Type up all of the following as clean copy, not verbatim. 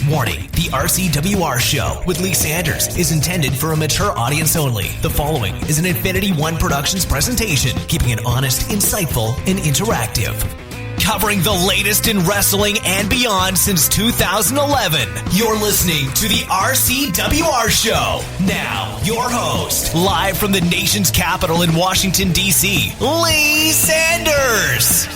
Warning, the RCWR Show with Lee Sanders is intended for a mature audience only. The following is an Infinity One Productions presentation, keeping it honest, insightful, and interactive. Covering the latest in wrestling and beyond since 2011. You're listening to the RCWR Show. Now, your host, live from the nation's capital in Washington, D.C., Lee Sanders.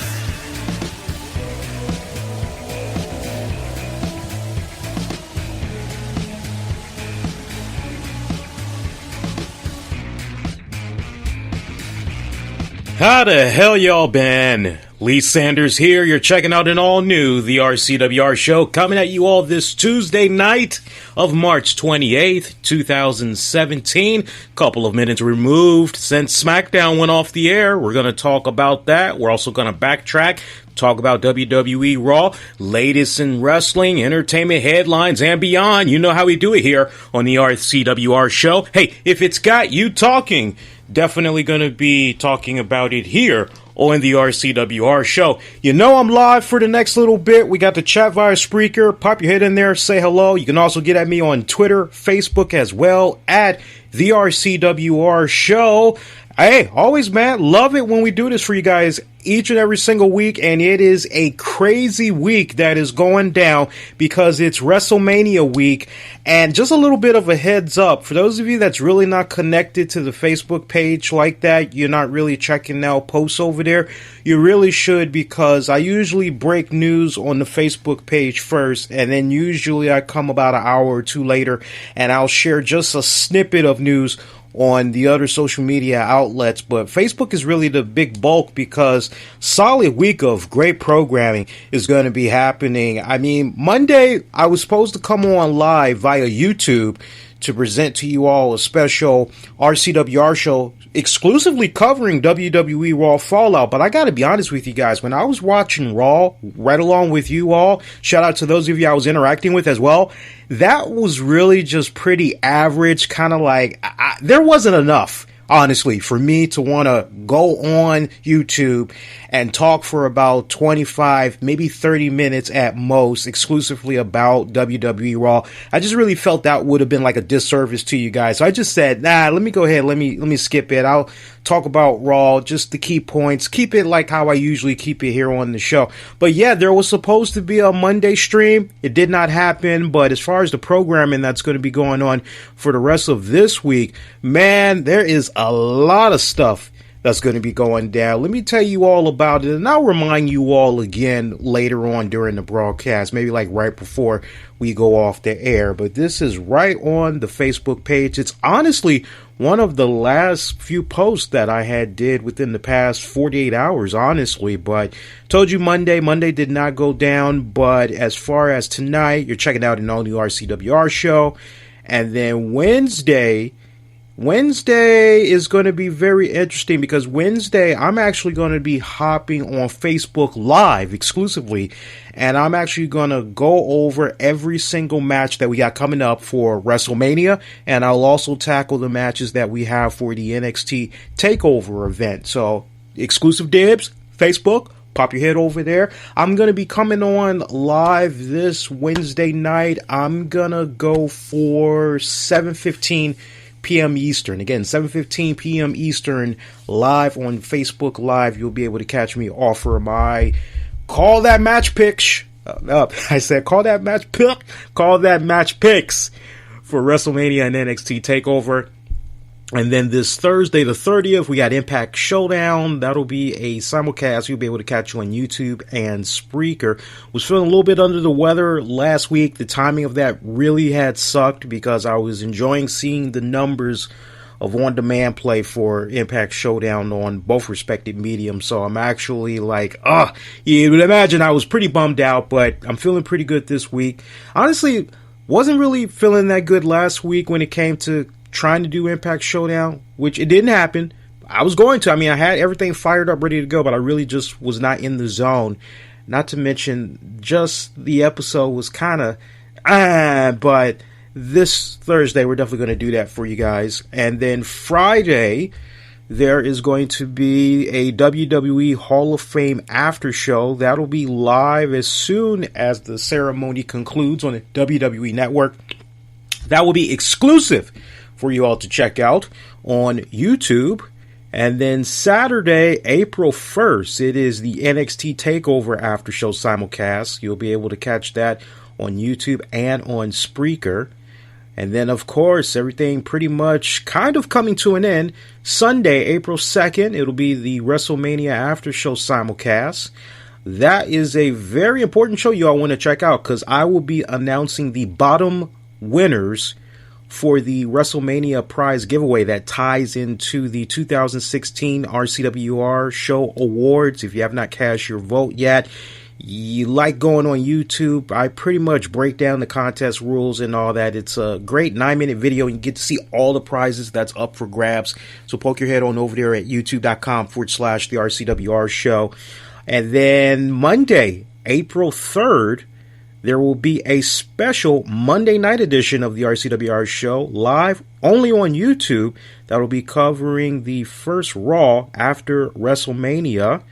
How the hell y'all been? Lee Sanders here. You're checking out an all-new The RCWR Show coming at you all this Tuesday night of March 28th, 2017. Couple of minutes removed since SmackDown went off the air. We're going to talk about that. We're also going to backtrack, talk about WWE RAW, latest in wrestling, entertainment headlines, and beyond. You know how we do it here on the RCWR Show. Hey, if it's got you talking, definitely going to be talking about it here on the RCWR Show. You know I'm live for the next little bit. We got the chat via Spreaker. Pop your head in there, say hello. You can also get at me on Twitter, Facebook as well, at the RCWR Show. Hey, always, man, love it when we do this for you guys each and every single week, and it is a crazy week that is going down because it's Wrestlemania week. And just a little bit of a heads up, for those of you that's really not connected to the Facebook page like that, you're not really checking out posts over there, you really should, because I usually break news on the Facebook page first, and then usually I come about an hour or two later, and I'll share just a snippet of news on the other social media outlets. But Facebook is really the big bulk because solid week of great programming is going to be happening. I mean, Monday I was supposed to come on live via YouTube to present to you all a special RCWR show exclusively covering WWE Raw Fallout. But I got to be honest with you guys, when I was watching Raw right along with you all, shout out to those of you I was interacting with as well, that was really just pretty average, kind of like, there wasn't enough, honestly, for me to want to go on YouTube and talk for about 25, maybe 30 minutes at most, exclusively about WWE Raw. I just really felt that would have been like a disservice to you guys. So I just said, nah, let me go ahead, let me skip it. I'll talk about Raw, just the key points, keep it like how I usually keep it here on the show. But yeah, there was supposed to be a Monday stream. It did not happen, but as far as the programming that's going to be going on for the rest of this week, man, there is a lot of stuff that's going to be going down. Let me tell you all about it, and I'll remind you all again later on during the broadcast, maybe like right before we go off the air. But this is right on the Facebook page. It's honestly one of the last few posts that I had did within the past 48 hours, honestly. But told you Monday did not go down. But as far as tonight, you're checking out an all-new RCWR show. And then Wednesday is going to be very interesting because Wednesday I'm actually going to be hopping on Facebook Live exclusively, and I'm actually going to go over every single match that we got coming up for WrestleMania, and I'll also tackle the matches that we have for the NXT TakeOver event. So exclusive dibs, Facebook. Pop your head over there. I'm going to be coming on live this Wednesday night. I'm going to go for 7:15 p.m. Eastern. Again, 7:15 p.m. Eastern, live on Facebook Live. You'll be able to catch me offer my Call That Match Picks. I said Call That Match Pick. Call That Match Picks for WrestleMania and NXT TakeOver. And then this Thursday, the 30th, we got Impact Showdown. That'll be a simulcast. You'll be able to catch you on YouTube and Spreaker. Was feeling a little bit under the weather last week. The timing of that really had sucked because I was enjoying seeing the numbers of on-demand play for Impact Showdown on both respective mediums. So I'm actually like, you would imagine I was pretty bummed out, but I'm feeling pretty good this week. Honestly, wasn't really feeling that good last week when it came to trying to do Impact Showdown, which it didn't happen. I was going to. I mean, I had everything fired up, ready to go, but I really just was not in the zone. Not to mention, just the episode was kind of, but this Thursday, we're definitely going to do that for you guys. And then Friday, there is going to be a WWE Hall of Fame after show. That'll be live as soon as the ceremony concludes on the WWE Network. That will be exclusive for you all to check out on YouTube. And then Saturday, April 1st, it is the NXT TakeOver After Show simulcast. You'll be able to catch that on YouTube and on Spreaker. And then, of course, everything pretty much kind of coming to an end. Sunday, April 2nd, it'll be the Wrestlemania After Show simulcast. That is a very important show you all want to check out because I will be announcing the bottom winners for the WrestleMania prize giveaway that ties into the 2016 RCWR Show Awards. If you have not cast your vote yet, you like going on YouTube, I pretty much break down the contest rules and all that. It's a great 9-minute video. You get to see all the prizes that's up for grabs. So poke your head on over there at youtube.com/the RCWR Show. And then Monday, April 3rd, there will be a special Monday night edition of the RCWR Show live only on YouTube that will be covering the first Raw after WrestleMania.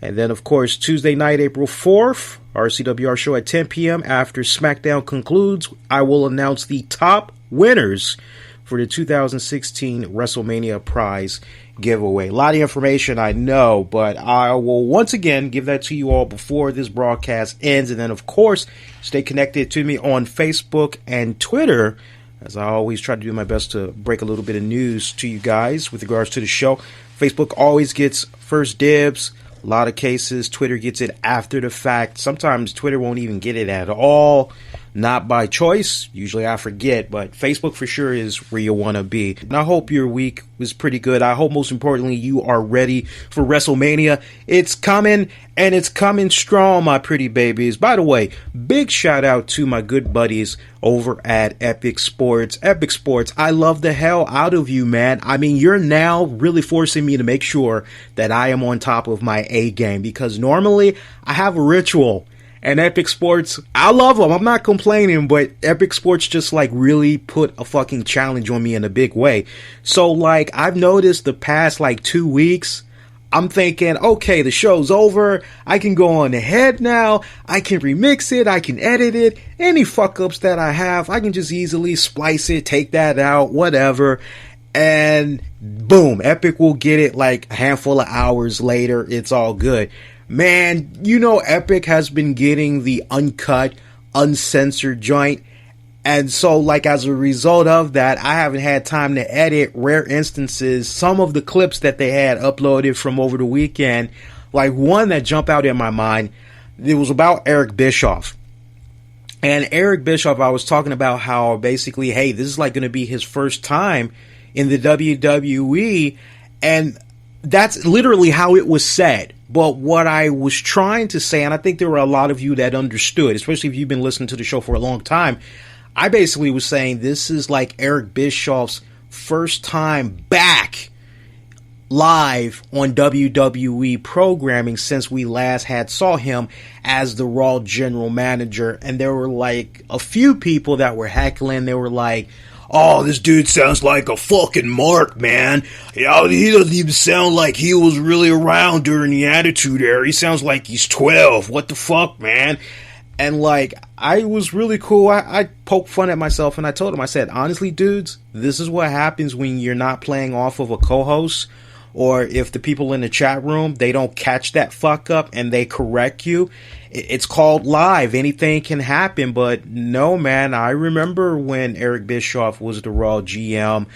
And then, of course, Tuesday night, April 4th, RCWR Show at 10 p.m. After SmackDown concludes, I will announce the top winners for the 2016 WrestleMania prize giveaway. A lot of information, I know, but I will once again give that to you all before this broadcast ends. And then, of course, stay connected to me on Facebook and Twitter, as I always try to do my best to break a little bit of news to you guys with regards to the show. Facebook always gets first dibs. A lot of cases, Twitter gets it after the fact. Sometimes Twitter won't even get it at all. Not by choice. Usually I forget, but Facebook for sure is where you want to be. And I hope your week was pretty good. I hope most importantly you are ready for WrestleMania. It's coming, and it's coming strong, my pretty babies. By the way, big shout out to my good buddies over at Epic Sports. Epic Sports, I love the hell out of you, man. I mean, you're now really forcing me to make sure that I am on top of my A game, because normally I have a ritual. And Epic Sports, I love them. I'm not complaining, but Epic Sports just like really put a fucking challenge on me in a big way. So like I've noticed the past like 2 weeks, I'm thinking, okay, the show's over. I can go on ahead now. I can remix it. I can edit it. Any fuck ups that I have, I can just easily splice it, take that out, whatever. And boom, Epic will get it like a handful of hours later. It's all good. Man, you know Epic has been getting the uncut, uncensored joint. And so, like, as a result of that, I haven't had time to edit rare instances. Some of the clips that they had uploaded from over the weekend, like one that jumped out in my mind, it was about Eric Bischoff. And Eric Bischoff, I was talking about how basically, hey, this is like going to be his first time in the WWE. And that's literally how it was said. But what I was trying to say, and I think there were a lot of you that understood, especially if you've been listening to the show for a long time, I basically was saying this is like Eric Bischoff's first time back live on WWE programming since we last had saw him as the Raw general manager. And there were like a few people that were heckling. They were like, oh, this dude sounds like a fucking mark, man. He doesn't even sound like he was really around during the Attitude Era. He sounds like he's 12. What the fuck, man? And like, I was really cool. I poked fun at myself and I told him, I said, honestly, dudes, this is what happens when you're not playing off of a co-host, or if the people in the chat room, they don't catch that fuck up and they correct you. It's called live. Anything can happen. But no, man, I remember when Eric Bischoff was the Raw GM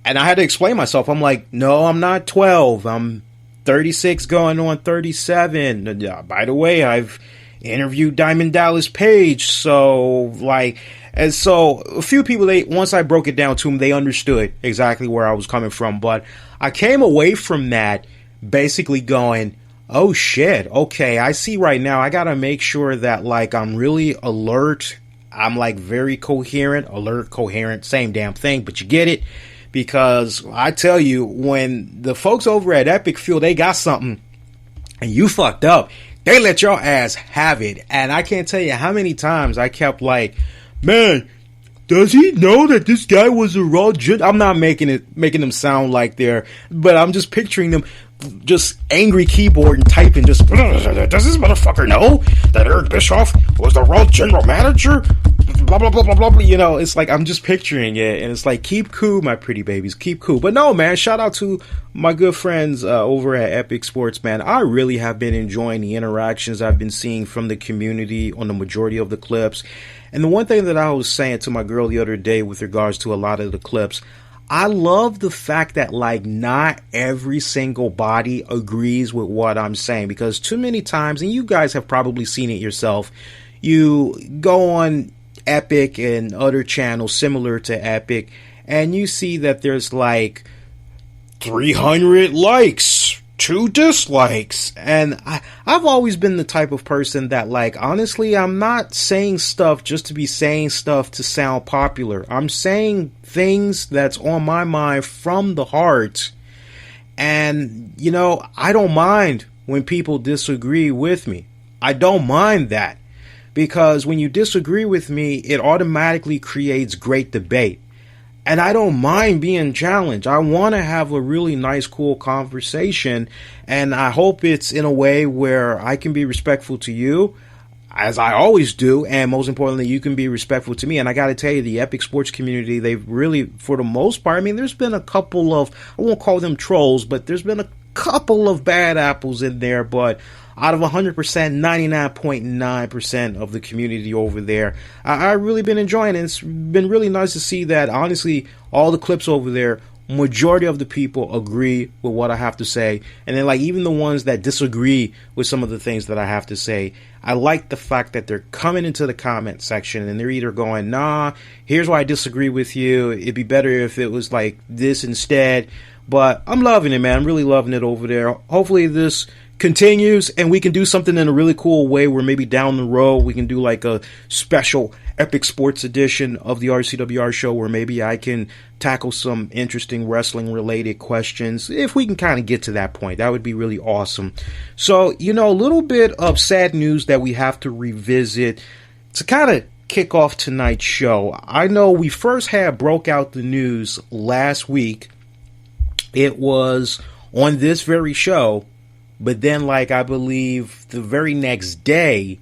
and I had to explain myself. I'm like, no, I'm not 12. I'm 36 going on 37. By the way, I've interviewed Diamond Dallas Page. So like, and so a few people, once I broke it down to them, they understood exactly where I was coming from. But I came away from that basically going, oh shit, okay, I see right now. I gotta make sure that like I'm really alert. I'm like very coherent, alert, coherent, same damn thing, but you get it. Because I tell you, when the folks over at Epic feel they got something and you fucked up, they let your ass have it. And I can't tell you how many times I kept like, man, does he know that this guy was a Raw Gen? I'm not making them sound like they're, but I'm just picturing them just angry keyboard and typing, just, does this motherfucker know that Eric Bischoff was the Raw general manager? Blah, blah, blah, blah, blah, blah. You know, it's like, I'm just picturing it, and it's like, keep cool, my pretty babies, keep cool. But no, man, shout out to my good friends over at Epic Sports, man. I really have been enjoying the interactions I've been seeing from the community on the majority of the clips. And the one thing that I was saying to my girl the other day with regards to a lot of the clips, I love the fact that, like, not every single body agrees with what I'm saying, because too many times, and you guys have probably seen it yourself, you go on Epic and other channels similar to Epic, and you see that there's like 300 likes, 2 dislikes, and I've always been the type of person that, like, honestly, I'm not saying stuff just to be saying stuff to sound popular. I'm saying things that's on my mind from the heart, and, you know, I don't mind when people disagree with me. I don't mind that, because when you disagree with me, it automatically creates great debate. And I don't mind being challenged. I want to have a really nice, cool conversation. And I hope it's in a way where I can be respectful to you, as I always do. And most importantly, you can be respectful to me. And I got to tell you, the Epic Sports community, they've really, for the most part, I mean, there's been a couple of, I won't call them trolls, but there's been a couple of bad apples in there. But out of 100%, 99.9% of the community over there, I've really been enjoying it. It's been really nice to see that, honestly, all the clips over there, majority of the people agree with what I have to say. And then, like, even the ones that disagree with some of the things that I have to say, I like the fact that they're coming into the comment section and they're either going, nah, here's why I disagree with you. It'd be better if it was like this instead. But I'm loving it, man. I'm really loving it over there. Hopefully this continues and we can do something in a really cool way where maybe down the road we can do like a special Epic Sports edition of the RCWR show where maybe I can tackle some interesting wrestling related questions. If we can kind of get to that point, that would be really awesome. So, you know, a little bit of sad news that we have to revisit to kind of kick off tonight's show. I know we first broke out the news last week. It was on this very show. But then, like, I believe the very next day,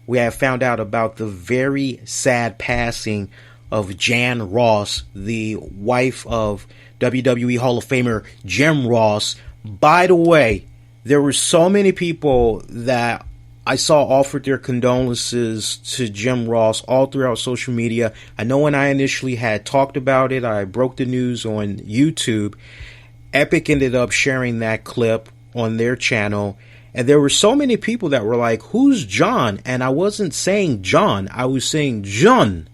we have found out about the very sad passing of Jan Ross, the wife of WWE Hall of Famer Jim Ross. By the way, there were so many people that I saw offered their condolences to Jim Ross all throughout social media. I know when I initially had talked about it, I broke the news on YouTube. Epic ended up sharing that clip on their channel, and there were so many people that were like, who's John? And I wasn't saying John, I was saying John.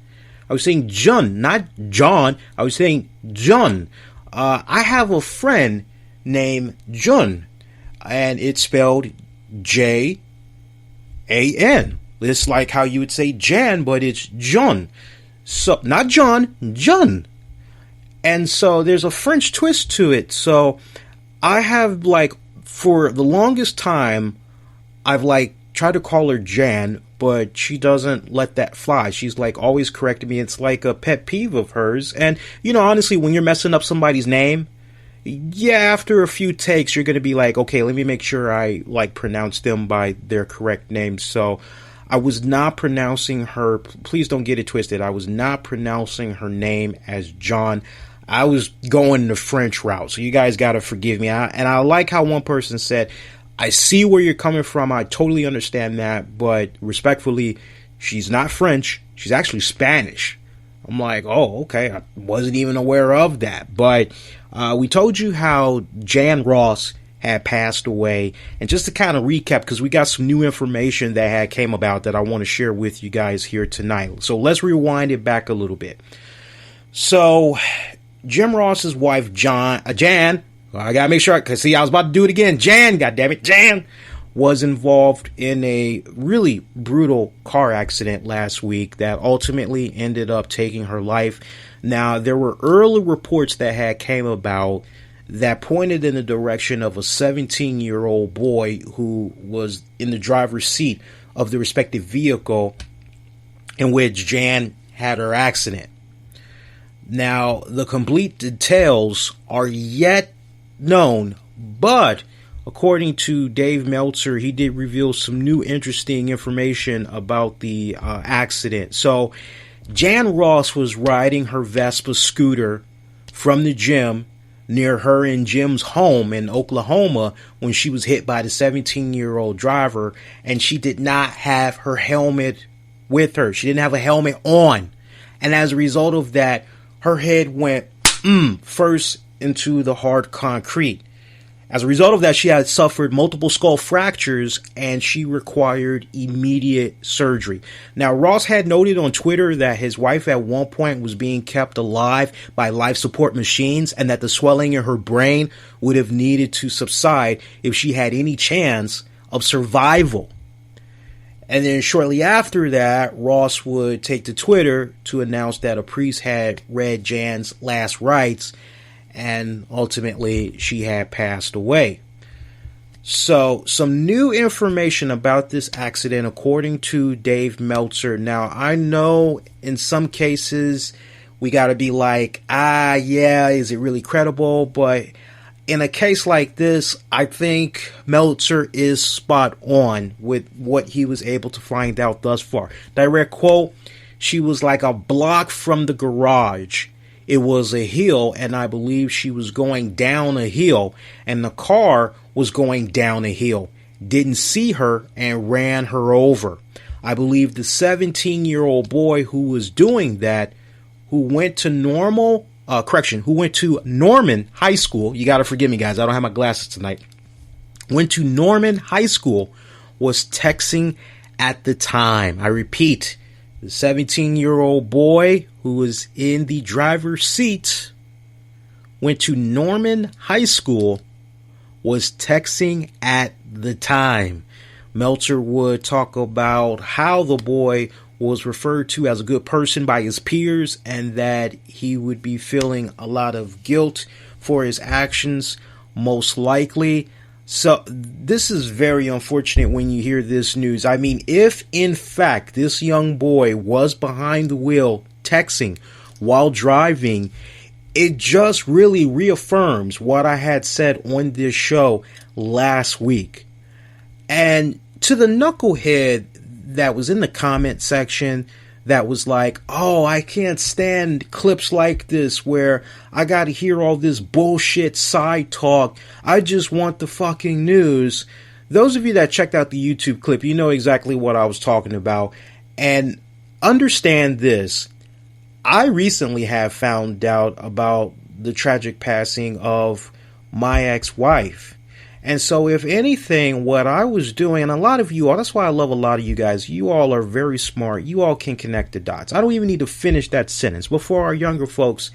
I was saying John, not John. I was saying John. I have a friend named John, and it's spelled J-A-N. It's like how you would say Jan, but it's John. So, not John, John. And so there's a French twist to it. So I have, like, for the longest time, I've, like, tried to call her Jan, but she doesn't let that fly. She's, like, always correcting me. It's like a pet peeve of hers. And, you know, honestly, when you're messing up somebody's name, yeah, after a few takes, you're going to be like, okay, let me make sure I, like, pronounce them by their correct name. So I was not pronouncing her, please don't get it twisted, I was not pronouncing her name as John. I was going the French route, so you guys got to forgive me. And I like how one person said, I see where you're coming from. I totally understand that. But respectfully, she's not French. She's actually Spanish. I'm like, oh, okay. I wasn't even aware of that. But we told you how Jan Ross had passed away. And just to kind of recap, because we got some new information that had came about that I want to share with you guys here tonight. So let's rewind it back a little bit. So Jim Ross's wife, Jan, I gotta make sure, because see, I was about to do it again. Jan was involved in a really brutal car accident last week that ultimately ended up taking her life. Now, there were early reports that had came about that pointed in the direction of a 17-year-old boy who was in the driver's seat of the respective vehicle in which Jan had her accident. Now, the complete details are yet known, but according to Dave Meltzer, he did reveal some new interesting information about the accident. So, Jan Ross was riding her Vespa scooter from the gym near her and Jim's home in Oklahoma when she was hit by the 17-year-old driver, and she did not have her helmet with her. She didn't have a helmet on. And as a result of that, her head went first into the hard concrete. As a result of that, she had suffered multiple skull fractures and she required immediate surgery. Now, Ross had noted on Twitter that his wife at one point was being kept alive by life support machines and that the swelling in her brain would have needed to subside if she had any chance of survival. And then shortly after that, Ross would take to Twitter to announce that a priest had read Jan's last rites, and ultimately she had passed away. So, some new information about this accident according to Dave Meltzer. Now, I know in some cases we got to be like, yeah, is it really credible? But in a case like this, I think Meltzer is spot on with what he was able to find out thus far. Direct quote, she was like a block from the garage. It was a hill, and I believe she was going down a hill, and the car was going down a hill. Didn't see her and ran her over. I believe the 17-year-old boy who was doing that, who went to Norman High School. You got to forgive me, guys. I don't have my glasses tonight. Went to Norman High School, was texting at the time. I repeat, the 17-year-old boy who was in the driver's seat went to Norman High School, was texting at the time. Meltzer would talk about how the boy was referred to as a good person by his peers and that he would be feeling a lot of guilt for his actions, most likely. So this is very unfortunate when you hear this news. I mean, if in fact this young boy was behind the wheel texting while driving, it just really reaffirms what I had said on this show last week. And to the knucklehead that was in the comment section that was like, oh, I can't stand clips like this where I got to hear all this bullshit side talk. I just want the fucking news. Those of you that checked out the YouTube clip, you know exactly what I was talking about. And understand this. I recently have found out about the tragic passing of my ex-wife. And so if anything, what I was doing, and a lot of you all, that's why I love a lot of you guys. You all are very smart. You all can connect the dots. I don't even need to finish that sentence. But for our younger folks,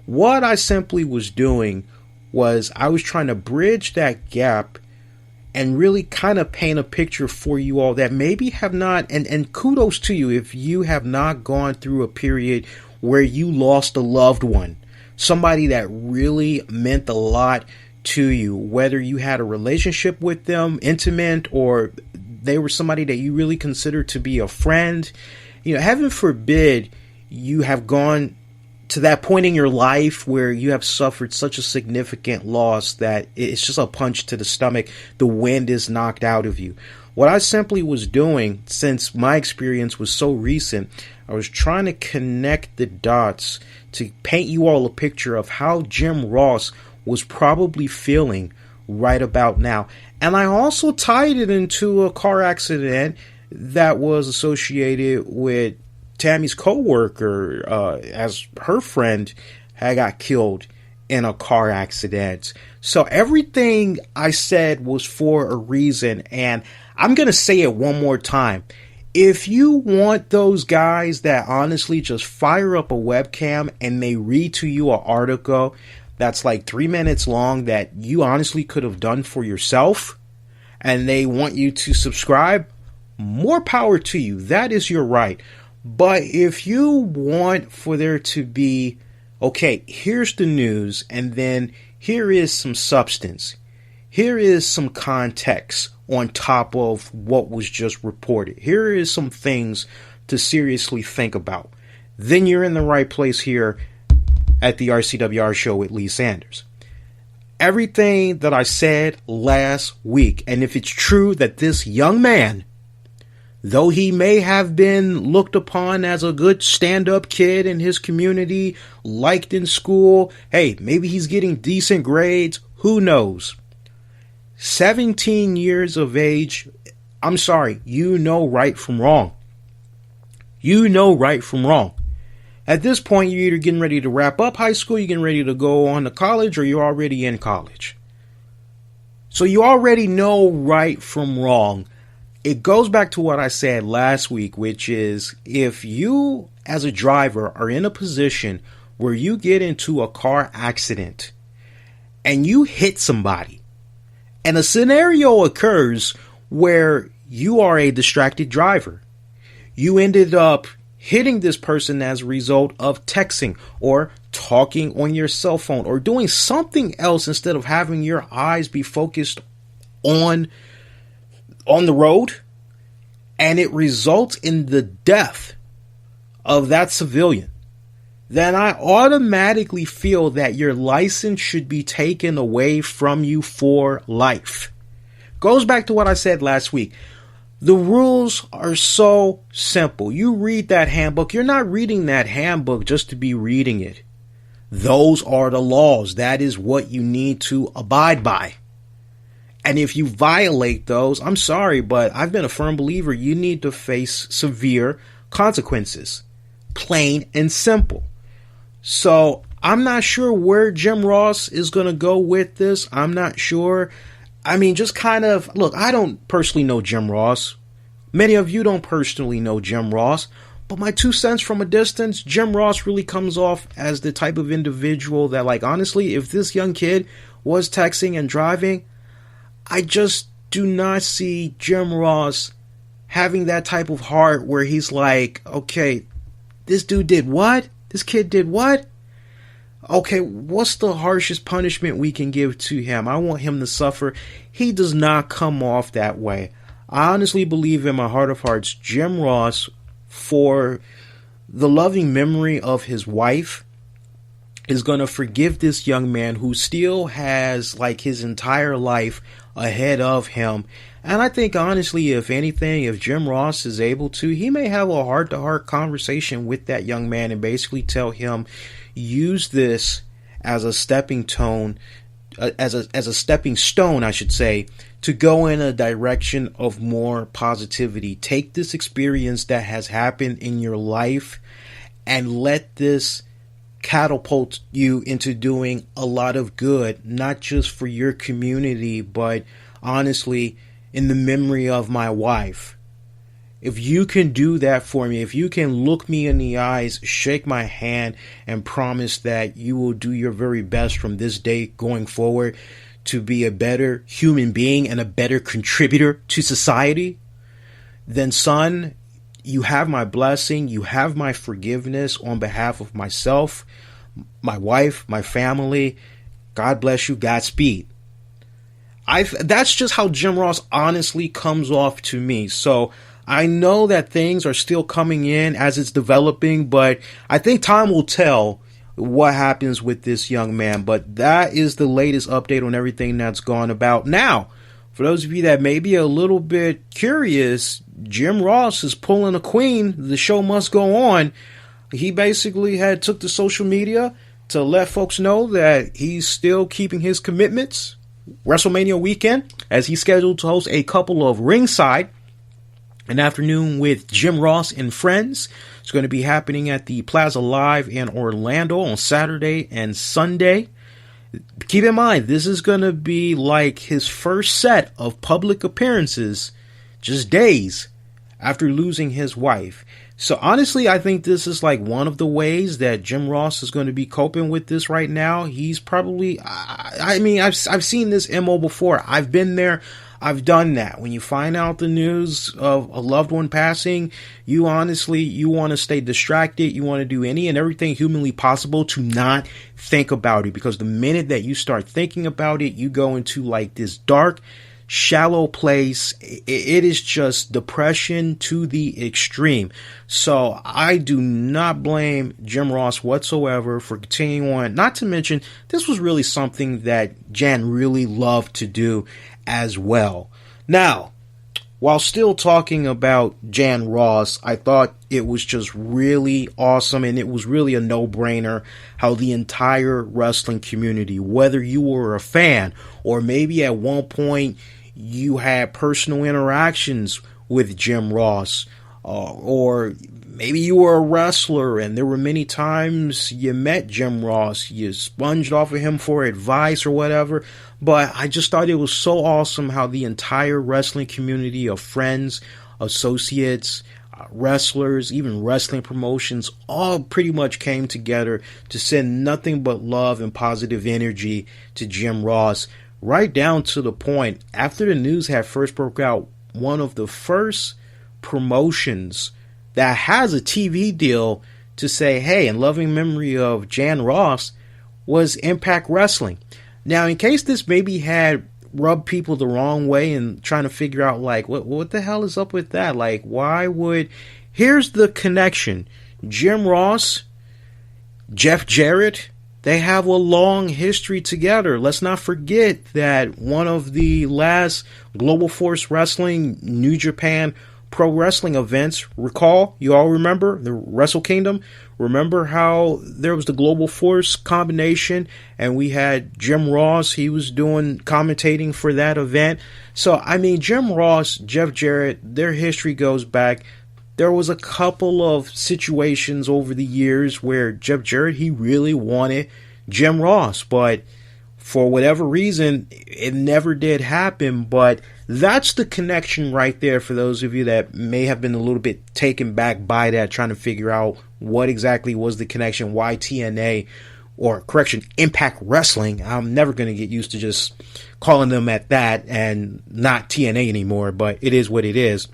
what I simply was doing was I was trying to bridge that gap and really kind of paint a picture for you all that maybe have not, and kudos to you if you have not gone through a period where you lost a loved one, somebody that really meant a lot to you, whether you had a relationship with them, intimate, or they were somebody that you really considered to be a friend. You know, heaven forbid you have gone to that point in your life where you have suffered such a significant loss that it's just a punch to the stomach. The wind is knocked out of you. What I simply was doing, since my experience was so recent, I was trying to connect the dots to paint you all a picture of how Jim Ross was probably feeling right about now. And I also tied it into a car accident that was associated with Tammy's co-worker, as her friend had got killed in a car accident. So everything I said was for a reason, and I'm going to say it one more time. If you want those guys that honestly just fire up a webcam and they read to you an article that's like 3 minutes long that you honestly could have done for yourself, and they want you to subscribe, more power to you. That is your right. But if you want for there to be, okay, here's the news, and then here is some substance, here is some context on top of what was just reported, here is some things to seriously think about, then you're in the right place here. at the RCWR Show with Lee Sanders. Everything that I said last week, and if it's true that this young man, though he may have been looked upon as a good stand-up kid in his community, liked in school, hey, maybe he's getting decent grades, who knows? 17 years of age, I'm sorry, you know right from wrong. You know right from wrong. At this point, you're either getting ready to wrap up high school, you're getting ready to go on to college, or you're already in college. So you already know right from wrong. It goes back to what I said last week, which is if you as a driver are in a position where you get into a car accident and you hit somebody, and a scenario occurs where you are a distracted driver, you ended up hitting this person as a result of texting or talking on your cell phone or doing something else instead of having your eyes be focused on the road, and it results in the death of that civilian, then I automatically feel that your license should be taken away from you for life. Goes back to what I said last week. The rules are so simple. You read that handbook. You're not reading that handbook just to be reading it. Those are the laws. That is what you need to abide by. And if you violate those, I'm sorry, but I've been a firm believer you need to face severe consequences. Plain and simple. So I'm not sure where Jim Ross is going to go with this. I'm not sure. I mean, just kind of, look, I don't personally know Jim Ross. Many of you don't personally know Jim Ross. But my 2 cents from a distance, Jim Ross really comes off as the type of individual that, like, honestly, if this young kid was texting and driving, I just do not see Jim Ross having that type of heart where he's like, okay, this dude did what? This kid did what? Okay, what's the harshest punishment we can give to him? I want him to suffer. He does not come off that way. I honestly believe in my heart of hearts, Jim Ross, for the loving memory of his wife, is going to forgive this young man who still has like his entire life ahead of him. And I think honestly, if anything, if Jim Ross is able to, he may have a heart-to-heart conversation with that young man and basically tell him, use this as a stepping stone, as a stepping stone, I should say, to go in a direction of more positivity. Take this experience that has happened in your life and let this catapult you into doing a lot of good, not just for your community, but honestly, in the memory of my wife. If you can do that for me, if you can look me in the eyes, shake my hand, and promise that you will do your very best from this day going forward to be a better human being and a better contributor to society, then son, you have my blessing, you have my forgiveness on behalf of myself, my wife, my family. God bless you, Godspeed. That's just how Jim Ross honestly comes off to me. So I know that things are still coming in as it's developing, but I think time will tell what happens with this young man. But that is the latest update on everything that's gone about. Now, for those of you that may be a little bit curious, Jim Ross is pulling a queen. The show must go on. He basically took to social media to let folks know that he's still keeping his commitments. Wrestlemania weekend, as he's scheduled to host a couple of ringside, an afternoon with Jim Ross and friends. It's going to be happening at the Plaza Live in Orlando on Saturday and Sunday. Keep in mind, this is going to be like his first set of public appearances just days after losing his wife. So honestly, I think this is like one of the ways that Jim Ross is going to be coping with this right now. He's probably, I've seen this MO before. I've been there. I've done that. When you find out the news of a loved one passing, you want to stay distracted. You want to do any and everything humanly possible to not think about it. Because the minute that you start thinking about it, you go into like this dark shallow place. It is just depression to the extreme. So I do not blame Jim Ross whatsoever for continuing on. Not to mention, this was really something that Jan really loved to do as well. Now, while still talking about Jan Ross, I thought it was just really awesome, and it was really a no-brainer how the entire wrestling community, whether you were a fan or maybe at one point you had personal interactions with Jim Ross, or maybe you were a wrestler and there were many times you met Jim Ross, you sponged off of him for advice or whatever, but I just thought it was so awesome how the entire wrestling community of friends, associates, wrestlers, even wrestling promotions, all pretty much came together to send nothing but love and positive energy to Jim Ross, right down to the point, after the news had first broke out, one of the first promotions that has a TV deal to say, hey, in loving memory of Jan Ross, was Impact Wrestling. Now, in case this maybe had rubbed people the wrong way and trying to figure out, like, what the hell is up with that? Like, why would... Here's the connection. Jim Ross, Jeff Jarrett, they have a long history together. Let's not forget that one of the last Global Force Wrestling New Japan Pro Wrestling events, recall, you all remember the Wrestle Kingdom? Remember how there was the Global Force combination and we had Jim Ross, he was doing commentating for that event. So, I mean, Jim Ross, Jeff Jarrett, their history goes back. There was a couple of situations over the years where Jeff Jarrett, he really wanted Jim Ross, but for whatever reason, it never did happen. But that's the connection right there for those of you that may have been a little bit taken back by that, trying to figure out what exactly was the connection, why TNA, or correction, Impact Wrestling. I'm never going to get used to just calling them at that and not TNA anymore, but it is what it is.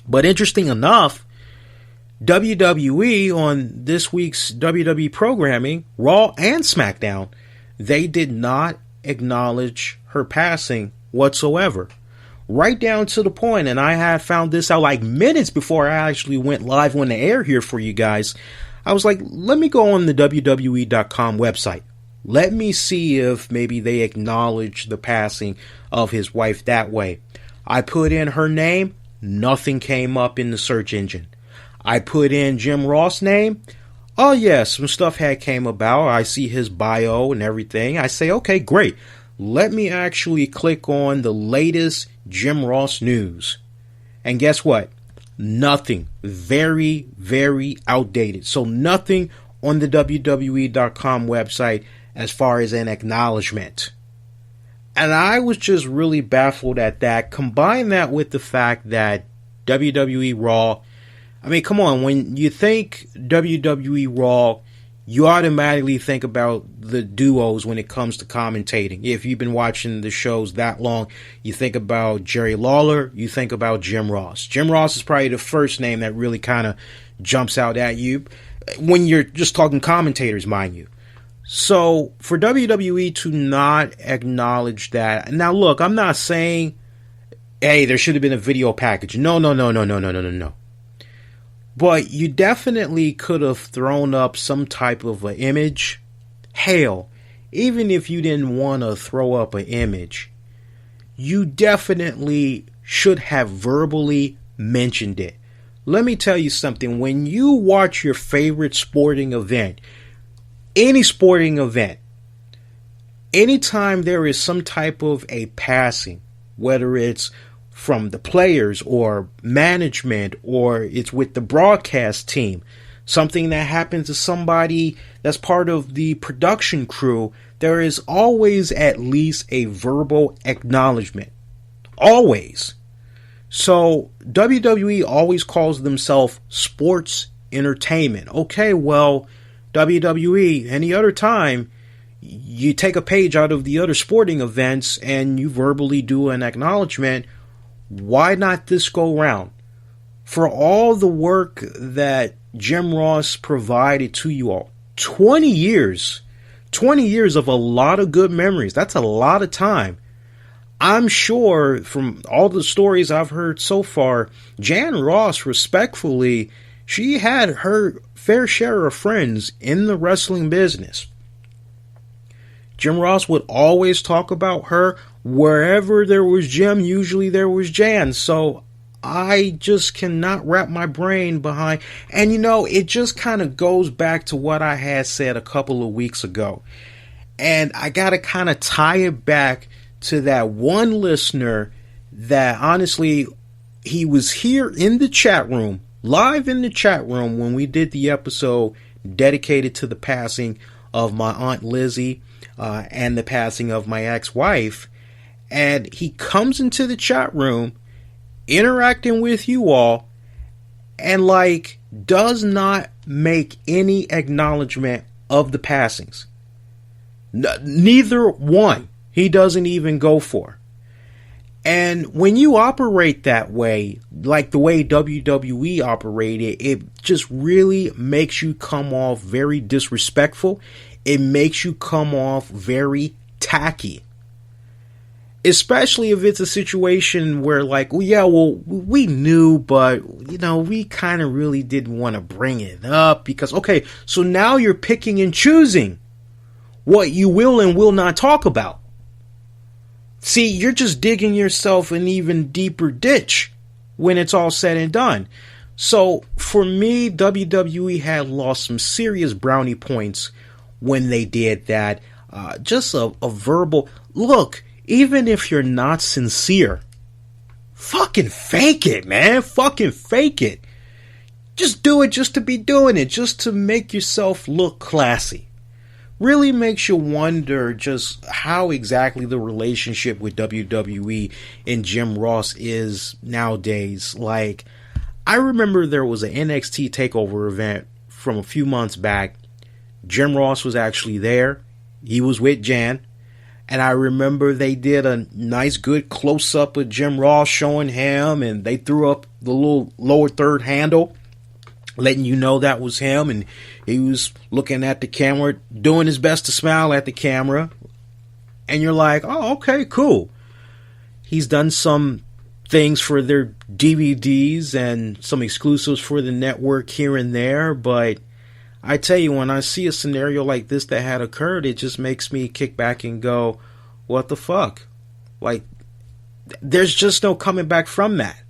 But interesting enough, WWE on this week's WWE programming, Raw and Smackdown, they did not acknowledge her passing whatsoever. Right down to the point, and I had found this out like minutes before I actually went live on the air here for you guys. I was like, let me go on the WWE.com website. Let me see if maybe they acknowledge the passing of his wife that way. I put in her name, nothing came up in the search engine. I put in Jim Ross' name. Oh yeah, some stuff had came about. I see his bio and everything. I say, okay, great. Let me actually click on the latest Jim Ross news. And guess what? Nothing. Very, very outdated. So nothing on the WWE.com website as far as an acknowledgement. And I was just really baffled at that. Combine that with the fact that WWE Raw, I mean, come on, when you think WWE Raw, you automatically think about the duos when it comes to commentating. If you've been watching the shows that long, you think about Jerry Lawler, you think about Jim Ross. Jim Ross is probably the first name that really kind of jumps out at you when you're just talking commentators, mind you. So for WWE to not acknowledge that, now look, I'm not saying, hey, there should have been a video package. No. But you definitely could have thrown up some type of an image. Hell, even if you didn't want to throw up an image, you definitely should have verbally mentioned it. Let me tell you something. When you watch your favorite sporting event, any sporting event, anytime there is some type of a passing, whether it's from the players or management or it's with the broadcast team, something that happens to somebody that's part of the production crew, there is always at least a verbal acknowledgement. Always. So WWE always calls themselves sports entertainment. Okay, well, WWE, any other time, you take a page out of the other sporting events and you verbally do an acknowledgement. Why not this go round? For all the work that Jim Ross provided to you all, 20 years of a lot of good memories. That's a lot of time. I'm sure from all the stories I've heard so far, Jan Ross, respectfully, she had her fair share of friends in the wrestling business. Jim Ross would always talk about her. Wherever there was Jim, usually there was Jan. So I just cannot wrap my brain behind. And it just kind of goes back to what I had said a couple of weeks ago. And I got to kind of tie it back to that one listener that honestly, he was here in the chat room, live in the chat room when we did the episode dedicated to the passing of my Aunt Lizzie and the passing of my ex-wife. And he comes into the chat room interacting with you all and does not make any acknowledgement of the passings. Neither one. He doesn't even go for. And when you operate that way, like the way WWE operated, it just really makes you come off very disrespectful. It makes you come off very tacky. Especially if it's a situation where we knew, but, we kind of really didn't want to bring it up because, okay, so now you're picking and choosing what you will and will not talk about. See, you're just digging yourself an even deeper ditch when it's all said and done. So, for me, WWE had lost some serious brownie points when they did that. Just a verbal... Look, even if you're not sincere, fucking fake it, man. Fucking fake it. Just do it just to be doing it, just to make yourself look classy. Really makes you wonder just how exactly the relationship with WWE and Jim Ross is nowadays. I remember there was an NXT TakeOver event from a few months back. Jim Ross was actually there. He was with Jan. And I remember they did a nice, good close-up of Jim Ross showing him, and they threw up the little lower third handle, letting you know that was him, and he was looking at the camera, doing his best to smile at the camera, and you're like, oh, okay, cool. He's done some things for their DVDs and some exclusives for the network here and there, but I tell you, when I see a scenario like this that had occurred, it just makes me kick back and go, what the fuck? There's just no coming back from that.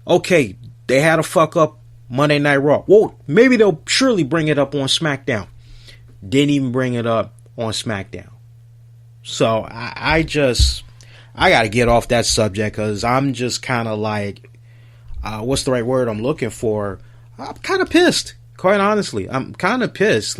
Okay, they had a fuck up Monday Night Raw. Well, maybe they'll surely bring it up on SmackDown. Didn't even bring it up on SmackDown. So I got to get off that subject because I'm just kind of what's the right word I'm looking for? I'm kind of pissed, quite honestly. I'm kind of pissed.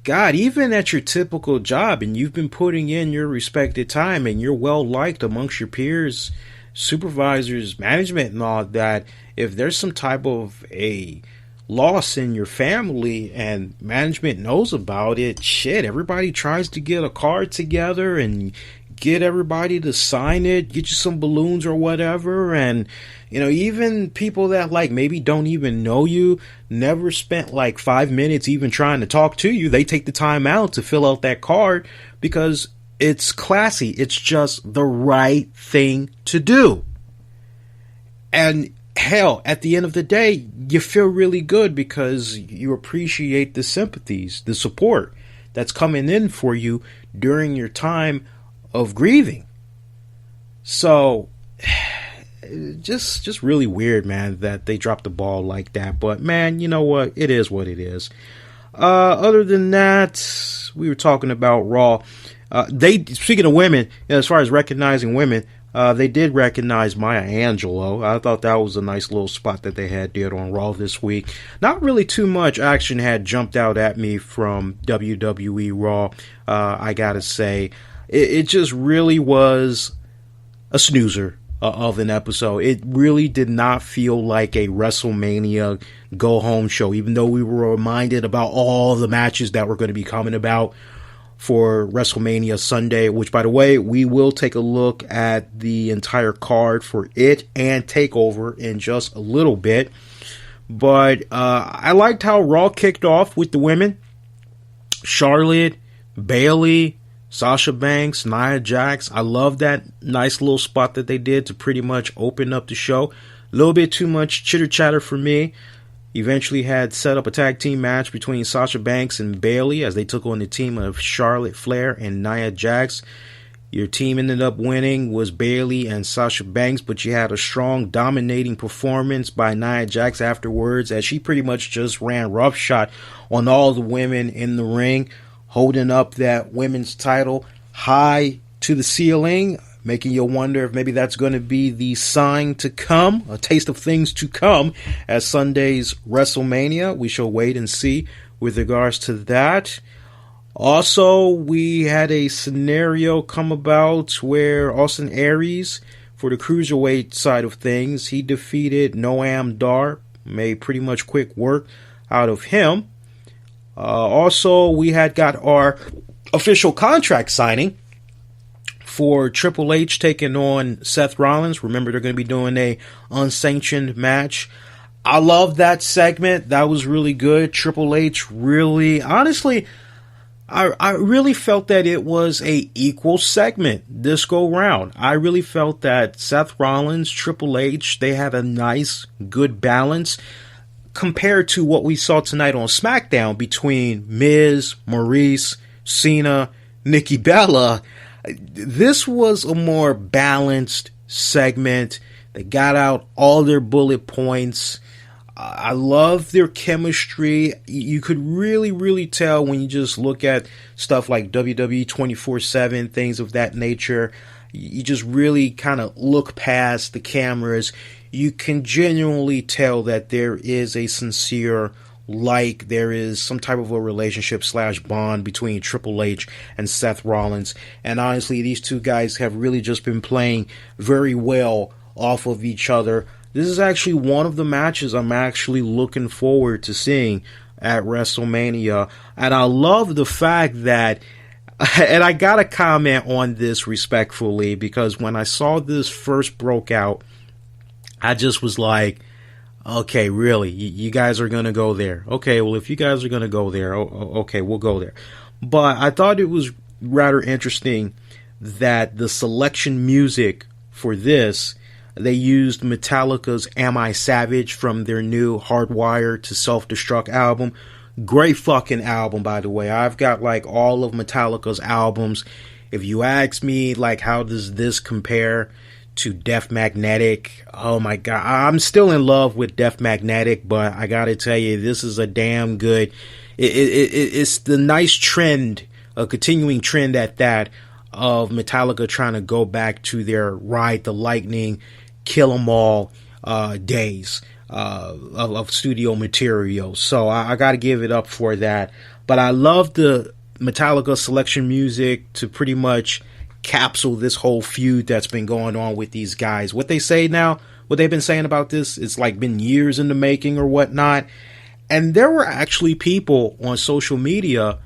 God, even at your typical job and you've been putting in your respected time and you're well liked amongst your peers, supervisors, management and all that, if there's some type of a loss in your family and management knows about it, shit, everybody tries to get a card together and get everybody to sign it, get you some balloons or whatever. And even people that maybe don't even know you, never spent 5 minutes even trying to talk to you, they take the time out to fill out that card because it's classy. It's just the right thing to do. And hell, at the end of the day, you feel really good because you appreciate the sympathies, the support that's coming in for you during your time of grieving. So, just really weird, man, that they dropped the ball like that. But, man, you know what? It is what it is. Other than that, we were talking about Raw. Speaking of women, as far as recognizing women, they did recognize Maya Angelou. I thought that was a nice little spot that they had did on Raw this week. Not really too much action had jumped out at me from WWE Raw, I gotta say. It just really was a snoozer of an episode. It really did not feel like a WrestleMania go-home show, even though we were reminded about all the matches that were going to be coming about for WrestleMania Sunday, which, by the way, we will take a look at the entire card for it and TakeOver in just a little bit. But I liked how Raw kicked off with the women. Charlotte, Bayley, Sasha Banks, Nia Jax. I love that nice little spot that they did to pretty much open up the show. A little bit too much chitter chatter for me. Eventually had set up a tag team match between Sasha Banks and Bayley as they took on the team of Charlotte Flair and Nia Jax. Your team ended up winning was Bayley and Sasha Banks, but you had a strong dominating performance by Nia Jax afterwards as she pretty much just ran roughshod on all the women in the ring, holding up that women's title high to the ceiling, making you wonder if maybe that's going to be the sign to come, a taste of things to come at Sunday's WrestleMania. We shall wait and see with regards to that. Also, we had a scenario come about where Austin Aries, for the cruiserweight side of things, he defeated Noam Dar, made pretty much quick work out of him. Also, we had got our official contract signing for Triple H taking on Seth Rollins. Remember, they're going to be doing a unsanctioned match. I love that segment. That was really good. Triple H really, honestly, I really felt that it was a equal segment this go round. I really felt that Seth Rollins, Triple H, they had a nice, good balance compared to what we saw tonight on SmackDown between Miz, Maurice, Cena, Nikki Bella. This was a more balanced segment. They got out all their bullet points. I love their chemistry. You could really, really tell when you just look at stuff like WWE 24/7, things of that nature. You just really kind of look past the cameras. You can genuinely tell that there is a sincere, there is some type of a relationship / bond between Triple H and Seth Rollins. And honestly, these two guys have really just been playing very well off of each other. This is actually one of the matches I'm actually looking forward to seeing at WrestleMania. And I love the fact that, and I gotta comment on this respectfully, because when I saw this first broke out, I just was like, okay, really? You guys are gonna go there? Okay, well, if you guys are gonna go there, okay, we'll go there. But I thought it was rather interesting that the selection music for this, they used Metallica's Am I Savage from their new Hardwired to Self-Destruct album. Great fucking album, by the way. I've got all of Metallica's albums. If you ask me how does this compare to Death Magnetic, oh my god, I'm still in love with Death Magnetic, but I gotta tell you, this is a damn good, it's the nice trend, a continuing trend at that, of Metallica trying to go back to their Ride the Lightning, Kill 'Em All days of studio material. So I got to give it up for that. But I love the Metallica selection music to pretty much capsule this whole feud that's been going on with these guys. What they say now, what they've been saying about this, it's been years in the making or whatnot. And there were actually people on social media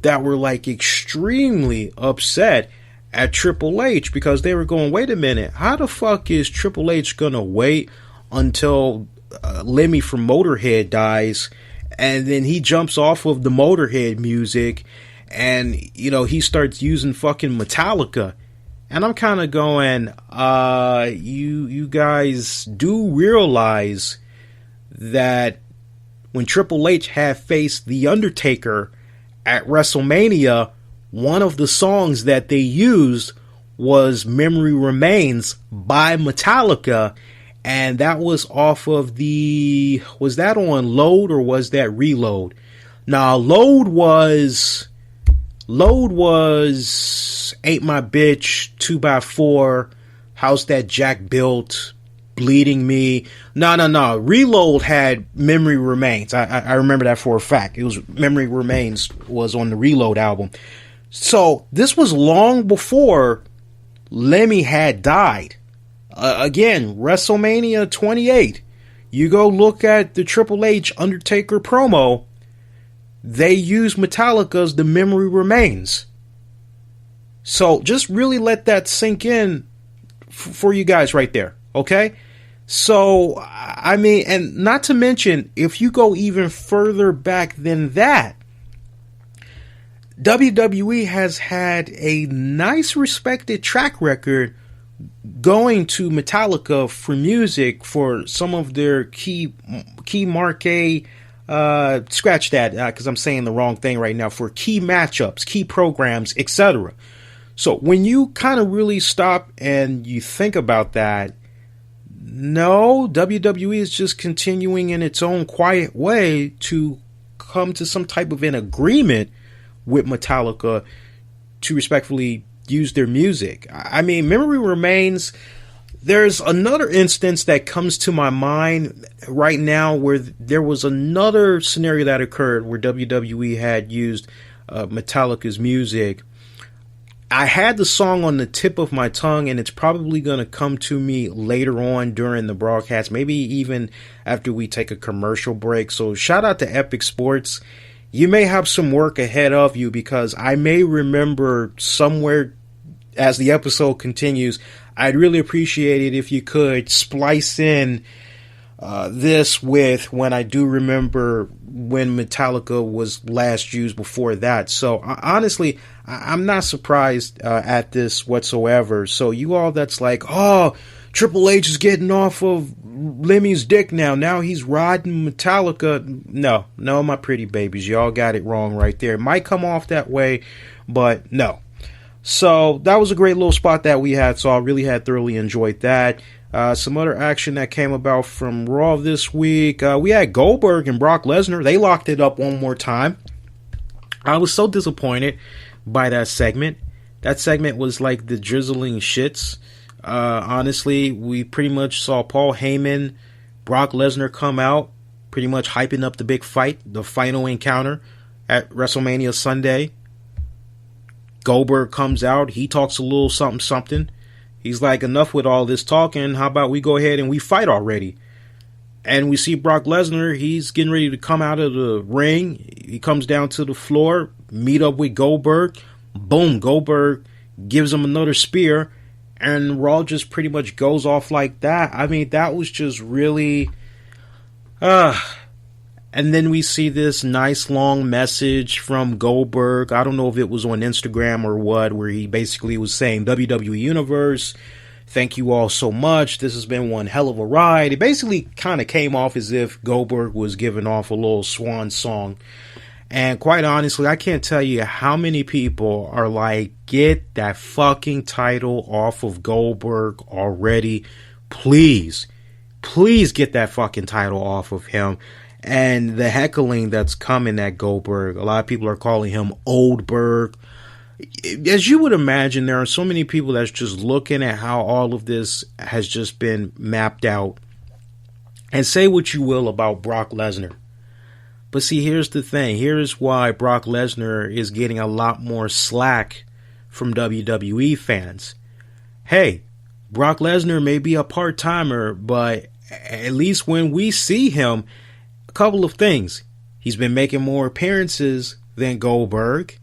that were extremely upset at Triple H because they were going, wait a minute, how the fuck is Triple H gonna wait until Lemmy from Motorhead dies and then he jumps off of the Motorhead music and he starts using fucking Metallica? And I'm kind of going, you guys do realize that when Triple H had faced The Undertaker at WrestleMania, one of the songs that they used was Memory Remains by Metallica, and that was off of was that on Load or was that Reload? Now, Load was Ain't My Bitch, 2x4, House That Jack Built, Bleeding Me. No. Reload had Memory Remains. I remember that for a fact. It was Memory Remains was on the Reload album. So this was long before Lemmy had died. Again, WrestleMania 28. You go look at the Triple H Undertaker promo. They use Metallica's The Memory Remains. So just really let that sink in for you guys right there. Okay? So, I mean, and not to mention, if you go even further back than that, WWE has had a nice respected track record going to Metallica for music for some of their key marquee, scratch that because I'm saying the wrong thing right now, for key matchups, key programs, etc. So when you kind of really stop and you think about that, no, WWE is just continuing in its own quiet way to come to some type of an agreement with Metallica to respectfully use their music. I mean, memory remains. There's another instance that comes to my mind right now where there was another scenario that occurred where WWE had used Metallica's music. I had the song on the tip of my tongue, and it's probably going to come to me later on during the broadcast, maybe even after we take a commercial break. So shout out to Epic Sports. You may have some work ahead of you because I may remember somewhere as the episode continues. I'd really appreciate it if you could splice in this with when I do remember when Metallica was last used before that. So honestly, I'm not surprised at this whatsoever. So you all that's like, oh, Triple H is getting off of Lemmy's dick now. Now he's riding Metallica. No, my pretty babies. Y'all got it wrong right there. It might come off that way, but no. So that was a great little spot that we had. So I really had thoroughly enjoyed that. Some other action that came about from Raw this week. We had Goldberg and Brock Lesnar. They locked it up one more time. I was so disappointed by that segment. That segment was like the drizzling shits. Honestly, we pretty much saw Paul Heyman, Brock Lesnar come out, pretty much hyping up the big fight, the final encounter at WrestleMania Sunday. Goldberg comes out. He talks a little something. He's like, enough with all this talking. How about we go ahead and we fight already? And we see Brock Lesnar. He's getting ready to come out of the ring. He comes down to the floor, meet up with Goldberg. Boom, Goldberg gives him another spear. And Raw just pretty much goes off like that. I mean, that was just really... And then we see this nice long message from Goldberg. I don't know if it was on Instagram or what, where he basically was saying, WWE Universe, thank you all so much. This has been one hell of a ride. It basically kind of came off as if Goldberg was giving off a little swan song. And quite honestly, I can't tell you how many people are like, get that fucking title off of Goldberg already. Please get that fucking title off of him. And the heckling that's coming at Goldberg, a lot of people are calling him Oldberg. As you would imagine, there are so many people that's just looking at how all of this has just been mapped out. And say what you will about Brock Lesnar. But see, here's the thing. Here's why Brock Lesnar is getting a lot more slack from WWE fans. Hey, Brock Lesnar may be a part-timer, but at least when we see him, a couple of things. He's been making more appearances than Goldberg.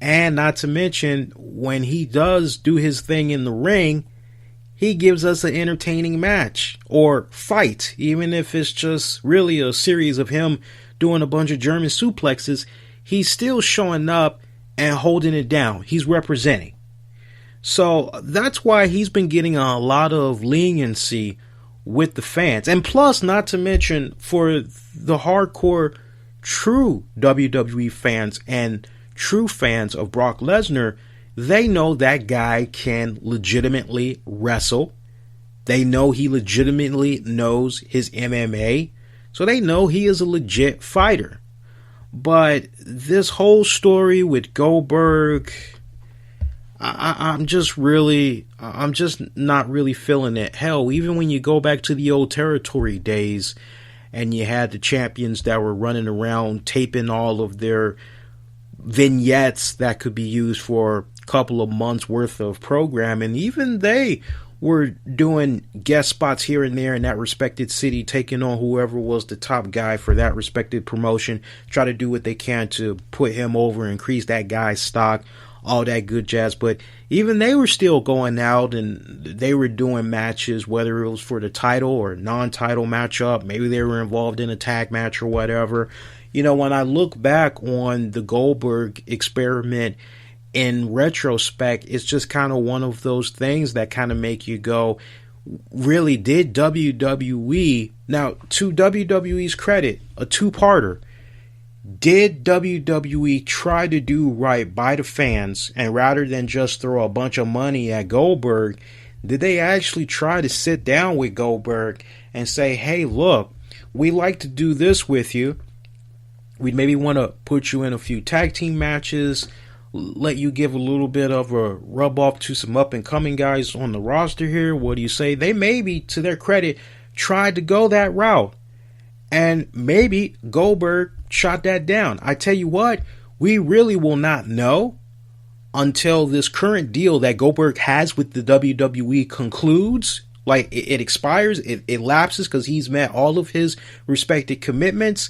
And not to mention, when he does do his thing in the ring, he gives us an entertaining match or fight. Even if it's just really a series of him doing a bunch of German suplexes, he's still showing up and holding it down. He's representing. So that's why he's been getting a lot of leniency with the fans. And plus, not to mention, for the hardcore true WWE fans and true fans of Brock Lesnar, they know that guy can legitimately wrestle. They know he legitimately knows his MMA. So they know he is a legit fighter. But this whole story with Goldberg, I'm just not really feeling it. Hell, even when you go back to the old territory days and you had the champions that were running around taping all of their vignettes that could be used for a couple of months worth of programming, even they were doing guest spots here and there in that respected city, taking on whoever was the top guy for that respected promotion, try to do what they can to put him over, increase that guy's stock, all that good jazz. But even they were still going out and they were doing matches, whether it was for the title or non-title matchup. Maybe they were involved in a tag match or whatever. when I look back on the Goldberg experiment in retrospect, it's just kind of one of those things that kind of make you go, really, did WWE, now to WWE's credit, a two-parter, did WWE try to do right by the fans, and rather than just throw a bunch of money at Goldberg, did they actually try to sit down with Goldberg and say, hey, look, we like to do this with you. We'd maybe want to put you in a few tag team matches, let you give a little bit of a rub off to some up and coming guys on the roster here. What do you say? They maybe, to their credit, tried to go that route. And maybe Goldberg shot that down. I tell you what, we really will not know until this current deal that Goldberg has with the WWE concludes. Like, it expires, it lapses because he's met all of his respected commitments.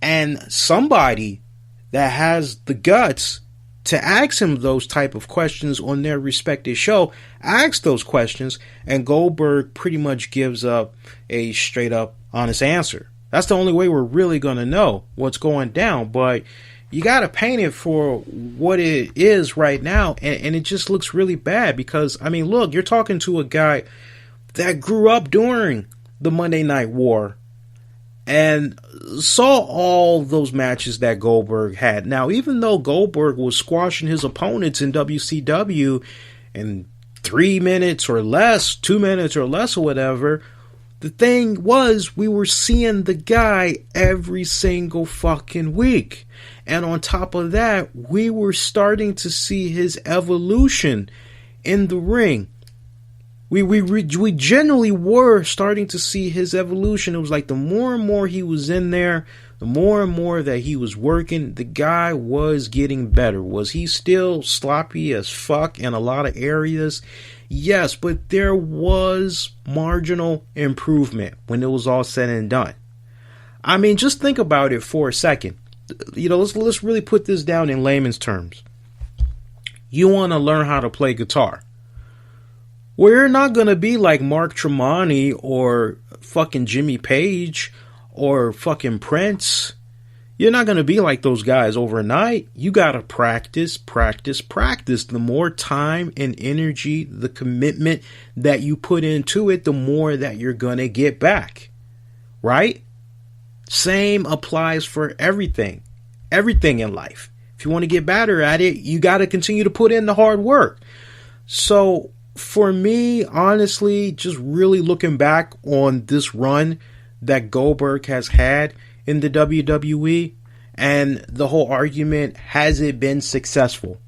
And somebody that has the guts to ask him those type of questions on their respected show, asks those questions, and Goldberg pretty much gives up a straight up honest answer. That's the only way we're really going to know what's going down. But you got to paint it for what it is right now, and it just looks really bad because, I mean, look, you're talking to a guy that grew up during the Monday Night War and saw all those matches that Goldberg had. Now, even though Goldberg was squashing his opponents in WCW in 3 minutes or less, 2 minutes or less or whatever, the thing was we were seeing the guy every single fucking week. And on top of that, we were starting to see his evolution in the ring. We generally were starting to see his evolution. It was like the more and more he was in there, the more and more that he was working, the guy was getting better. Was he still sloppy as fuck in a lot of areas? Yes, but there was marginal improvement when it was all said and done. I mean, just think about it for a second. Let's really put this down in layman's terms. You want to learn how to play guitar. Well, you're not going to be like Mark Tremonti or fucking Jimmy Page or fucking Prince. You're not going to be like those guys overnight. You got to practice. The more time and energy, the commitment that you put into it, the more that you're going to get back. Right? Same applies for everything. Everything in life. If you want to get better at it, you got to continue to put in the hard work. So, for me, honestly, just really looking back on this run that Goldberg has had in the WWE and the whole argument, has it been successful?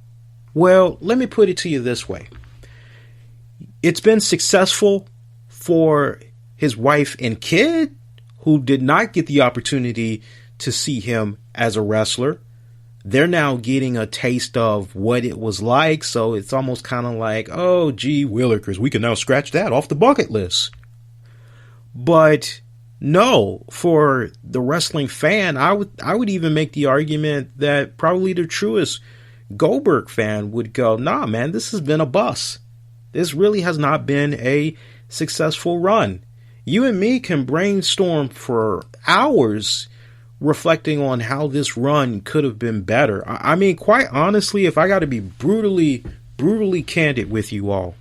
Well, let me put it to you this way. It's been successful for his wife and kid, who did not get the opportunity to see him as a wrestler. They're now getting a taste of what it was like, so it's almost kind of like, oh, gee willikers, we can now scratch that off the bucket list. But no, for the wrestling fan, I would even make the argument that probably the truest Goldberg fan would go, nah, man, this has been a bust. This really has not been a successful run. You and me can brainstorm for hours reflecting on how this run could have been better. I mean, quite honestly, if I got to be brutally candid with you all,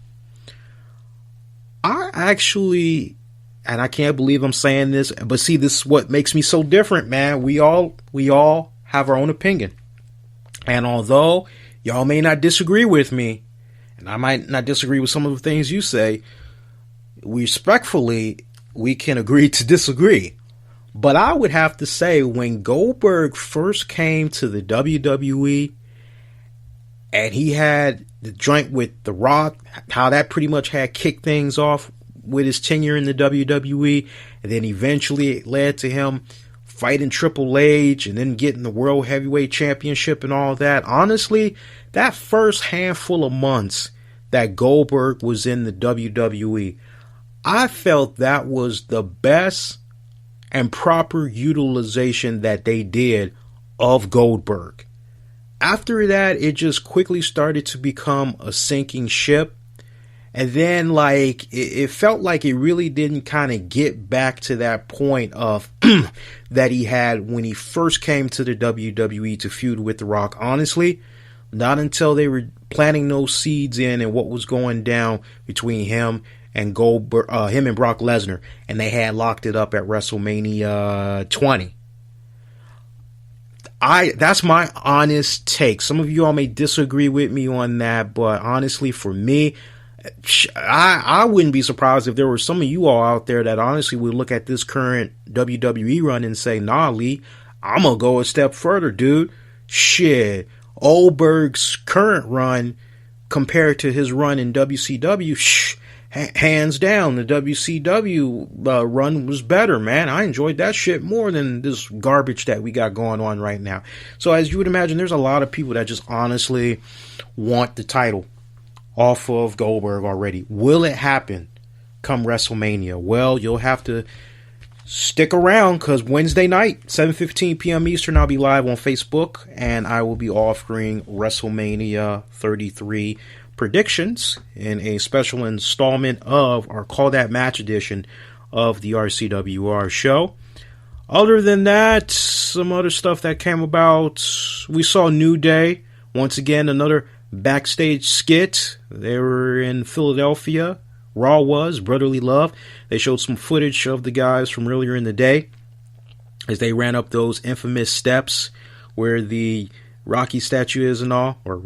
I actually, and I can't believe I'm saying this, but see, this is what makes me so different, man. We all have our own opinion. And although y'all may not disagree with me, and I might not disagree with some of the things you say, respectfully, we can agree to disagree. But I would have to say, when Goldberg first came to the WWE and he had the joint with The Rock, how that pretty much had kicked things off with his tenure in the WWE, and then eventually it led to him fighting Triple H and then getting the World Heavyweight Championship and all that. Honestly, that first handful of months that Goldberg was in the WWE, I felt that was the best and proper utilization that they did of Goldberg. After that, it just quickly started to become a sinking ship. And then, like, it felt like it really didn't kind of get back to that point of that he had when he first came to the WWE to feud with The Rock. Honestly, not until they were planting those seeds in and what was going down between him and Goldberg, him and Brock Lesnar, and they had locked it up at WrestleMania 20. That's my honest take. Some of you all may disagree with me on that, but honestly, for me, I wouldn't be surprised if there were some of you all out there that honestly would look at this current WWE run and say, nah, Lee, I'm going to go a step further, dude. Shit. Goldberg's current run compared to his run in WCW, hands down, the WCW run was better, man. I enjoyed that shit more than this garbage that we got going on right now. So as you would imagine, there's a lot of people that just honestly want the title off of Goldberg already. Will it happen come WrestleMania? Well, you'll have to stick around, because Wednesday night, 7:15 p.m. Eastern, I'll be live on Facebook, and I will be offering WrestleMania 33 predictions in a special installment of our Call That Match edition of the RCWR Show. Other than that, some other stuff that came about. We saw New Day, once again, another backstage skit. They were in Philadelphia. Raw was Brotherly Love. They showed some footage of the guys from earlier in the day as they ran up those infamous steps where the Rocky statue is and all. Or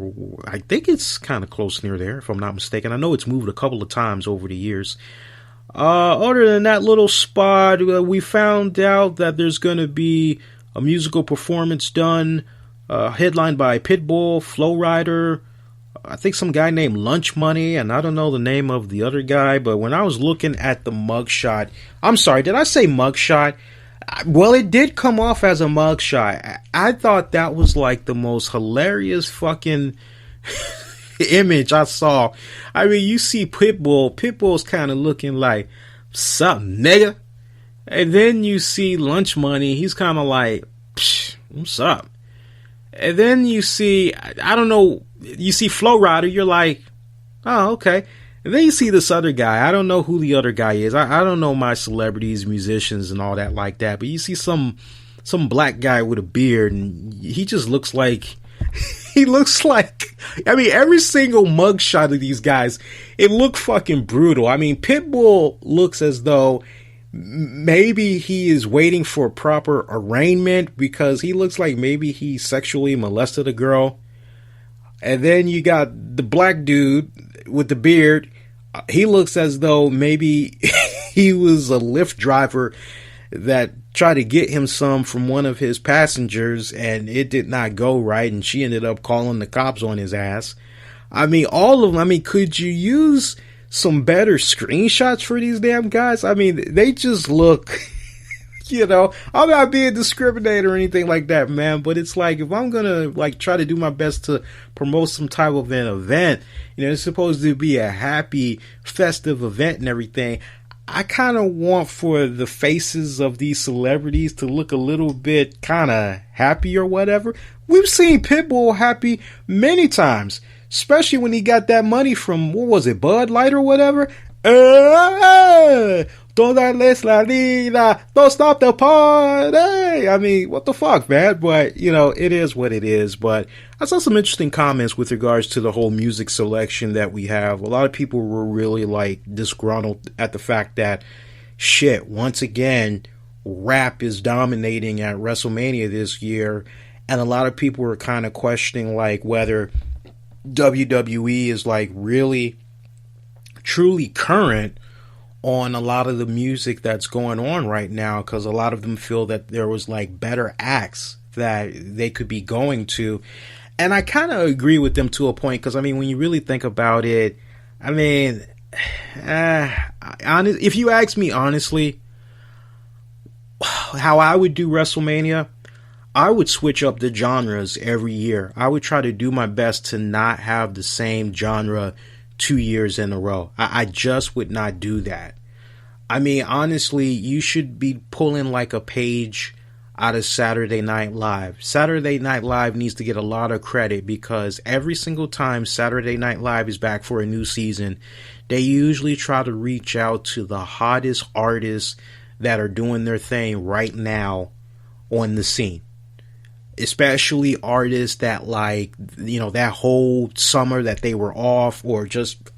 I think it's kind of close near there, if I'm not mistaken. I know it's moved a couple of times over the years. Other than that little spot, we found out that there's going to be a musical performance done, headlined by Pitbull, Flow Rider, I think some guy named Lunch Money, and I don't know the name of the other guy, but when I was looking at the mugshot, I'm sorry, did I say mugshot? Well, it did come off as a mugshot. I thought that was like the most hilarious fucking image I saw. I mean, you see Pitbull's kind of looking like, sup, nigga? And then you see Lunch Money, he's kind of like, psh, what's up? And then you see, I don't know, you see Flow Rider, you're like, oh, okay. And then you see this other guy. I don't know who the other guy is. I don't know my celebrities, musicians, and all that like that. But you see some black guy with a beard, and he just looks like, he looks like, I mean, every single mugshot of these guys, it looked fucking brutal. I mean, Pitbull looks as though maybe he is waiting for proper arraignment, because he looks like maybe he sexually molested a girl. And then you got the black dude with the beard. He looks as though maybe he was a Lyft driver that tried to get him some from one of his passengers, and it did not go right, and she ended up calling the cops on his ass. I mean, all of them. I mean, could you use some better screenshots for these damn guys? I mean, they just look, you know, I'm not being discriminating or anything like that, man, but it's like, if I'm gonna like try to do my best to promote some type of an event, you know, it's supposed to be a happy, festive event and everything, I kind of want for the faces of these celebrities to look a little bit kind of happy or whatever. We've seen Pitbull happy many times, especially when he got that money from, what was it, Bud Light or whatever? Don't stop the party. I mean, what the fuck, man? But, you know, it is what it is. But I saw some interesting comments with regards to the whole music selection that we have. A lot of people were really, like, disgruntled at the fact that, shit, once again, rap is dominating at WrestleMania this year. And a lot of people were kind of questioning, like, whether WWE is, like, really truly current on a lot of the music that's going on right now, because a lot of them feel that there was like better acts that they could be going to. And I kind of agree with them to a point, because I mean, when you really think about it, I mean, if you ask me honestly how I would do WrestleMania, I would switch up the genres every year. I would try to do my best to not have the same genre 2 years in a row. I just would not do that. I mean, honestly, you should be pulling like a Paige out of Saturday Night Live. Saturday Night Live needs to get a lot of credit because every single time Saturday Night Live is back for a new season, they usually try to reach out to the hottest artists that are doing their thing right now on the scene. Especially artists that, like, you know, that whole summer that they were off, or just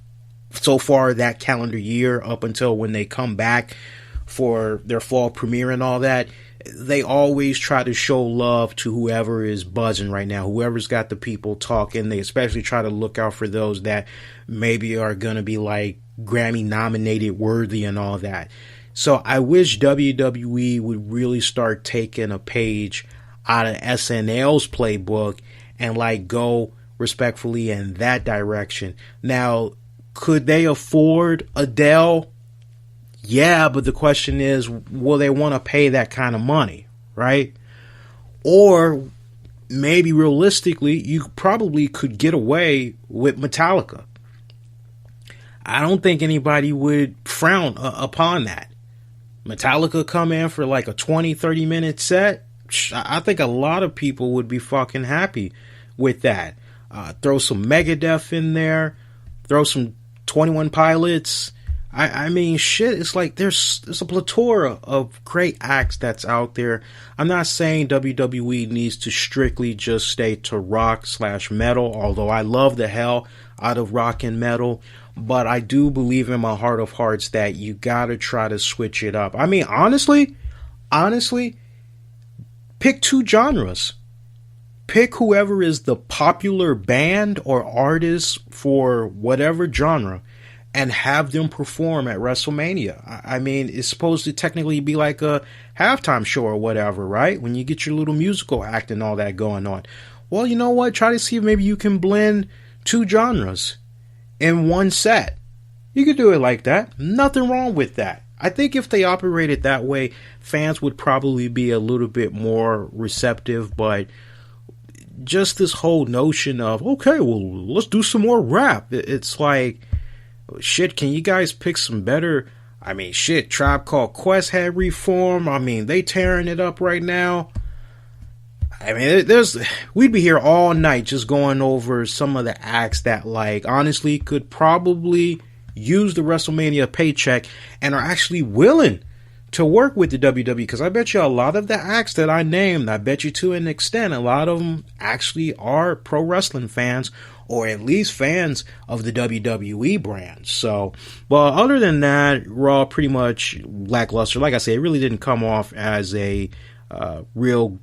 so far that calendar year up until when they come back for their fall premiere and all that, they always try to show love to whoever is buzzing right now, whoever's got the people talking. They especially try to look out for those that maybe are going to be like Grammy nominated worthy and all that. So I wish WWE would really start taking a page out of SNL's playbook and like go respectfully in that direction. Now, could they afford Adele? Yeah, but the question is, will they want to pay that kind of money, right? Or maybe realistically, you probably could get away with Metallica. I don't think anybody would frown upon that. Metallica come in for like a 20-30 minute set. I think a lot of people would be fucking happy with that. Throw some Megadeth in there. Throw some 21 Pilots. I mean, shit, it's like there's a plethora of great acts that's out there. I'm not saying WWE needs to strictly just stay to rock/metal, although I love the hell out of rock and metal. But I do believe in my heart of hearts that you gotta try to switch it up. I mean, honestly, pick two genres. Pick whoever is the popular band or artist for whatever genre and have them perform at WrestleMania. I mean, it's supposed to technically be like a halftime show or whatever, right? When you get your little musical act and all that going on. Well, you know what? Try to see if maybe you can blend two genres in one set. You could do it like that. Nothing wrong with that. I think if they operated that way, fans would probably be a little bit more receptive, but just this whole notion of, okay, well, let's do some more rap. It's like, shit, can you guys pick some better? I mean, shit, Tribe Called Quest had Reform. I mean, they tearing it up right now. I mean, we'd be here all night just going over some of the acts that, like, honestly could probably use the WrestleMania paycheck and are actually willing to work with the WWE, because I bet you a lot of the acts that I named, I bet you to an extent, a lot of them actually are pro wrestling fans, or at least fans of the WWE brand. So, well, other than that, Raw pretty much lackluster. Like I said, it really didn't come off as a real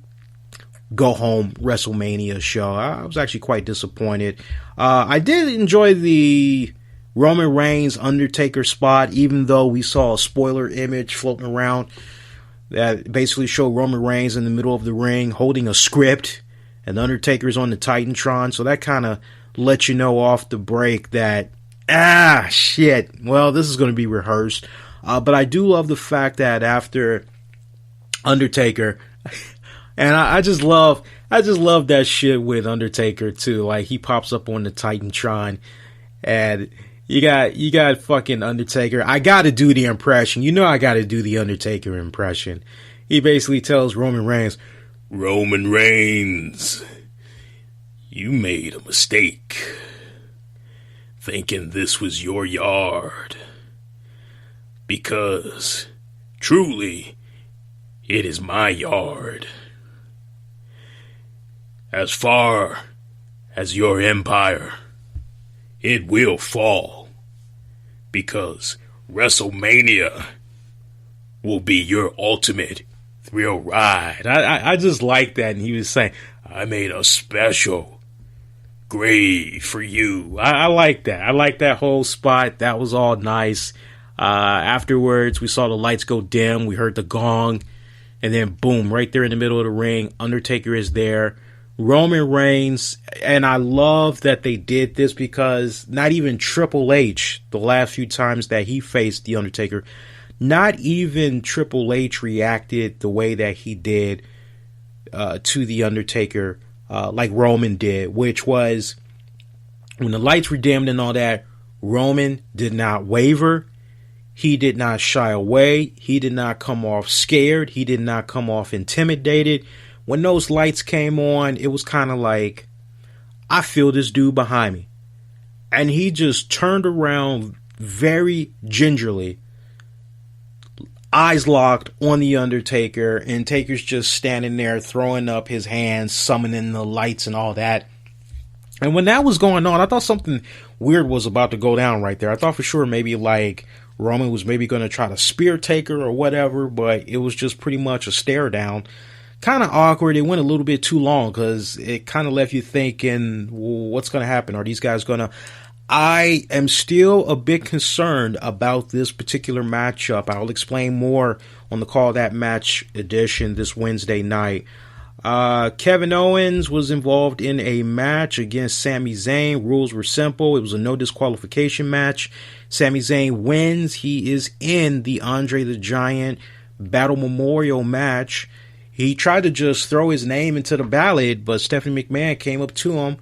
go-home WrestleMania show. I was actually quite disappointed. I did enjoy the Roman Reigns Undertaker spot, even though we saw a spoiler image floating around that basically showed Roman Reigns in the middle of the ring holding a script, and Undertaker's on the Titantron. So that kind of let you know off the break that, shit, well, this is going to be rehearsed. But I do love the fact that after Undertaker, and I just love that shit with Undertaker too. Like, he pops up on the Titantron, and you got fucking Undertaker. I gotta do the impression. You know I gotta do the Undertaker impression. He basically tells Roman Reigns, Roman Reigns, you made a mistake thinking this was your yard, because truly it is my yard. As far as your empire, it will fall, because WrestleMania will be your ultimate thrill ride. I just like that. And he was saying, I made a special grave for you. I like that. I like that whole spot. That was all nice. Afterwards, we saw the lights go dim. We heard the gong. And then, boom, right there in the middle of the ring, Undertaker is there. Roman Reigns, and I love that they did this, because not even Triple H, the last few times that he faced The Undertaker, not even Triple H reacted the way that he did to The Undertaker, like Roman did, which was when the lights were dimmed and all that, Roman did not waver. He did not shy away. He did not come off scared. He did not come off intimidated. When those lights came on, it was kind of like, I feel this dude behind me. And he just turned around very gingerly, eyes locked on the Undertaker, and Taker's just standing there throwing up his hands, summoning the lights and all that. And when that was going on, I thought something weird was about to go down right there. I thought for sure maybe like Roman was maybe going to try to spear Taker or whatever, but it was just pretty much a stare down. Kind of awkward. It went a little bit too long because it kind of left you thinking, well, what's going to happen? Are these guys going to... I am still a bit concerned about this particular matchup. I'll explain more on the Call That Match edition this Wednesday night. Kevin Owens was involved in a match against Sami Zayn. Rules were simple. It was a no disqualification match. Sami Zayn wins. He is in the Andre the Giant Battle Memorial match. He tried to just throw his name into the ballot, but Stephanie McMahon came up to him.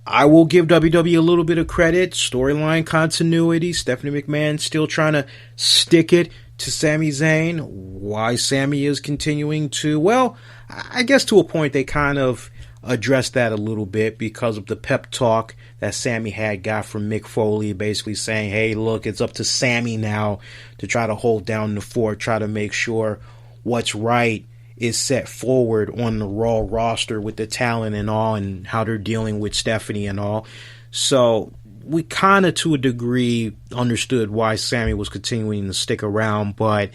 I will give WWE a little bit of credit. Storyline continuity. Stephanie McMahon still trying to stick it to Sami Zayn. Why Sami is continuing to, well, I guess to a point they kind of addressed that a little bit because of the pep talk that Sami had got from Mick Foley, basically saying, hey, look, it's up to Sami now to try to hold down the fort, try to make sure what's right is set forward on the Raw roster with the talent and all, and how they're dealing with Stephanie and all. So we kind of, to a degree, understood why Sami was continuing to stick around. But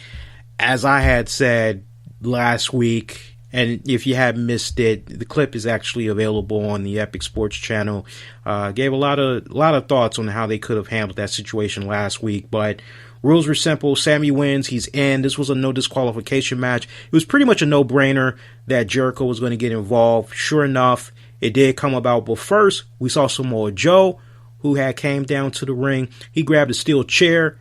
as I had said last week, and if you have missed it, the clip is actually available on the Epic Sports channel. Gave a lot of thoughts on how they could have handled that situation last week, but rules were simple. Sami wins. He's in. This was a no disqualification match. It was pretty much a no-brainer that Jericho was going to get involved. Sure enough, it did come about. But first, we saw Samoa Joe, who had came down to the ring. He grabbed a steel chair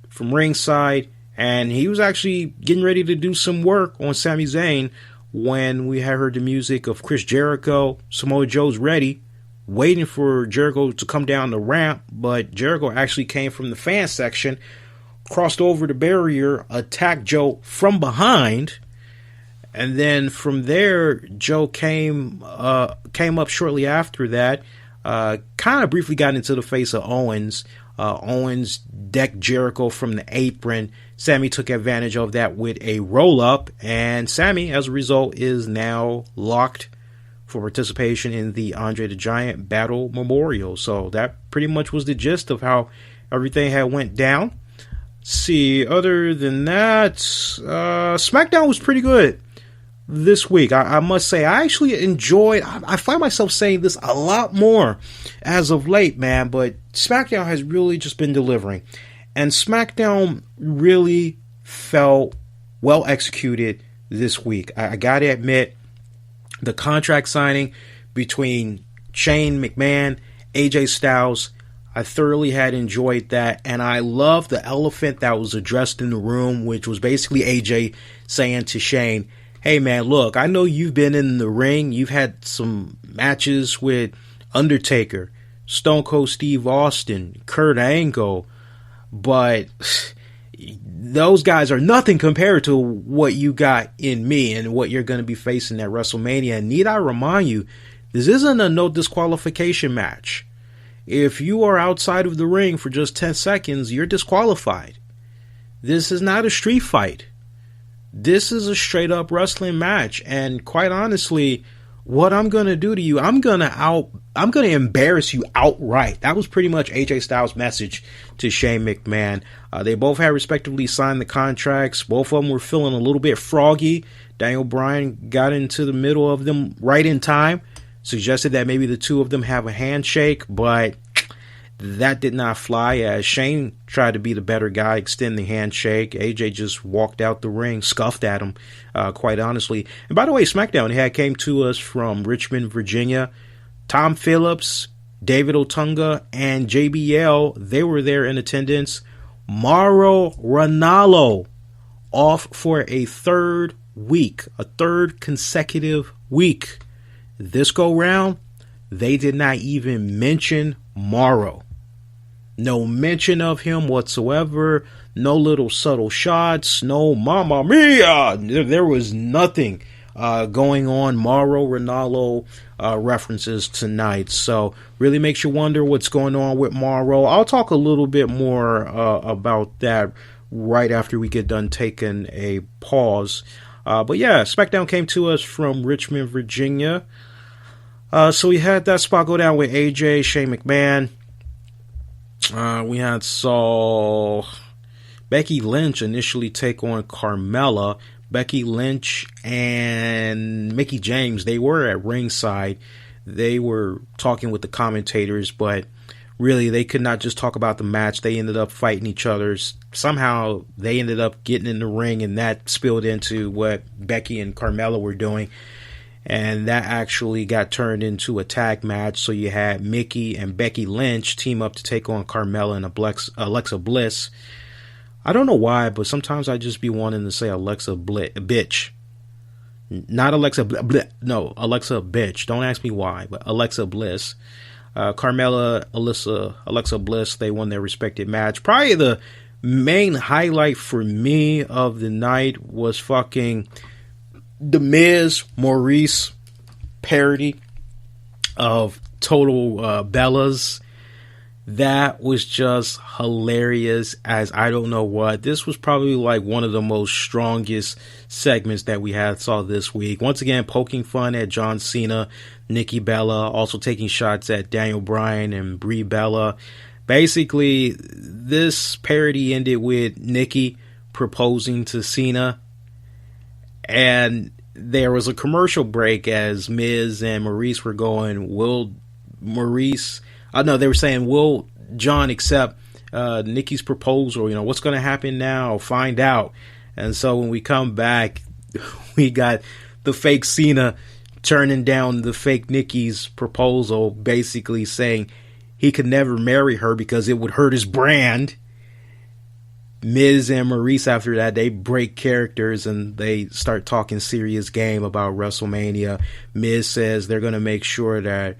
from ringside, and he was actually getting ready to do some work on Sami Zayn when we had heard the music of Chris Jericho. Samoa Joe's ready, waiting for Jericho to come down the ramp, but Jericho actually came from the fan section, crossed over the barrier, attacked Joe from behind, and then from there, Joe came up shortly after that, kind of briefly got into the face of Owens. Owens decked Jericho from the apron. Sami took advantage of that with a roll-up, and Sami, as a result, is now locked for participation in the Andre the Giant Battle Memorial. So that pretty much was the gist of how everything had went down. See, other than that, SmackDown was pretty good this week. I must say, I actually enjoyed, I find myself saying this a lot more as of late, man, but SmackDown has really just been delivering. And SmackDown really felt well executed this week. I gotta admit, the contract signing between Shane McMahon, AJ Styles, I thoroughly had enjoyed that, and I love the elephant that was addressed in the room, which was basically AJ saying to Shane, hey man, look, I know you've been in the ring, you've had some matches with Undertaker, Stone Cold Steve Austin, Kurt Angle, but those guys are nothing compared to what you got in me and what you're going to be facing at WrestleMania. And need I remind you, this isn't a no disqualification match. If you are outside of the ring for just 10 seconds, you're disqualified. This is not a street fight. This is a straight up wrestling match. And quite honestly, what I'm going to do to you, I'm going to embarrass you outright. That was pretty much AJ Styles' message to Shane McMahon. They both had respectively signed the contracts. Both of them were feeling a little bit froggy. Daniel Bryan got into the middle of them right in time. Suggested that maybe the two of them have a handshake, but that did not fly as Shane tried to be the better guy, extend the handshake. AJ just walked out the ring, scuffed at him, quite honestly. And by the way, SmackDown came to us from Richmond, Virginia. Tom Phillips, David Otunga, and JBL, they were there in attendance. Mauro Ranallo off for a third consecutive week. This go round, they did not even mention Mauro. No mention of him whatsoever. No little subtle shots. No Mamma Mia. There was nothing going on. Mauro Ranallo references tonight. So really makes you wonder what's going on with Mauro. I'll talk a little bit more about that right after we get done taking a pause. But yeah, SmackDown came to us from Richmond, Virginia. So we had that spot go down with AJ, Shane McMahon. We saw Becky Lynch initially take on Carmella. Becky Lynch and Mickie James, they were at ringside. They were talking with the commentators, but really they could not just talk about the match. They ended up fighting each other. Somehow they ended up getting in the ring, and that spilled into what Becky and Carmella were doing. And that actually got turned into a tag match. So you had Mickie and Becky Lynch team up to take on Carmella and Alexa Bliss. I don't know why, but sometimes I just be wanting to say Alexa bitch. Not Alexa no, Alexa bitch. Don't ask me why, but Alexa Bliss. Carmella, Alexa Bliss, they won their respective match. Probably the main highlight for me of the night was fucking The Miz Maurice parody of Total Bellas. That was just hilarious as I don't know what. This was probably like one of the most strongest segments that we saw this week. Once again, poking fun at John Cena, Nikki Bella, also taking shots at Daniel Bryan and Brie Bella. Basically, this parody ended with Nikki proposing to Cena, and there was a commercial break as Miz and Maurice were going, they were saying, will John accept Nikki's proposal? You know, what's going to happen now? Find out. And so when we come back, we got the fake Cena turning down the fake Nikki's proposal, basically saying he could never marry her because it would hurt his brand. Miz and Maurice, after that, they break characters and they start talking serious game about WrestleMania. Miz says they're going to make sure that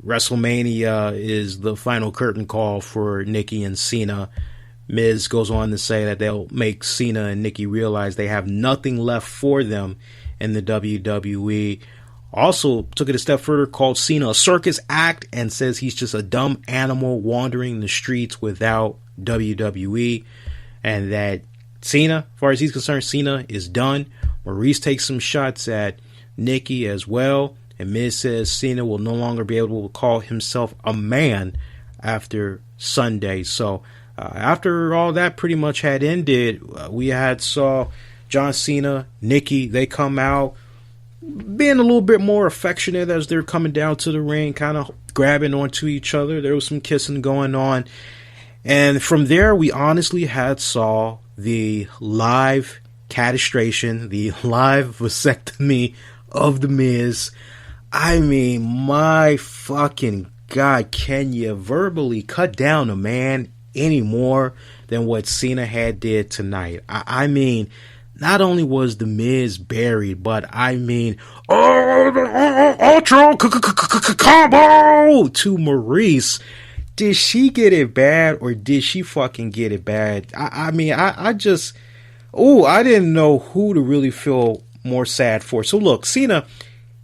WrestleMania is the final curtain call for Nikki and Cena. Miz goes on to say that they'll make Cena and Nikki realize they have nothing left for them in the WWE. Also took it a step further, called Cena a circus act, and says he's just a dumb animal wandering the streets without WWE. And that Cena, as far as he's concerned, Cena is done. Maurice takes some shots at Nikki as well. And Miz says Cena will no longer be able to call himself a man after Sunday. So after all that pretty much had ended, we saw John Cena, Nikki, they come out being a little bit more affectionate as they're coming down to the ring, kind of grabbing onto each other. There was some kissing going on. And from there, we honestly saw the live castration, the live vasectomy of The Miz. I mean, my fucking God, can you verbally cut down a man any more than what Cena did tonight? I mean, not only was The Miz buried, but I mean, ultra combo to Maurice. Did she get it bad or did she fucking get it bad? I didn't know who to really feel more sad for. So look, Cena,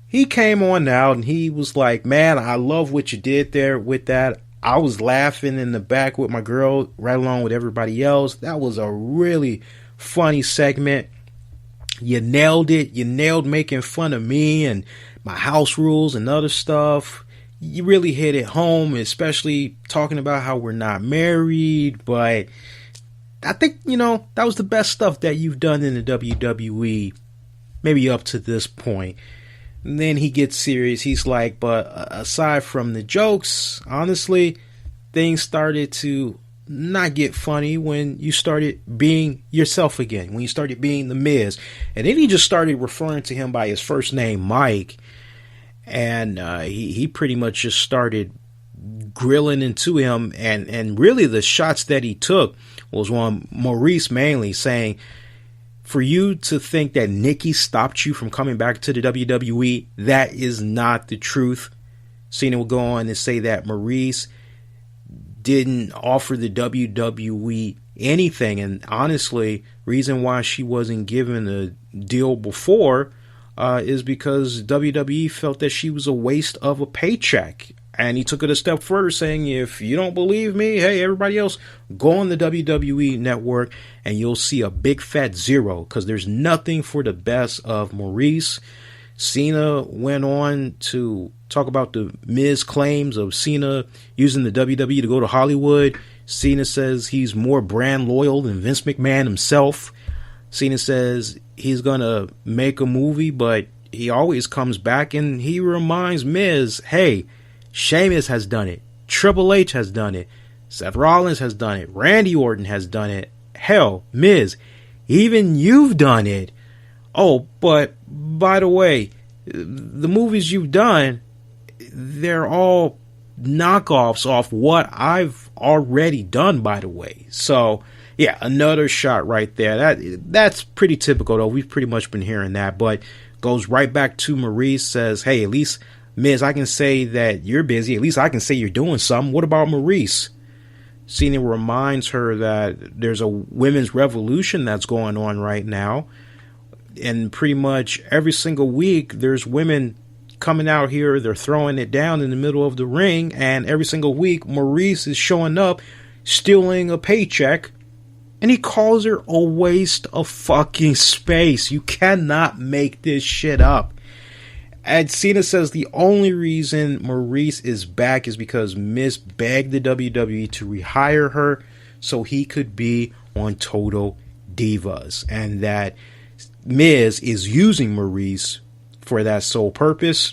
he came on out and he was like, man, I love what you did there with that. I was laughing in the back with my girl right along with everybody else. That was a really funny segment. You nailed it. You nailed making fun of me and my house rules and other stuff. You really hit it home, especially talking about how we're not married. But I think, that was the best stuff that you've done in the WWE, maybe up to this point. And then he gets serious. He's like, but aside from the jokes, honestly, things started to not get funny when you started being yourself again, when you started being The Miz. And then he just started referring to him by his first name, Mike. And he pretty much just started grilling into him. And really the shots that he took was on Maurice mainly, saying, for you to think that Nikki stopped you from coming back to the WWE, that is not the truth. Cena will go on and say that Maurice didn't offer the WWE anything. And honestly, reason why she wasn't given a deal before is because WWE felt that she was a waste of a paycheck. And he took it a step further, saying, if you don't believe me, hey, everybody else, go on the WWE network and you'll see a big fat zero, because there's nothing for the best of Maurice. Cena went on to talk about the Miz claims of Cena using the WWE to go to Hollywood. Cena says he's more brand loyal than Vince McMahon himself. Cena says he's going to make a movie, but he always comes back and he reminds Miz, hey, Sheamus has done it. Triple H has done it. Seth Rollins has done it. Randy Orton has done it. Hell, Miz, even you've done it. Oh, but by the way, the movies you've done, they're all knockoffs off what I've already done, by the way. So, yeah, another shot right there. That's pretty typical, though. We've pretty much been hearing that, but goes right back to Maurice, says, hey, at least, Miz, I can say that you're busy. At least I can say you're doing something. What about Maurice? Cena reminds her that there's a women's revolution that's going on right now. And pretty much every single week, there's women coming out here. They're throwing it down in the middle of the ring. And every single week, Maurice is showing up, stealing a paycheck. And he calls her a waste of fucking space. You cannot make this shit up. And Cena says the only reason Maurice is back is because Miz begged the WWE to rehire her so he could be on Total Divas. And that Miz is using Maurice for that sole purpose.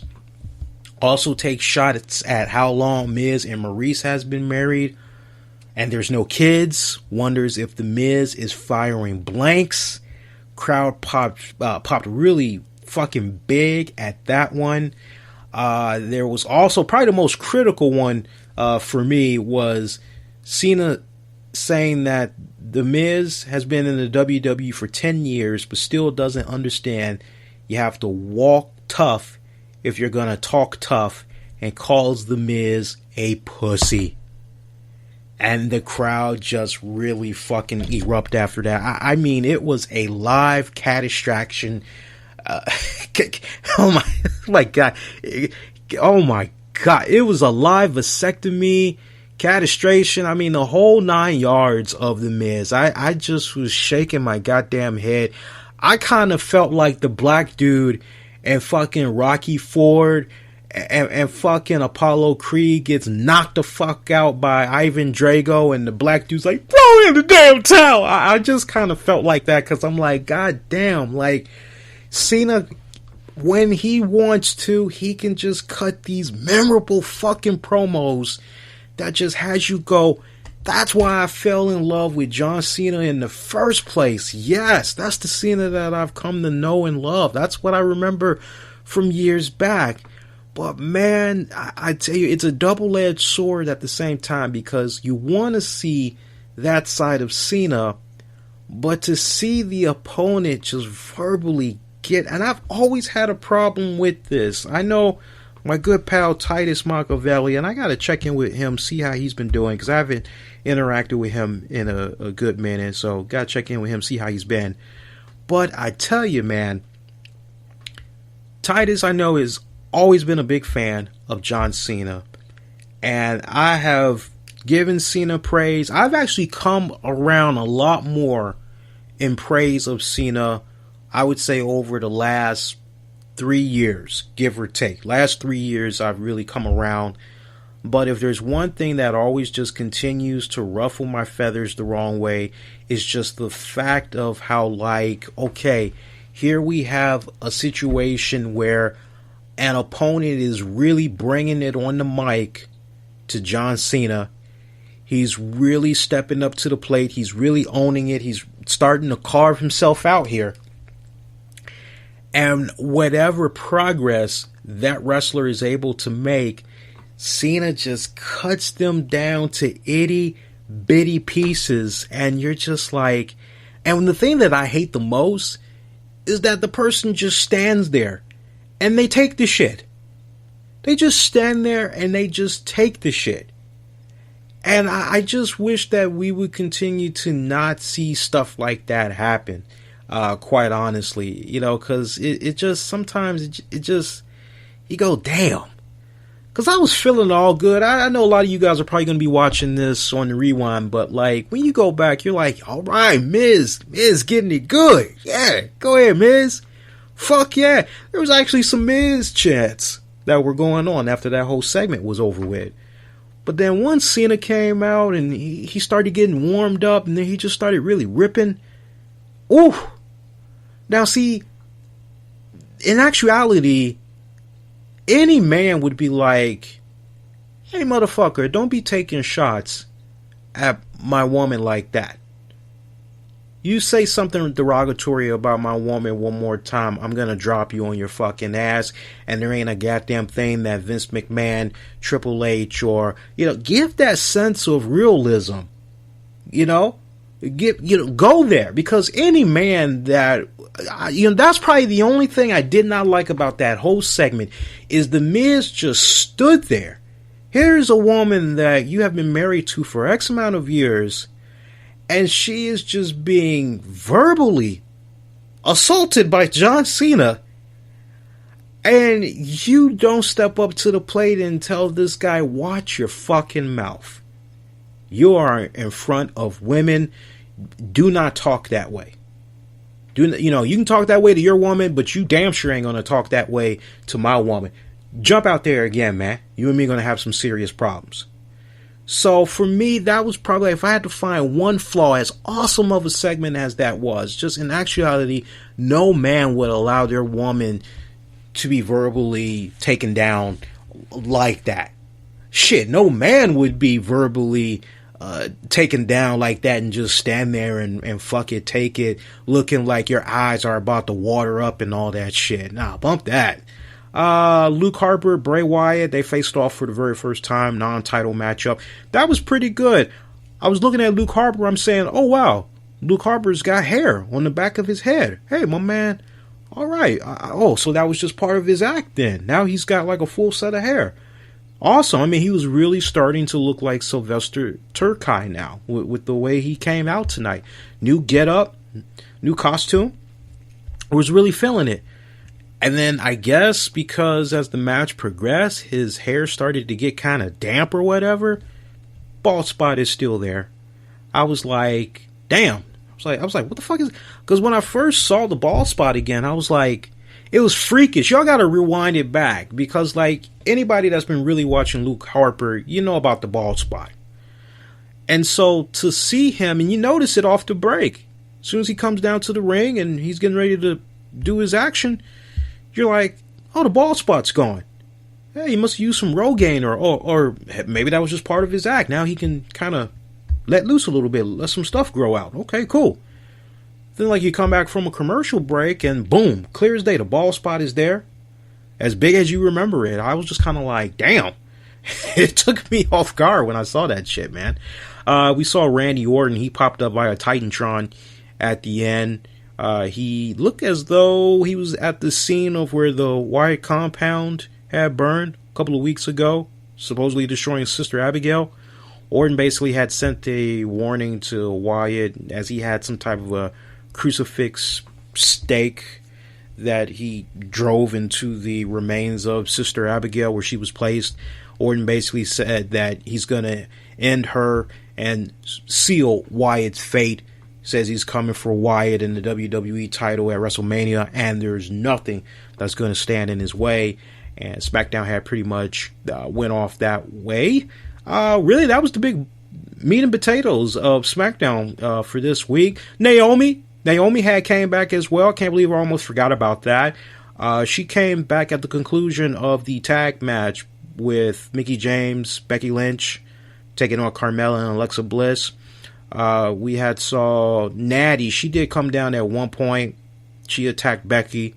Also takes shots at how long Miz and Maurice has been married. And there's no kids. Wonders if the Miz is firing blanks. Crowd popped really fucking big at that one. There was also probably the most critical one for me was Cena saying that the Miz has been in the WWE for 10 years but still doesn't understand you have to walk tough if you're gonna talk tough, and calls the Miz a pussy. And the crowd just really fucking erupt after that. I mean, it was a live catastrophe. Oh my god. Oh my god. It was a live vasectomy, catastration. I mean, the whole 9 yards of the Miz. I just was shaking my goddamn head. I kind of felt like the black dude and fucking Rocky Ford and fucking Apollo Creed gets knocked the fuck out by Ivan Drago, and the black dude's like, throw in the damn towel. I just kind of felt like that, because I'm like, god damn, like, Cena, when he wants to, he can just cut these memorable fucking promos that just has you go, that's why I fell in love with John Cena in the first place. Yes, that's the Cena that I've come to know and love. That's what I remember from years back. But man, I tell you, it's a double-edged sword at the same time, because you want to see that side of Cena, but to see the opponent just verbally and I've always had a problem with this. I know my good pal Titus Machiavelli, and I got to check in with him, see how he's been doing, because I haven't interacted with him in a good minute, so got to check in with him, see how he's been. But I tell you, man, Titus, I know, has always been a big fan of John Cena, and I have given Cena praise. I've actually come around a lot more in praise of Cena, I would say, over the last 3 years, give or take. Last 3 years, I've really come around. But if there's one thing that always just continues to ruffle my feathers the wrong way, is just the fact of how, like, okay, here we have a situation where an opponent is really bringing it on the mic to John Cena. He's really stepping up to the plate. He's really owning it. He's starting to carve himself out here. And whatever progress that wrestler is able to make, Cena just cuts them down to itty bitty pieces. And you're just like, and the thing that I hate the most is that the person just stands there and they take the shit. They just stand there and they just take the shit. And I just wish that we would continue to not see stuff like that happen, quite honestly, you know, because it just, sometimes it just, you go, damn. Because I was feeling all good. I know a lot of you guys are probably going to be watching this on the rewind, but like, when you go back, you're like, all right, Miz getting it good. Yeah, go ahead, Miz. Fuck yeah. There was actually some Miz chants that were going on after that whole segment was over with. But then once Cena came out and he started getting warmed up, and then he just started really ripping. Ooh. Now see, in actuality, any man would be like, hey motherfucker, don't be taking shots at my woman like that. You say something derogatory about my woman one more time, I'm gonna drop you on your fucking ass, and there ain't a goddamn thing that Vince McMahon, Triple H, or, you know, give that sense of realism. You know? Go there, because any man that, you know, that's probably the only thing I did not like about that whole segment, is the Miz just stood there. Here's a woman that you have been married to for X amount of years, and she is just being verbally assaulted by John Cena. And you don't step up to the plate and tell this guy, watch your fucking mouth. You are in front of women. Do not talk that way. You know, you can talk that way to your woman, but you damn sure ain't going to talk that way to my woman. Jump out there again, man. You and me going to have some serious problems. So for me, that was probably, if I had to find one flaw, as awesome of a segment as that was, just in actuality, no man would allow their woman to be verbally taken down like that. Shit, no man would be verbally taken down like that and just stand there and fuck it, take it, looking like your eyes are about to water up and all that shit. Nah, bump that. Luke Harper, Bray Wyatt, they faced off for the very first time, non-title matchup. That was pretty good. I was looking at Luke Harper, I'm saying, oh wow, Luke Harper's got hair on the back of his head. Hey, my man, alright. So that was just part of his act then. Now he's got like a full set of hair. Awesome. I mean, he was really starting to look like Sylvester Terkay now, with the way he came out tonight. New get-up, new costume. I was really feeling it. And then I guess because as the match progressed, his hair started to get kind of damp or whatever. Bald spot is still there. I was like, damn. I was like, what the fuck is? Because when I first saw the bald spot again, I was like, it was freakish. Y'all got to rewind it back, because like anybody that's been really watching Luke Harper, you know about the bald spot. And so to see him, and you notice it off the break, as soon as he comes down to the ring and he's getting ready to do his action, you're like, oh, the bald spot's gone. Hey, he must use some Rogaine, or maybe that was just part of his act. Now he can kind of let loose a little bit, let some stuff grow out. Okay, cool. Then like you come back from a commercial break and boom, clear as day, the bald spot is there. As big as you remember it. I was just kind of like, damn. It took me off guard when I saw that shit, man. We saw Randy Orton. He popped up via Titantron at the end. He looked as though he was at the scene of where the Wyatt compound had burned a couple of weeks ago, supposedly destroying Sister Abigail. Orton basically had sent a warning to Wyatt as he had some type of a crucifix stake that he drove into the remains of Sister Abigail where she was placed. Orton basically said that he's going to end her and seal Wyatt's fate. Says he's coming for Wyatt in the WWE title at WrestleMania, and there's nothing that's going to stand in his way. And SmackDown had pretty much went off that way. Really, that was the big meat and potatoes of SmackDown for this week. Naomi had came back as well. Can't believe I almost forgot about that. She came back at the conclusion of the tag match with Mickie James, Becky Lynch, taking on Carmella and Alexa Bliss. We had saw Natty. She did come down at one point. She attacked Becky.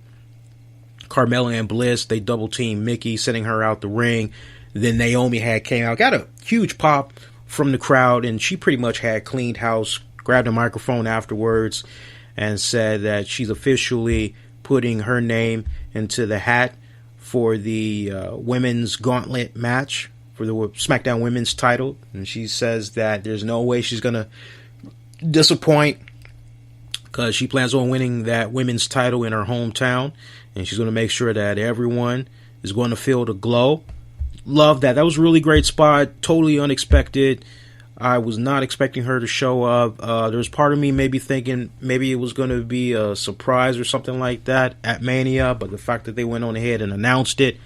Carmella and Bliss, they double teamed Mickie, sending her out the ring. Then Naomi had came out, got a huge pop from the crowd, and she pretty much had cleaned house, grabbed a microphone afterwards, and said that she's officially putting her name into the hat for the women's gauntlet match for the SmackDown Women's title, and she says that there's no way she's going to disappoint because she plans on winning that women's title in her hometown, and she's going to make sure that everyone is going to feel the glow. Love that. That was a really great spot. Totally unexpected. I was not expecting her to show up. There was part of me maybe thinking maybe it was going to be a surprise or something like that at Mania, but the fact that they went on ahead and announced it,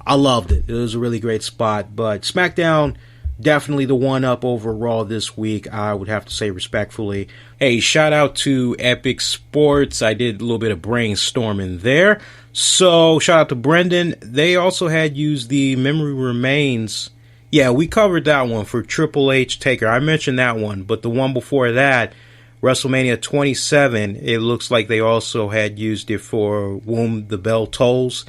I loved it. It was a really great spot. But SmackDown, definitely the one up over Raw this week, I would have to say respectfully. Hey, shout out to Epic Sports. I did a little bit of brainstorming there. So, shout out to Brendan. They also had used the Memory Remains. Yeah, we covered that one for Triple H Taker. I mentioned that one, but the one before that, WrestleMania 27, it looks like they also had used it for Whom the Bell Tolls.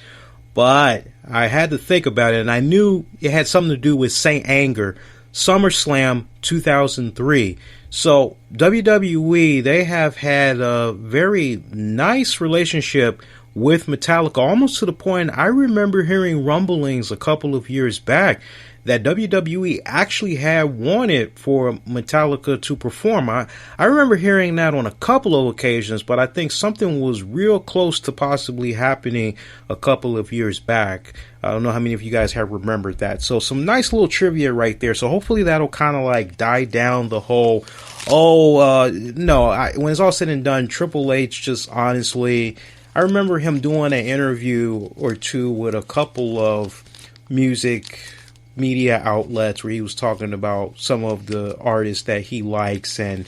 But I had to think about it, and I knew it had something to do with Saint Anger, SummerSlam 2003. So WWE, they have had a very nice relationship with Metallica, almost to the point I remember hearing rumblings a couple of years back that WWE actually had wanted for Metallica to perform. I remember hearing that on a couple of occasions, but I think something was real close to possibly happening a couple of years back. I don't know how many of you guys have remembered that. So some nice little trivia right there. So hopefully that'll kind of like die down the whole, when it's all said and done, Triple H just honestly, I remember him doing an interview or two with a couple of music media outlets where he was talking about some of the artists that he likes, and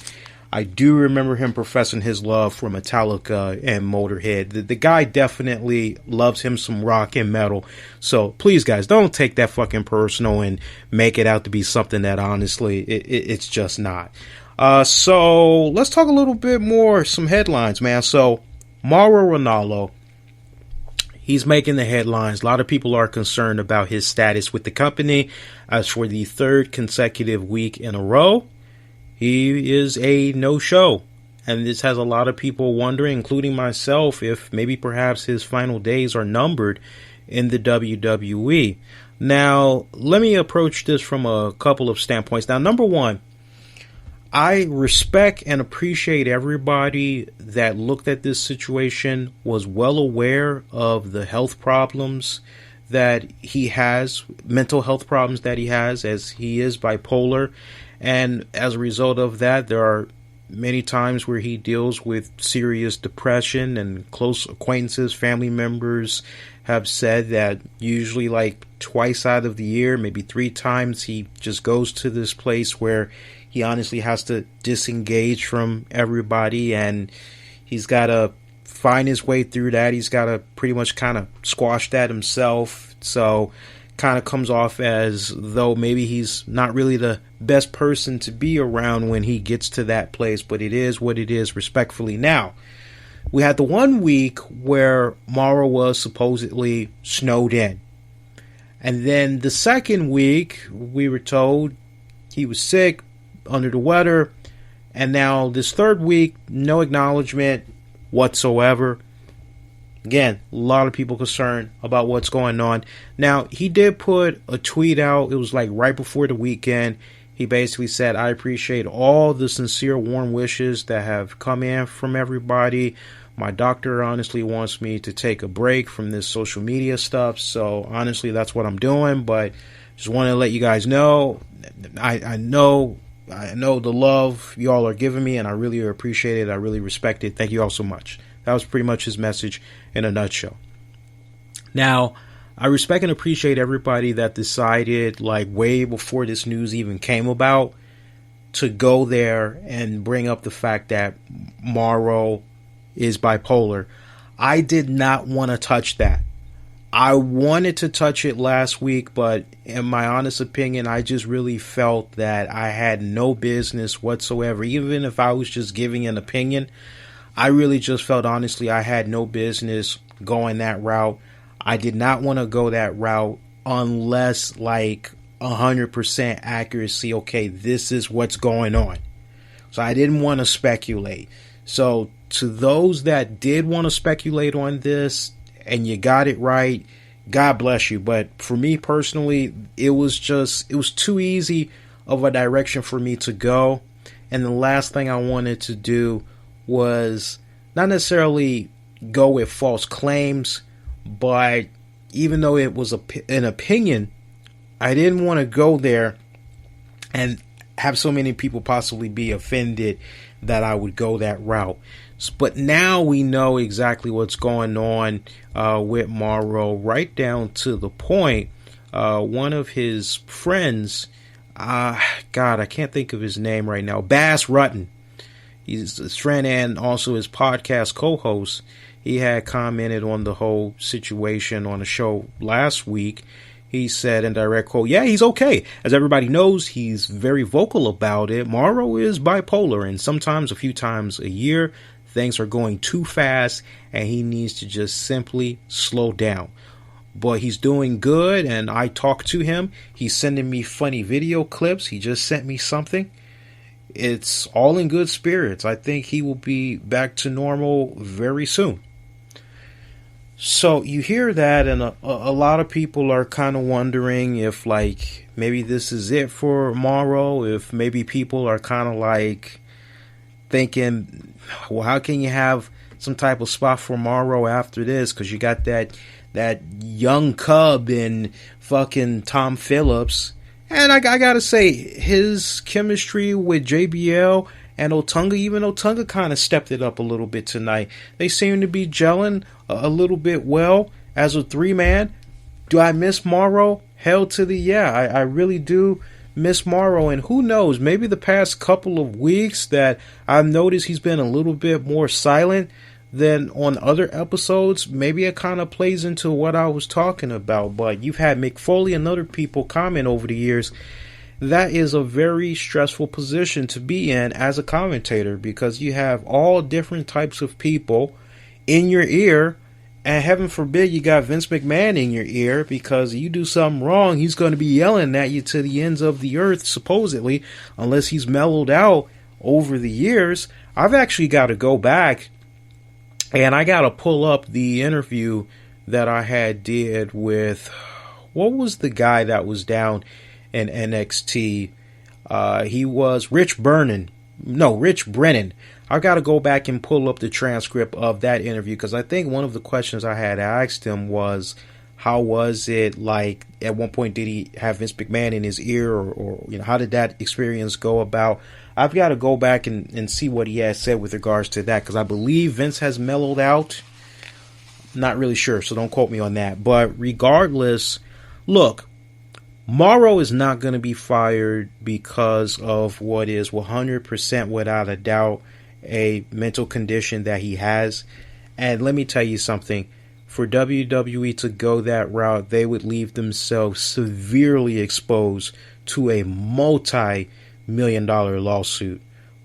I do remember him professing his love for Metallica and Motorhead. The guy definitely loves him some rock and metal, so please guys, don't take that fucking personal and make it out to be something that honestly it's just not. So let's talk a little bit more, some headlines, man. So Mauro Ranallo, he's making the headlines. A lot of people are concerned about his status with the company, as for the third consecutive week in a row, he is a no-show. And this has a lot of people wondering, including myself, if maybe perhaps his final days are numbered in the WWE. Now, let me approach this from a couple of standpoints. Now, number one, I respect and appreciate everybody that looked at this situation, was well aware of the health problems that he has, mental health problems that he has, as he is bipolar. And as a result of that, there are many times where he deals with serious depression, and close acquaintances, family members have said that usually like twice out of the year, maybe 3 times, he just goes to this place where he honestly has to disengage from everybody, and he's got to find his way through that. He's got to pretty much kind of squash that himself. So kind of comes off as though maybe he's not really the best person to be around when he gets to that place, but it is what it is, respectfully. Now, we had the 1 week where Mauro was supposedly snowed in. And then the second week, we were told he was sick, under the weather, and now this third week, no acknowledgement whatsoever. Again, a lot of people concerned about what's going on. Now, he did put a tweet out. It was like right before the weekend. He basically said, I appreciate all the sincere warm wishes that have come in from everybody. My doctor honestly wants me to take a break from this social media stuff, so honestly that's what I'm doing, but just want to let you guys know, I know the love y'all are giving me, and I really appreciate it. I really respect it. Thank you all so much. That was pretty much his message in a nutshell. Now, I respect and appreciate everybody that decided, like way before this news even came about, to go there and bring up the fact that Mauro is bipolar. I did not want to touch that. I wanted to touch it last week, but in my honest opinion, I just really felt that I had no business whatsoever. Even if I was just giving an opinion, I really just felt honestly I had no business going that route. I did not want to go that route unless like 100% accuracy, okay, this is what's going on. So I didn't want to speculate. So to those that did want to speculate on this, and you got it right, God bless you. But for me personally, it was too easy of a direction for me to go. And the last thing I wanted to do was not necessarily go with false claims, but even though it was an opinion, I didn't want to go there and have so many people possibly be offended that I would go that route. But now we know exactly what's going on with Mauro, right down to the point. One of his friends, God, I can't think of his name right now, Bass Rutten. He's his friend and also his podcast co-host. He had commented on the whole situation on a show last week. He said in direct quote, yeah, he's okay. As everybody knows, he's very vocal about it. Mauro is bipolar, and sometimes a few times a year, things are going too fast, and he needs to just simply slow down. But he's doing good, and I talked to him. He's sending me funny video clips. He just sent me something. It's all in good spirits. I think he will be back to normal very soon. So you hear that, and a lot of people are kind of wondering if, like, maybe this is it for Mauro. If maybe people are kind of like thinking, well, how can you have some type of spot for Mauro after this? Because you got that young cub in fucking Tom Phillips. And I gotta say, his chemistry with JBL and Otunga, even Otunga kind of stepped it up a little bit tonight. They seem to be gelling a little bit well as a three-man. Do I miss Mauro? Hell to the yeah. I really do miss Mauro. And who knows, maybe the past couple of weeks that I've noticed he's been a little bit more silent than on other episodes. Maybe it kind of plays into what I was talking about. But you've had Mick Foley and other people comment over the years. That is a very stressful position to be in as a commentator, because you have all different types of people in your ear, and heaven forbid you got Vince McMahon in your ear, because you do something wrong, he's going to be yelling at you to the ends of the earth, supposedly, unless he's mellowed out over the years. I've actually got to go back and I got to pull up the interview that I had did with, what was the guy that was down in NXT? He was Rich Brennan. I got to go back and pull up the transcript of that interview, because I think one of the questions I had asked him was, how was it, like, at one point did he have Vince McMahon in his ear, or you know, how did that experience go about? I've got to go back and see what he has said with regards to that, because I believe Vince has mellowed out. Not really sure, so don't quote me on that. But regardless, look, Mauro is not going to be fired because of what is 100% without a doubt a mental condition that he has. And let me tell you something. For WWE to go that route, they would leave themselves severely exposed to a multi-million-dollar lawsuit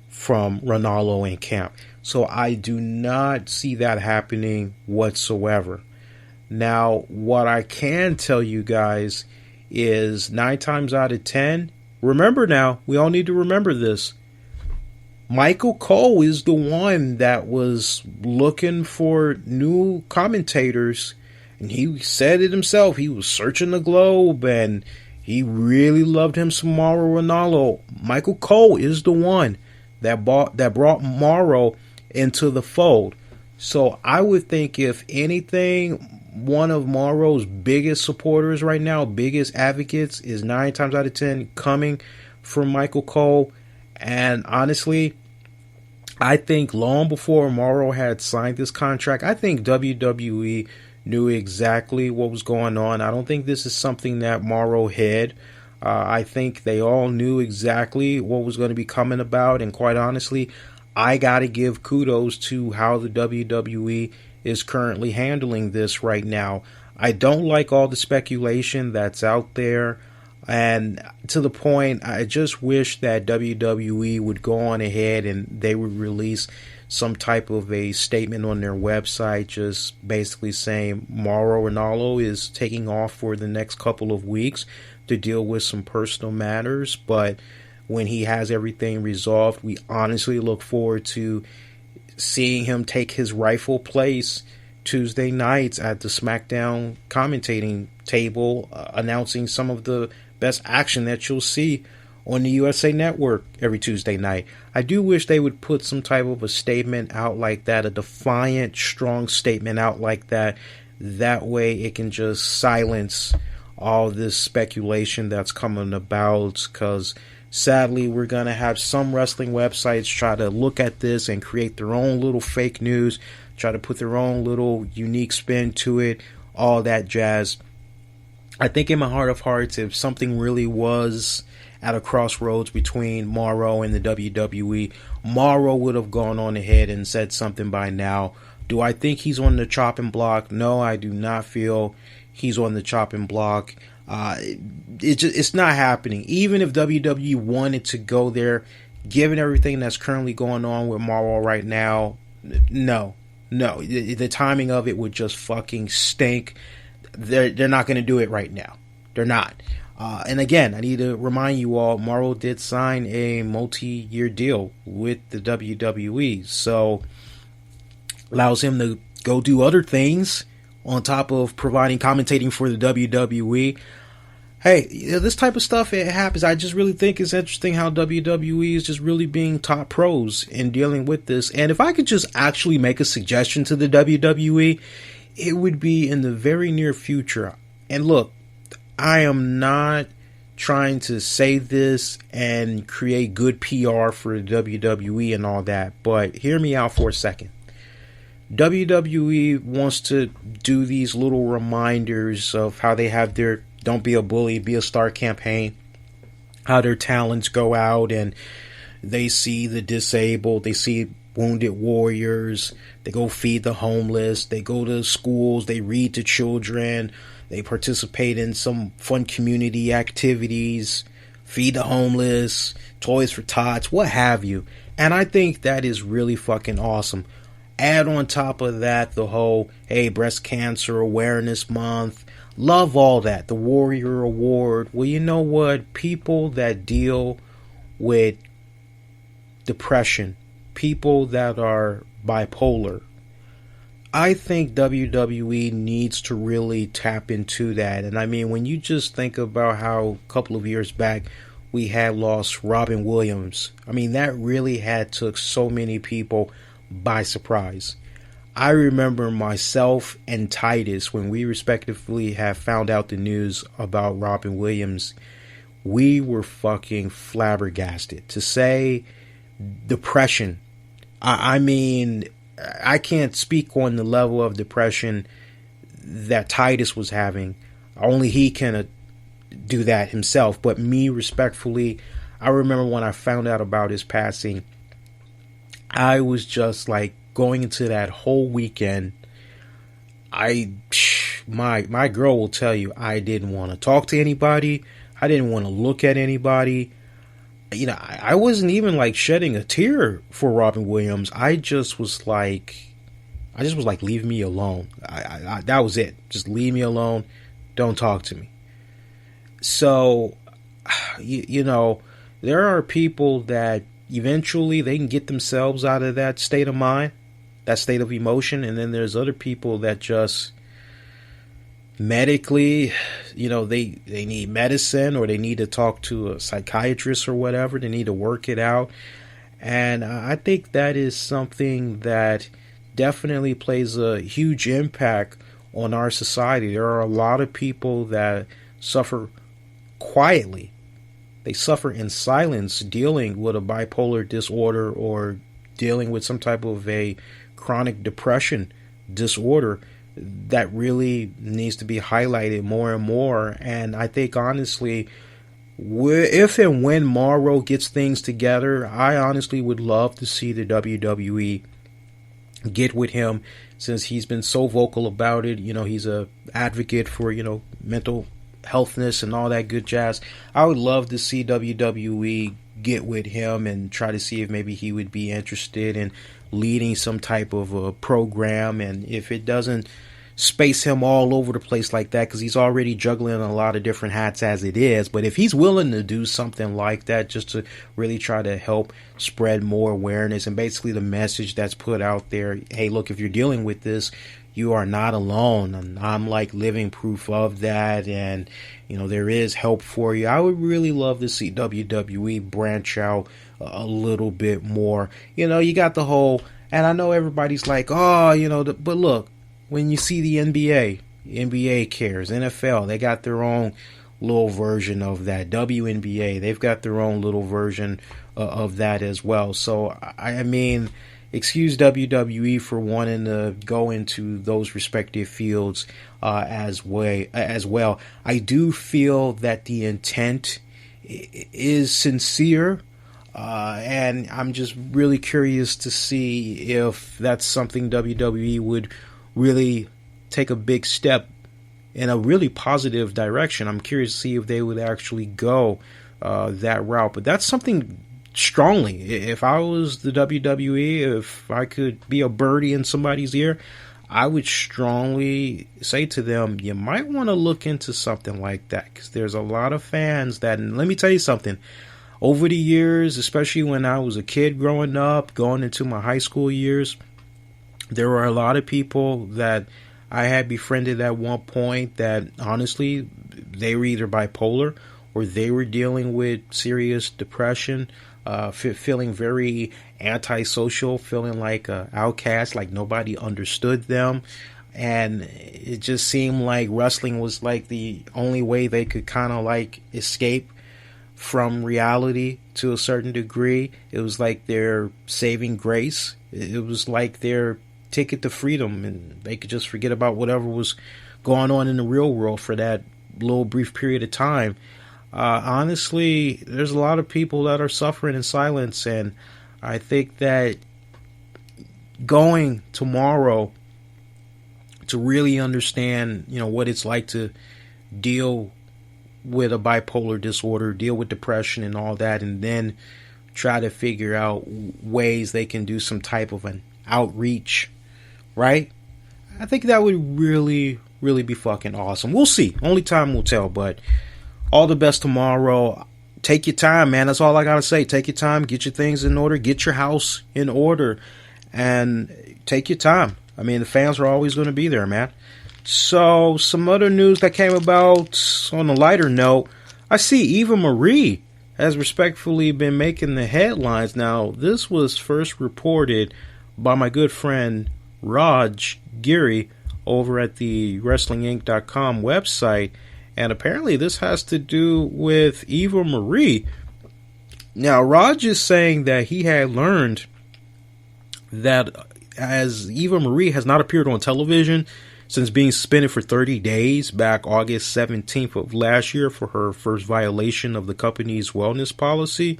from Ranallo and Camp. So I do not see that happening whatsoever. Now, what I can tell you guys is 9 times out of 10, remember now, we all need to remember this, Michael Cole is the one that was looking for new commentators, and he said it himself. He was searching the globe, and he really loved him some Mauro Ranallo. Michael Cole is the one that brought Mauro into the fold. So I would think, if anything, one of Mauro's biggest supporters right now, biggest advocates, is 9 times out of 10 coming from Michael Cole. And honestly, I think long before Mauro had signed this contract, I think WWE knew exactly what was going on. I don't think this is something that Mauro hid. I think they all knew exactly what was going to be coming about. And quite honestly, I got to give kudos to how the WWE is currently handling this right now. I don't like all the speculation that's out there. And to the point, I just wish that WWE would go on ahead and they would release some type of a statement on their website, just basically saying Mauro Ranallo is taking off for the next couple of weeks to deal with some personal matters. But when he has everything resolved, we honestly look forward to seeing him take his rightful place Tuesday nights at the SmackDown commentating table, announcing some of the best action that you'll see on the USA Network every Tuesday night. I do wish they would put some type of a statement out like that, a defiant, strong statement out like that. That way it can just silence all this speculation that's coming about, because sadly we're going to have some wrestling websites try to look at this and create their own little fake news, try to put their own little unique spin to it, all that jazz. I think in my heart of hearts, if something really was at a crossroads between Mauro and the WWE, Mauro would have gone on ahead and said something by now. Do I think he's on the chopping block? No, I do not feel he's on the chopping block. It's not happening. Even if WWE wanted to go there, given everything that's currently going on with Mauro right now, no. The timing of it would just fucking stink. They're not going to do it right now. They're not. And again, I need to remind you all, Mauro did sign a multi-year deal with the WWE, so allows him to go do other things on top of providing commentating for the WWE. Hey, this type of stuff, it happens. I just really think it's interesting how WWE is just really being top pros in dealing with this. And if I could just actually make a suggestion to the WWE, it would be in the very near future. And look, I am not trying to say this and create good PR for the WWE and all that, but hear me out for a second. WWE wants to do these little reminders of how they have their Don't Be a Bully, Be a Star campaign, how their talents go out and they see the disabled, they see wounded warriors, they go feed the homeless, they go to schools, they read to children, they participate in some fun community activities, feed the homeless, toys for tots, what have you. And I think that is really fucking awesome. Add on top of that the whole, hey, breast cancer awareness month. Love all that. The Warrior Award. Well, you know what? People that deal with depression, people that are bipolar, I think WWE needs to really tap into that. And I mean, when you just think about how a couple of years back we had lost Robin Williams, I mean, that really had took so many people by surprise. I remember myself and Titus, when we respectively have found out the news about Robin Williams, we were fucking flabbergasted. To say depression, I mean, I can't speak on the level of depression that Titus was having. Only he can do that himself. But me, respectfully, I remember when I found out about his passing, I was just like, going into that whole weekend, my girl will tell you, I didn't want to talk to anybody. I didn't want to look at anybody. You know, I wasn't even like shedding a tear for Robin Williams. I just was like, leave me alone. I that was it. Just leave me alone. Don't talk to me. So, you know, there are people that eventually they can get themselves out of that state of mind, that state of emotion, and then there's other people that just medically, you know, they need medicine, or they need to talk to a psychiatrist or whatever. They need to work it out. And I think that is something that definitely plays a huge impact on our society. There are a lot of people that suffer quietly. They suffer in silence dealing with a bipolar disorder or dealing with some type of a chronic depression disorder that really needs to be highlighted more and more. And I think, honestly, if and when Mauro gets things together, I honestly would love to see the WWE get with him, since he's been so vocal about it. You know, he's a advocate for, you know, mental healthness and all that good jazz. I would love to see WWE get with him and try to see if maybe he would be interested in leading some type of a program. And if it doesn't space him all over the place like that, because he's already juggling a lot of different hats as it is, but if he's willing to do something like that just to really try to help spread more awareness, and basically the message that's put out there, hey, look, if you're dealing with this, you are not alone. And I'm like living proof of that. And, you know, there is help for you. I would really love to see WWE branch out a little bit more. You know, you got the whole, and I know everybody's like, oh, you know, but look, when you see the NBA cares, NFL, they got their own little version of that. WNBA, they've got their own little version of that as well. So, I mean, excuse WWE for wanting to go into those respective fields as well. I do feel that the intent is sincere, and I'm just really curious to see if that's something WWE would really take a big step in a really positive direction. I'm curious to see if they would actually go that route. But that's something strongly. If I was the WWE, if I could be a birdie in somebody's ear, I would strongly say to them, you might want to look into something like that, because there's a lot of fans that, and let me tell you something, over the years, especially when I was a kid growing up, going into my high school years, there were a lot of people that I had befriended at one point that honestly, they were either bipolar or they were dealing with serious depression, feeling very antisocial, feeling like an outcast, like nobody understood them. And it just seemed like wrestling was like the only way they could kind of like escape from reality to a certain degree. It was like their saving grace. It was like their ticket to freedom, and they could just forget about whatever was going on in the real world for that little brief period of time. Honestly, there's a lot of people that are suffering in silence, and I think that going tomorrow to really understand, you know, what it's like to deal with a bipolar disorder, deal with depression and all that, and then try to figure out ways they can do some type of an outreach, right? I think that would really, really be fucking awesome. We'll see. Only time will tell, but all the best tomorrow. Take your time, man. That's all I gotta say. Take your time, get your things in order, get your house in order, and take your time. I mean, the fans are always going to be there, man. So, some other news that came about on a lighter note. I see Eva Marie has respectfully been making the headlines. Now, this was first reported by my good friend Raj Giri over at the WrestlingInc.com website. And apparently this has to do with Eva Marie. Now, Raj is saying that he had learned that as Eva Marie has not appeared on television since being suspended for 30 days back August 17th of last year for her first violation of the company's wellness policy,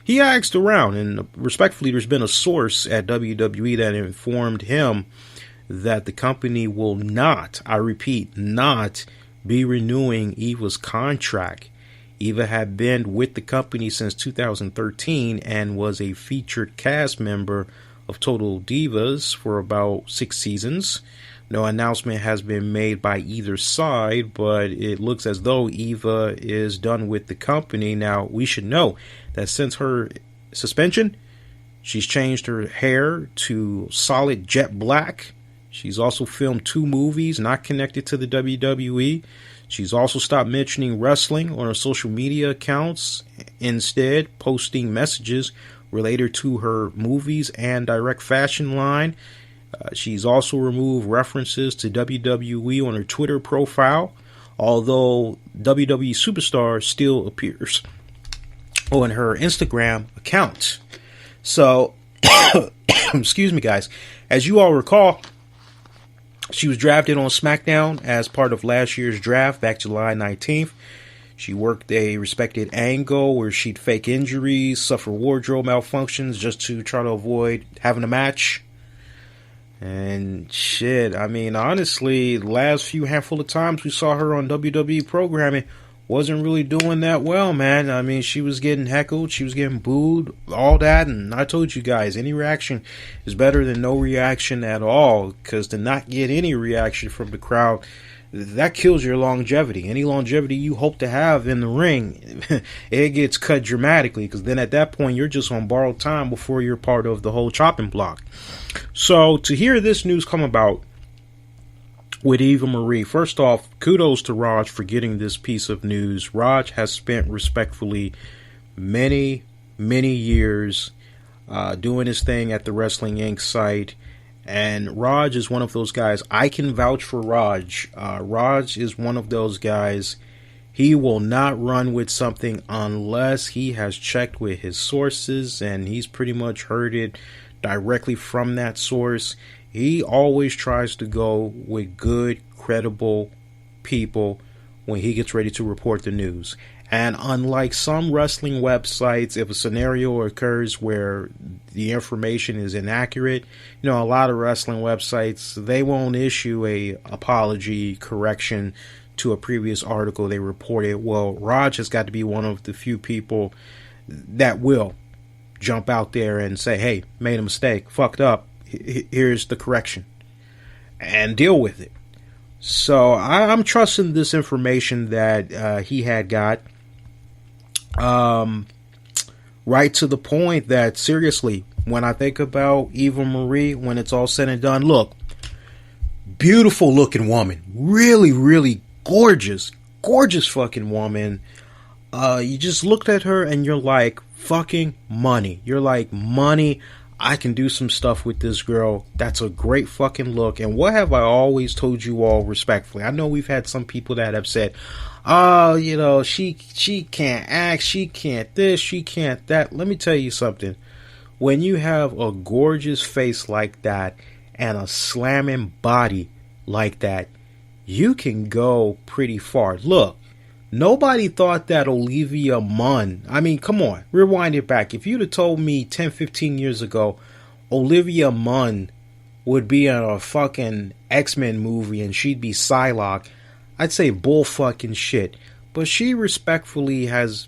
he asked around, and respectfully, there's been a source at WWE that informed him that the company will not, I repeat, not be renewing Eva's contract. Eva had been with the company since 2013 and was a featured cast member of Total Divas for about 6 seasons. No announcement has been made by either side, but it looks as though Eva is done with the company. Now, we should know that since her suspension, she's changed her hair to solid jet black. She's also filmed 2 movies not connected to the WWE. She's also stopped mentioning wrestling on her social media accounts, instead posting messages related to her movies and direct fashion line. She's also removed references to WWE on her Twitter profile, although WWE Superstar still appears on her Instagram account. So, excuse me, guys. As you all recall, she was drafted on SmackDown as part of last year's draft back July 19th. She worked a respected angle where she'd fake injuries, suffer wardrobe malfunctions just to try to avoid having a match. And shit, I mean, honestly, the last few handful of times we saw her on WWE programming wasn't really doing that well, man. I mean, she was getting heckled, she was getting booed, all that, and I told you guys, any reaction is better than no reaction at all, because to not get any reaction from the crowd, that kills your longevity. Any longevity you hope to have in the ring, it gets cut dramatically, because then at that point, you're just on borrowed time before you're part of the whole chopping block. So, to hear this news come about, with Eva Marie. First off, kudos to Raj for getting this piece of news. Raj has spent respectfully many years doing his thing at the Wrestling Inc. site. And Raj is one of those guys. I can vouch for Raj. Raj is one of those guys. He will not run with something unless he has checked with his sources and he's pretty much heard it directly from that source. He always tries to go with good, credible people when he gets ready to report the news. And unlike some wrestling websites, if a scenario occurs where the information is inaccurate, a lot of wrestling websites, they won't issue a apology correction to a previous article they reported. Well, Raj has got to be one of the few people that will jump out there and say, hey, made a mistake, fucked up, here's the correction, and deal with it. So I'm trusting this information that he had got. Right to the point that, seriously, when I think about Eva Marie, when it's all said and done, look, beautiful looking woman, really gorgeous fucking woman. You just looked at her and you're like, fucking money. You're like, money, I can do some stuff with this girl. That's a great fucking look. And what have I always told you all respectfully? I know we've had some people that have said, oh, she can't act, she can't this, she can't that. Let me tell you something. When you have a gorgeous face like that and a slamming body like that, you can go pretty far. Look, nobody thought that Olivia Munn, I mean, come on, rewind it back. If you'd have told me 10, 15 years ago, Olivia Munn would be in a fucking X-Men movie and she'd be Psylocke, I'd say bull fucking shit. But she respectfully has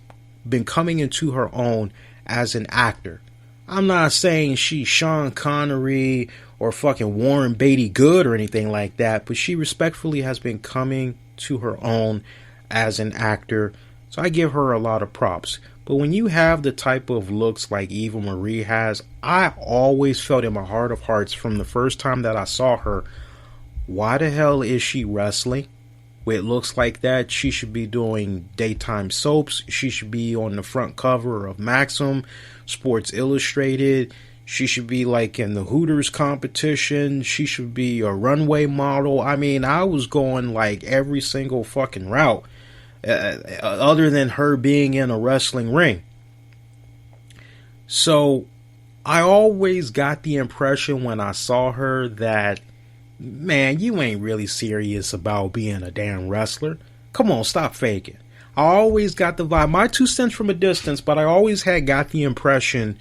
been coming into her own as an actor. I'm not saying she's Sean Connery or fucking Warren Beatty good or anything like that, but she respectfully has been coming to her own as an actor. So I give her a lot of props. But when you have the type of looks like Eva Marie has, I always felt in my heart of hearts from the first time that I saw her, why the hell is she wrestling? With looks like that, she should be doing daytime soaps. She should be on the front cover of Maxim, Sports Illustrated. She should be like in the Hooters competition. She should be a runway model. I mean, I was going like every single fucking route, other than her being in a wrestling ring. So I always got the impression when I saw her that, man, you ain't really serious about being a damn wrestler. Come on, stop faking. I always got the vibe, my 2 cents from a distance, but I always had got the impression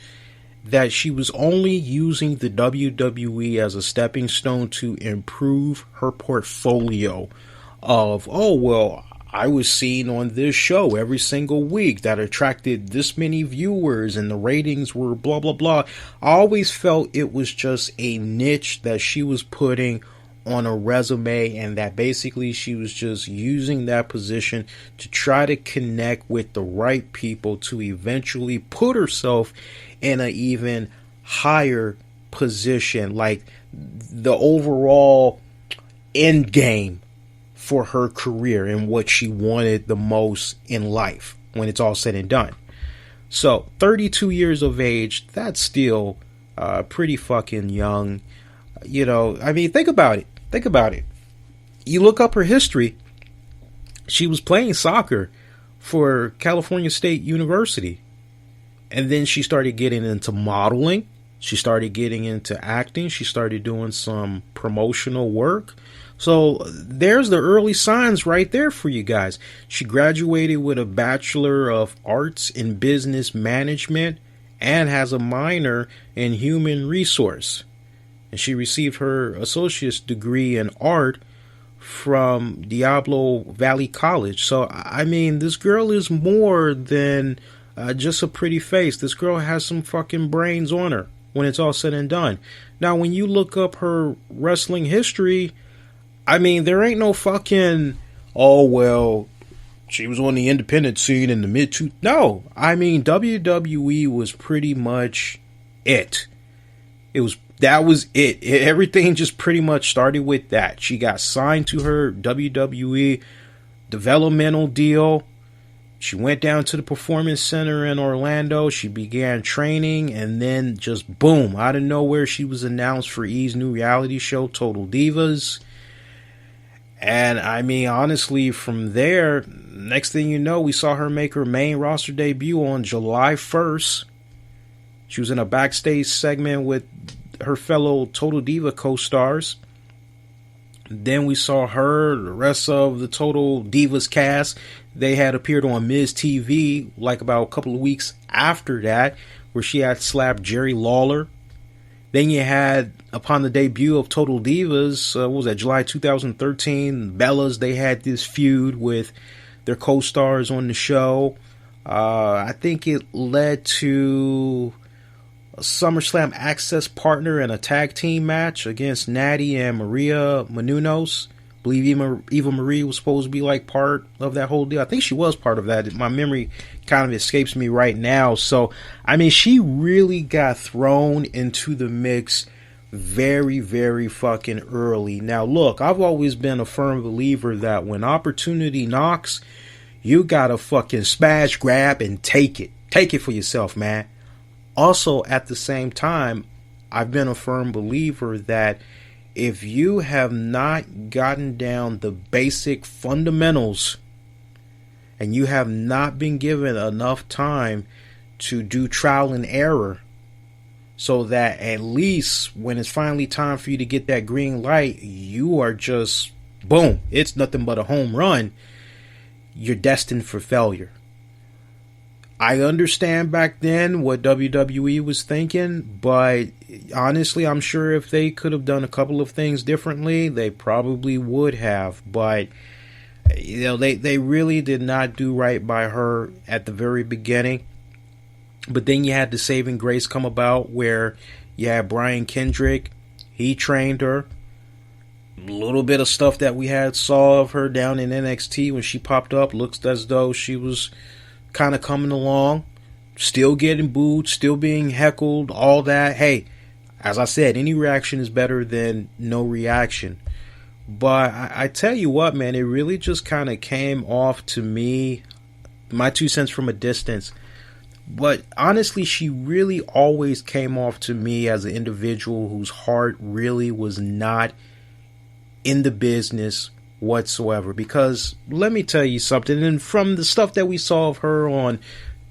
that she was only using the WWE as a stepping stone to improve her portfolio of, oh, well, I was seen on this show every single week that attracted this many viewers and the ratings were blah, blah, blah. I always felt it was just a niche that she was putting on a resume and that basically she was just using that position to try to connect with the right people to eventually put herself in an even higher position, like the overall end game for her career and what she wanted the most in life when it's all said and done. So 32 years of age, that's still pretty fucking young. I mean, think about it. You look up her history. She was playing soccer for California State University. And then she started getting into modeling. She started getting into acting. She started doing some promotional work. So there's the early signs right there for you guys. She graduated with a Bachelor of Arts in Business Management and has a minor in Human Resource. And she received her associate's degree in art from Diablo Valley College. So, I mean, this girl is more than just a pretty face. This girl has some fucking brains on her when it's all said and done. Now, when you look up her wrestling history, I mean, there ain't no fucking, oh, well, she was on the independent scene in the mid-2000s. No, I mean, WWE was pretty much it. It was that was it. Everything just pretty much started with that. She got signed to her WWE developmental deal. She went down to the Performance Center in Orlando. She began training, and then just boom, out of nowhere, she was announced for E's new reality show, Total Divas. And I mean, honestly, from there, next thing you know, we saw her make her main roster debut on July 1st. She was in a backstage segment with her fellow Total Diva co-stars. Then we saw her, the rest of the Total Divas cast. They had appeared on Miz TV like about a couple of weeks after that, where she had slapped Jerry Lawler. Then you had, upon the debut of Total Divas, what was that, July 2013, Bellas, they had this feud with their co-stars on the show. I think it led to a SummerSlam Access partner and a tag team match against Natty and Maria Menounos. I believe Eva Marie was supposed to be like part of that whole deal. I think she was part of that. My memory kind of escapes me right now. So, I mean, she really got thrown into the mix very, very fucking early. Now, look, I've always been a firm believer that when opportunity knocks, you gotta fucking smash, grab, and take it. Take it for yourself, man. Also, at the same time, I've been a firm believer that if you have not gotten down the basic fundamentals and you have not been given enough time to do trial and error, so that at least when it's finally time for you to get that green light, you are just, boom, it's nothing but a home run, you're destined for failure. I understand back then what WWE was thinking, but honestly, I'm sure if they could have done a couple of things differently, they probably would have. But, you know, they really did not do right by her at the very beginning. But then you had the saving grace come about where you had Brian Kendrick. He trained her. A little bit of stuff that we had saw of her down in NXT when she popped up looks as though she was kind of coming along, still getting booed, still being heckled, all that. Hey, as I said, any reaction is better than no reaction. But I tell you what, man, it really just kind of came off to me, my 2 cents from a distance. But honestly, she really always came off to me as an individual whose heart really was not in the business whatsoever. Because let me tell you something, and from the stuff that we saw of her on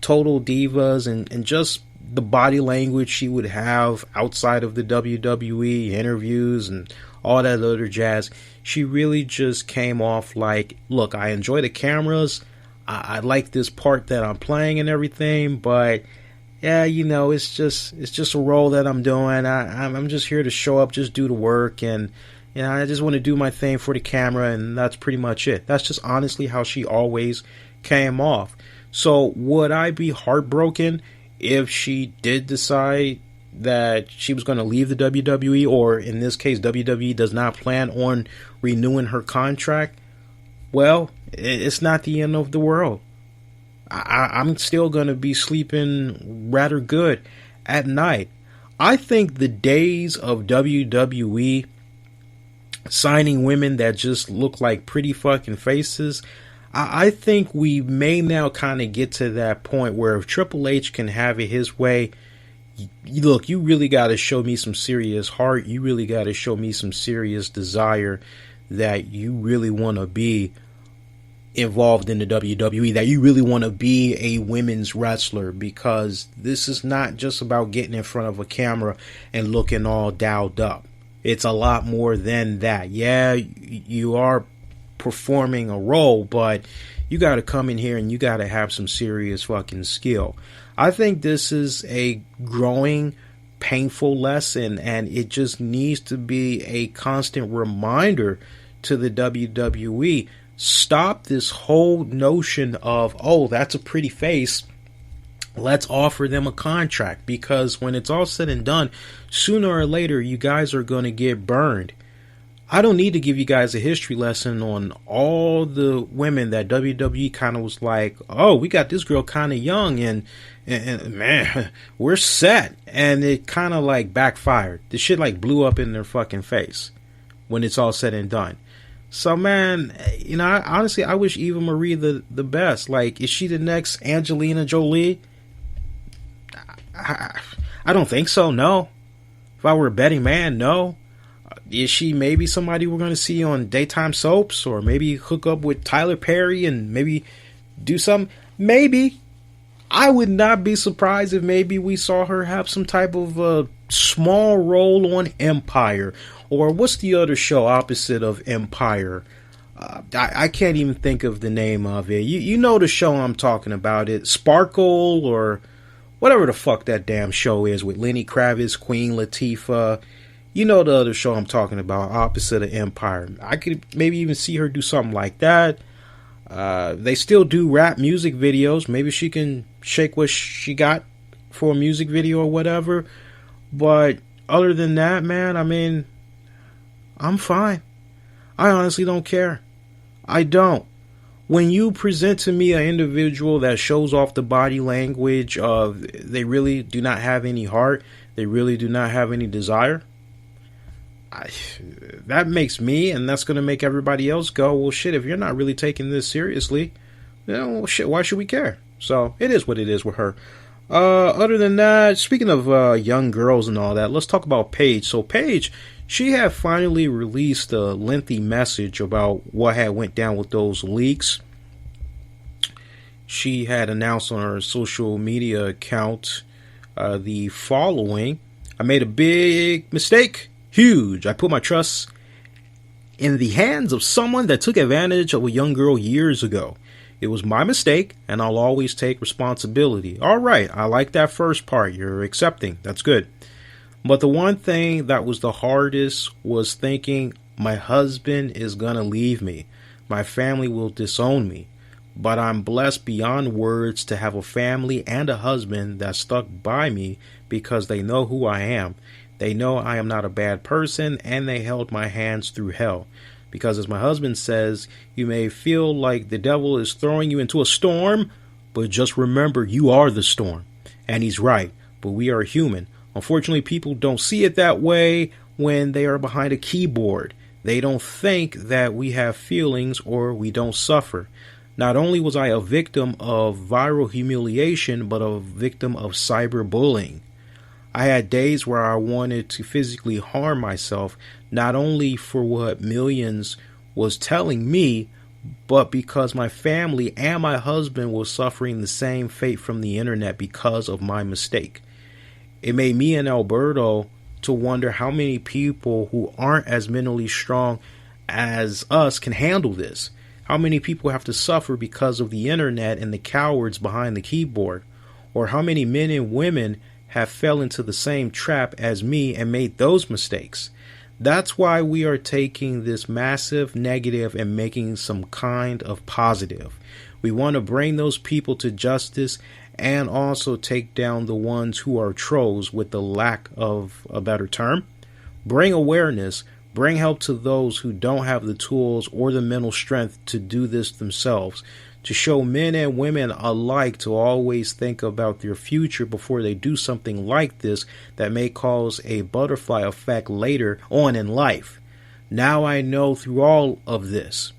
Total Divas and just the body language she would have outside of the WWE interviews and all that other jazz, she really just came off like, look, I enjoy the cameras, I like this part that I'm playing and everything, but yeah, you know, it's just a role that I'm doing. I'm just here to show up, just do the work, and you know, I just want to do my thing for the camera, and that's pretty much it. That's just honestly how she always came off. So would I be heartbroken if she did decide that she was going to leave the WWE, or in this case, WWE does not plan on renewing her contract? Well, it's not the end of the world. I'm still going to be sleeping rather good at night. I think the days of WWE signing women that just look like pretty fucking faces, I think we may now kind of get to that point where if Triple H can have it his way, look, you really got to show me some serious heart. You really got to show me some serious desire that you really want to be involved in the WWE, that you really want to be a women's wrestler, because this is not just about getting in front of a camera and looking all dialed up. It's a lot more than that. Yeah, you are performing a role, but you got to come in here and you got to have some serious fucking skill. I think this is a growing, painful lesson, and it just needs to be a constant reminder to the WWE. Stop this whole notion of, oh, that's a pretty face, let's offer them a contract, because when it's all said and done, sooner or later you guys are going to get burned. I don't need to give you guys a history lesson on all the women that WWE kind of was like, oh, we got this girl kind of young and man, we're set. And it kind of like backfired. The shit like blew up in their fucking face when it's all said and done. So, man, you know, honestly, I wish Eva Marie the best. Like, is she the next Angelina Jolie? I don't think so, no. If I were a betting man, no. Is she maybe somebody we're going to see on daytime soaps, or maybe hook up with Tyler Perry and maybe do something? Maybe. I would not be surprised if maybe we saw her have some type of small role on Empire. Or what's the other show opposite of Empire? I can't even think of the name of it. You know the show I'm talking about. It Sparkle or whatever the fuck that damn show is with Lenny Kravitz, Queen Latifah. You know the other show I'm talking about, opposite of Empire. I could maybe even see her do something like that. They still do rap music videos. Maybe she can shake what she got for a music video or whatever. But other than that, man, I mean, I'm fine. I honestly don't care. I don't. When you present to me an individual that shows off the body language of they really do not have any heart, they really do not have any desire, that makes me, and that's going to make everybody else go, well, shit, if you're not really taking this seriously, then, well, shit, why should we care? So, it is what it is with her. Other than that, speaking of young girls and all that, let's talk about Paige. So, Paige, she had finally released a lengthy message about what had went down with those leaks. She had announced on her social media account the following: I made a big mistake. Huge. I put my trust in the hands of someone that took advantage of a young girl years ago. It was my mistake, and I'll always take responsibility. All right, I like that first part. You're accepting. That's good. But the one thing that was the hardest was thinking my husband is going to leave me. My family will disown me. But I'm blessed beyond words to have a family and a husband that stuck by me because they know who I am. They know I am not a bad person, and they held my hands through hell. Because as my husband says, you may feel like the devil is throwing you into a storm, but just remember you are the storm. And he's right, but we are human. Unfortunately, people don't see it that way when they are behind a keyboard. They don't think that we have feelings or we don't suffer. Not only was I a victim of viral humiliation, but a victim of cyberbullying. I had days where I wanted to physically harm myself, not only for what millions was telling me, but because my family and my husband was suffering the same fate from the internet because of my mistake. It made me and Alberto to wonder how many people who aren't as mentally strong as us can handle this. How many people have to suffer because of the internet and the cowards behind the keyboard? Or how many men and women have fell into the same trap as me and made those mistakes? That's why we are taking this massive negative and making some kind of positive. We want to bring those people to justice and also take down the ones who are trolls, with the lack of a better term. Bring awareness, bring help to those who don't have the tools or the mental strength to do this themselves. To show men and women alike to always think about their future before they do something like this that may cause a butterfly effect later on in life. Now I know through all of this,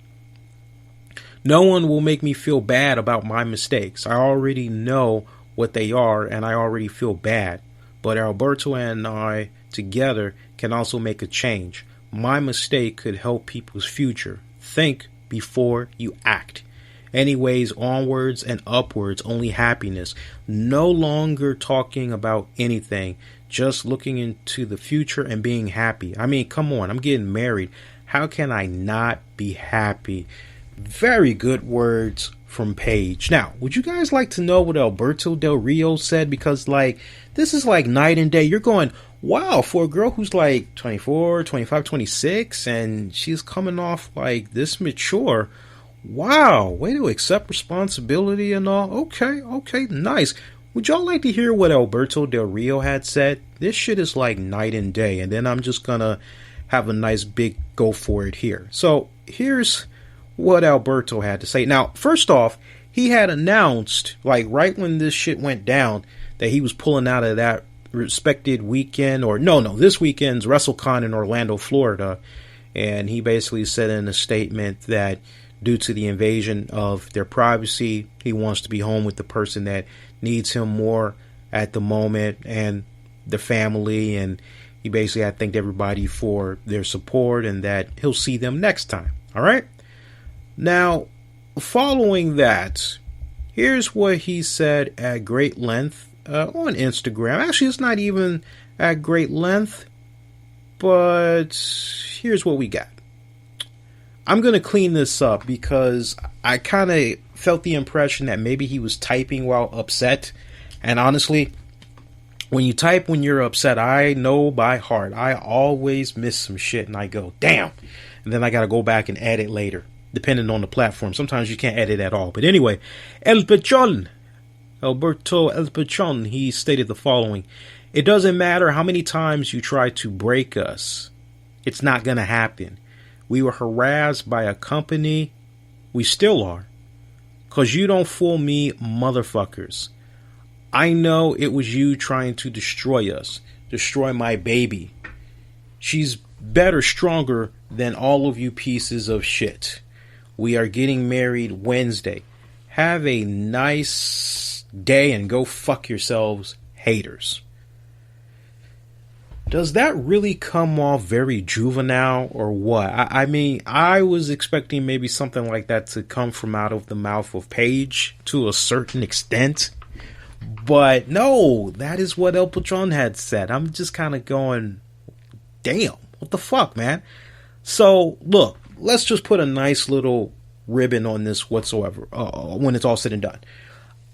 no one will make me feel bad about my mistakes. I already know what they are, and I already feel bad. But Alberto and I together can also make a change. My mistake could help people's future. Think before you act. Anyways, onwards and upwards, only happiness. No longer talking about anything, just looking into the future and being happy. I mean, come on, I'm getting married. How can I not be happy? Very good words from Paige. Now, would you guys like to know what Alberto Del Rio said? Because, like, this is like night and day. You're going, wow, for a girl who's like 24, 25, 26, and she's coming off like this mature. Wow, way to accept responsibility and all. Okay, nice. Would y'all like to hear what Alberto Del Rio had said? This shit is like night and day. And then I'm just gonna have a nice big go for it here. So here's what Alberto had to say. Now, first off, he had announced, like right when this shit went down, that he was pulling out of that respected weekend, or this weekend's WrestleCon in Orlando, Florida. And he basically said in a statement that due to the invasion of their privacy, he wants to be home with the person that needs him more at the moment and the family. And he basically had thanked everybody for their support and that he'll see them next time. All right. Now, following that, here's what he said at great length on Instagram. Actually, it's not even at great length, but here's what we got. I'm going to clean this up because I kind of felt the impression that maybe he was typing while upset. And honestly, when you type when you're upset, I know by heart, I always miss some shit and I go, damn. And then I got to go back and edit later, depending on the platform. Sometimes you can't edit at all. But anyway, Alberto El Pachon, he stated the following. It doesn't matter how many times you try to break us. It's not going to happen. We were harassed by a company. We still are. Because you don't fool me, motherfuckers. I know it was you trying to destroy us. Destroy my baby. She's better, stronger than all of you pieces of shit. We are getting married Wednesday. Have a nice day and go fuck yourselves, haters. Does that really come off very juvenile or what? I mean, I was expecting maybe something like that to come from out of the mouth of Paige to a certain extent. But no, that is what El Patron had said. I'm just kind of going, damn, what the fuck, man? So, look, let's just put a nice little ribbon on this whatsoever when it's all said and done.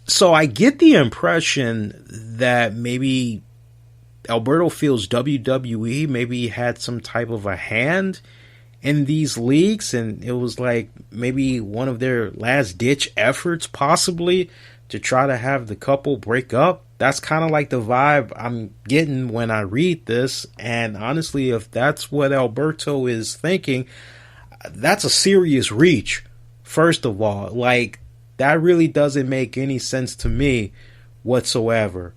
So I get the impression that maybe Alberto feels WWE maybe had some type of a hand in these leaks, and it was like maybe one of their last ditch efforts possibly to try to have the couple break up. That's kind of like the vibe I'm getting when I read this. And honestly, if that's what Alberto is thinking, that's a serious reach. First of all, like, that really doesn't make any sense to me whatsoever.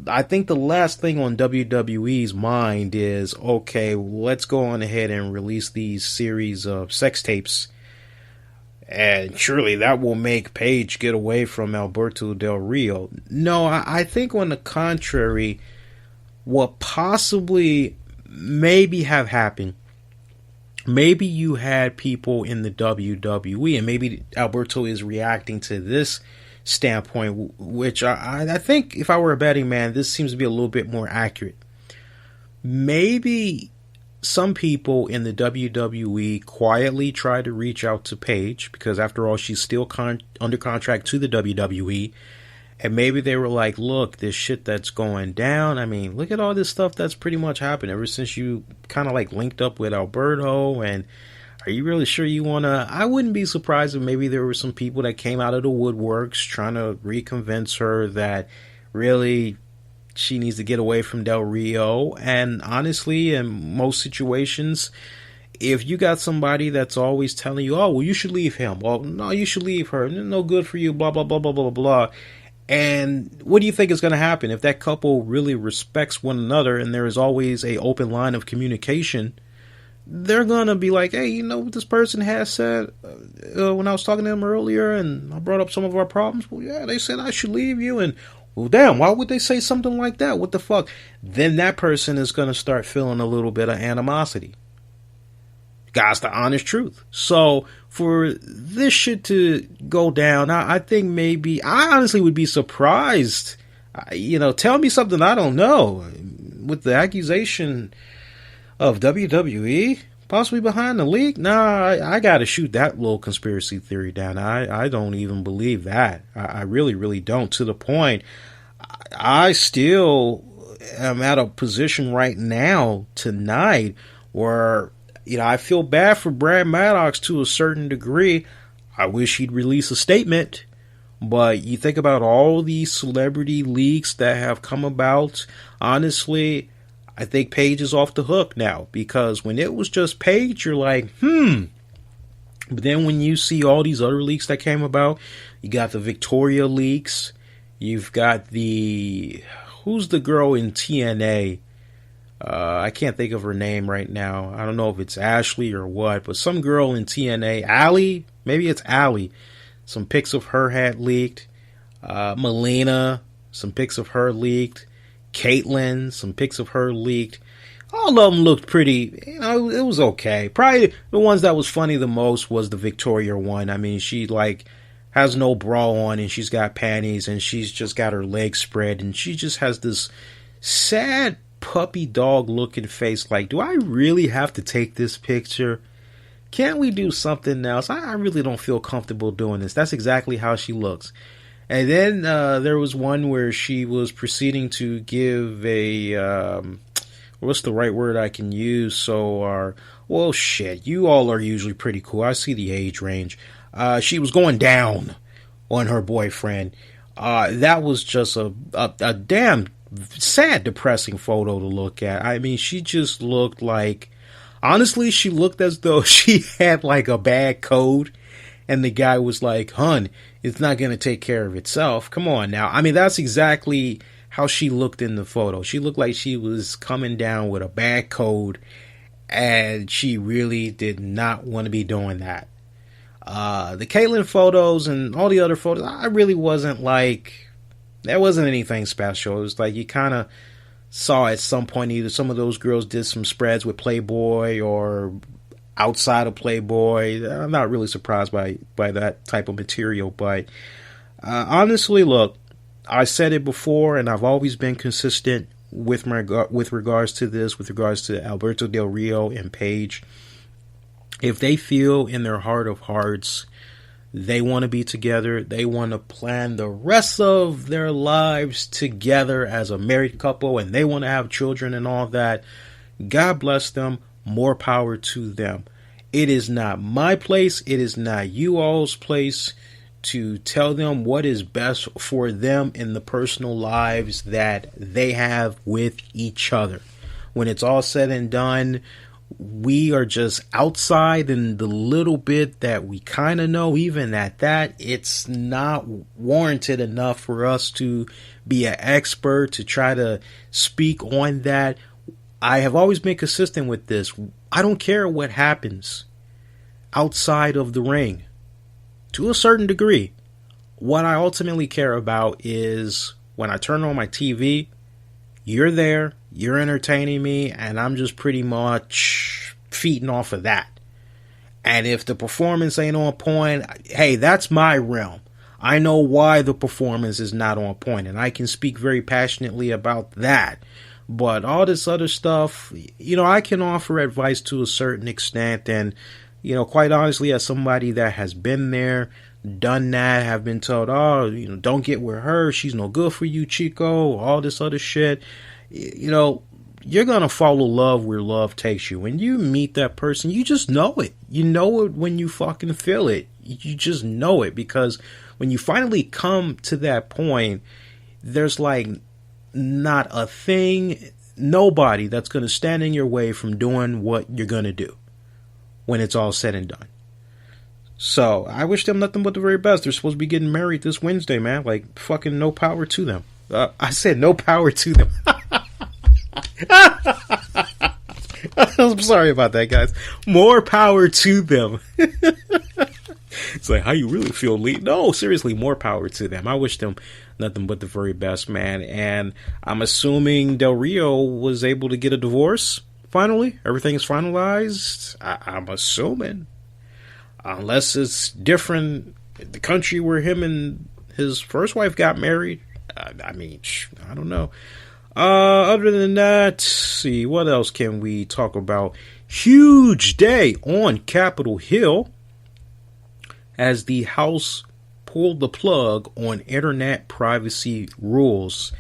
I think the last thing on WWE's mind is, okay, let's go on ahead and release these series of sex tapes. And surely that will make Paige get away from Alberto Del Rio. No, I think on the contrary, what possibly maybe have happened, maybe you had people in the WWE, and maybe Alberto is reacting to this standpoint, which I think if I were a betting man, this seems to be a little bit more accurate. Maybe some people in the WWE quietly try to reach out to Paige, because after all, she's still under contract to the WWE. And maybe they were like, look, this shit that's going down, I mean, look at all this stuff that's pretty much happened ever since you kind of like linked up with Alberto. And are you really sure you want to? I wouldn't be surprised if maybe there were some people that came out of the woodworks trying to reconvince her that really she needs to get away from Del Rio. And honestly, in most situations, if you got somebody that's always telling you, oh, well, you should leave him. Well, no, you should leave her. No good for you, blah, blah, blah, blah, blah, blah. And what do you think is going to happen if that couple really respects one another and there is always a open line of communication? They're going to be like, hey, you know what this person has said when I was talking to them earlier and I brought up some of our problems? Well, yeah, they said I should leave you. And, well, damn, why would they say something like that? What the fuck? Then that person is going to start feeling a little bit of animosity. God's the honest truth. So for this shit to go down, I think maybe, I honestly would be surprised. Tell me something I don't know. With the accusation of WWE possibly behind the leak? Nah, I got to shoot that little conspiracy theory down. I don't even believe that. I really, really don't. To the point, I still am at a position right now tonight where, I feel bad for Brad Maddox to a certain degree. I wish he'd release a statement. But you think about all these celebrity leaks that have come about. Honestly, I think Paige is off the hook now, because when it was just Paige, you're like, But then when you see all these other leaks that came about, you got the Victoria leaks, you've got who's the girl in TNA? I can't think of her name right now. I don't know if it's Ashley or what, but some girl in TNA, Allie, maybe it's Allie. Some pics of her had leaked. Melina, some pics of her leaked. Caitlyn, some pics of her leaked. All of them looked pretty, it was okay. Probably the ones that was funny the most was the Victoria one. I mean, she has no bra on and she's got panties and she's just got her legs spread and she just has this sad puppy dog looking face. Like, do I really have to take this picture? Can't we do something else? I really don't feel comfortable doing this. That's exactly how she looks. And then there was one where she was proceeding to give a what's the right word I can use? So, well, shit, you all are usually pretty cool. I see the age range. She was going down on her boyfriend. That was just a damn sad, depressing photo to look at. I mean, she just looked like, honestly, she looked as though she had like a bad cold. And the guy was like, "Hun, it's not going to take care of itself. Come on now." I mean, that's exactly how she looked in the photo. She looked like she was coming down with a bad cold, and she really did not want to be doing that. The Caitlyn photos and all the other photos, I really wasn't like, there wasn't anything special. It was like you kind of saw at some point either some of those girls did some spreads with Playboy or outside of Playboy. I'm not really surprised by that type of material, but honestly, look, I said it before, and I've always been consistent with regards to this, with regards to Alberto Del Rio and Paige. If they feel in their heart of hearts they want to be together, they want to plan the rest of their lives together as a married couple, and they want to have children and all that, God bless them. More power to them. It is not my place. It is not you all's place to tell them what is best for them in the personal lives that they have with each other. When it's all said and done, we are just outside, and the little bit that we kind of know, even at that, it's not warranted enough for us to be an expert to try to speak on that. I have always been consistent with this. I don't care what happens outside of the ring, to a certain degree. What I ultimately care about is when I turn on my TV, you're there, you're entertaining me, and I'm just pretty much feeding off of that. And if the performance ain't on point, hey, that's my realm. I know why the performance is not on point, and I can speak very passionately about that. But all this other stuff, I can offer advice to a certain extent. And, quite honestly, as somebody that has been there, done that, have been told, don't get with her, she's no good for you, Chico, all this other shit. You're going to follow love where love takes you. When you meet that person, you just know it. You know it when you fucking feel it. You just know it, because when you finally come to that point, there's like not a thing, nobody that's going to stand in your way from doing what you're going to do when it's all said and done. So I wish them nothing but the very best. They're supposed to be getting married this Wednesday, man. Like, fucking no power to them. I said no power to them. I'm sorry about that, guys. More power to them. It's like, how you really feel, Lee? No, seriously, more power to them. I wish them nothing but the very best, man. And I'm assuming Del Rio was able to get a divorce, finally. Everything is finalized. I'm assuming. Unless it's different, the country where him and his first wife got married. I don't know. Other than that, let's see, what else can we talk about? Huge day on Capitol Hill as the House pulled the plug on internet privacy rules.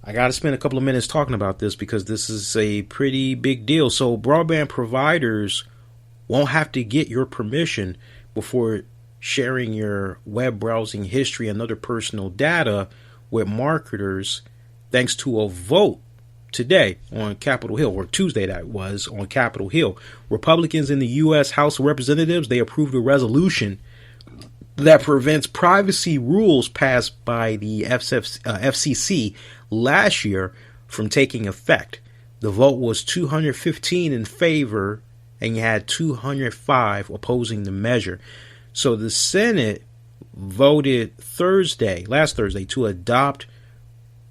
I got to spend a couple of minutes talking about this because this is a pretty big deal. So broadband providers won't have to get your permission before sharing your web browsing history and other personal data with marketers, thanks to a vote today on Capitol Hill, or Tuesday that was, on Capitol Hill. Republicans in the U.S. House of Representatives, they approved a resolution that prevents privacy rules passed by the FCC last year from taking effect. The vote was 215 in favor, and you had 205 opposing the measure. So the Senate voted last Thursday, to adopt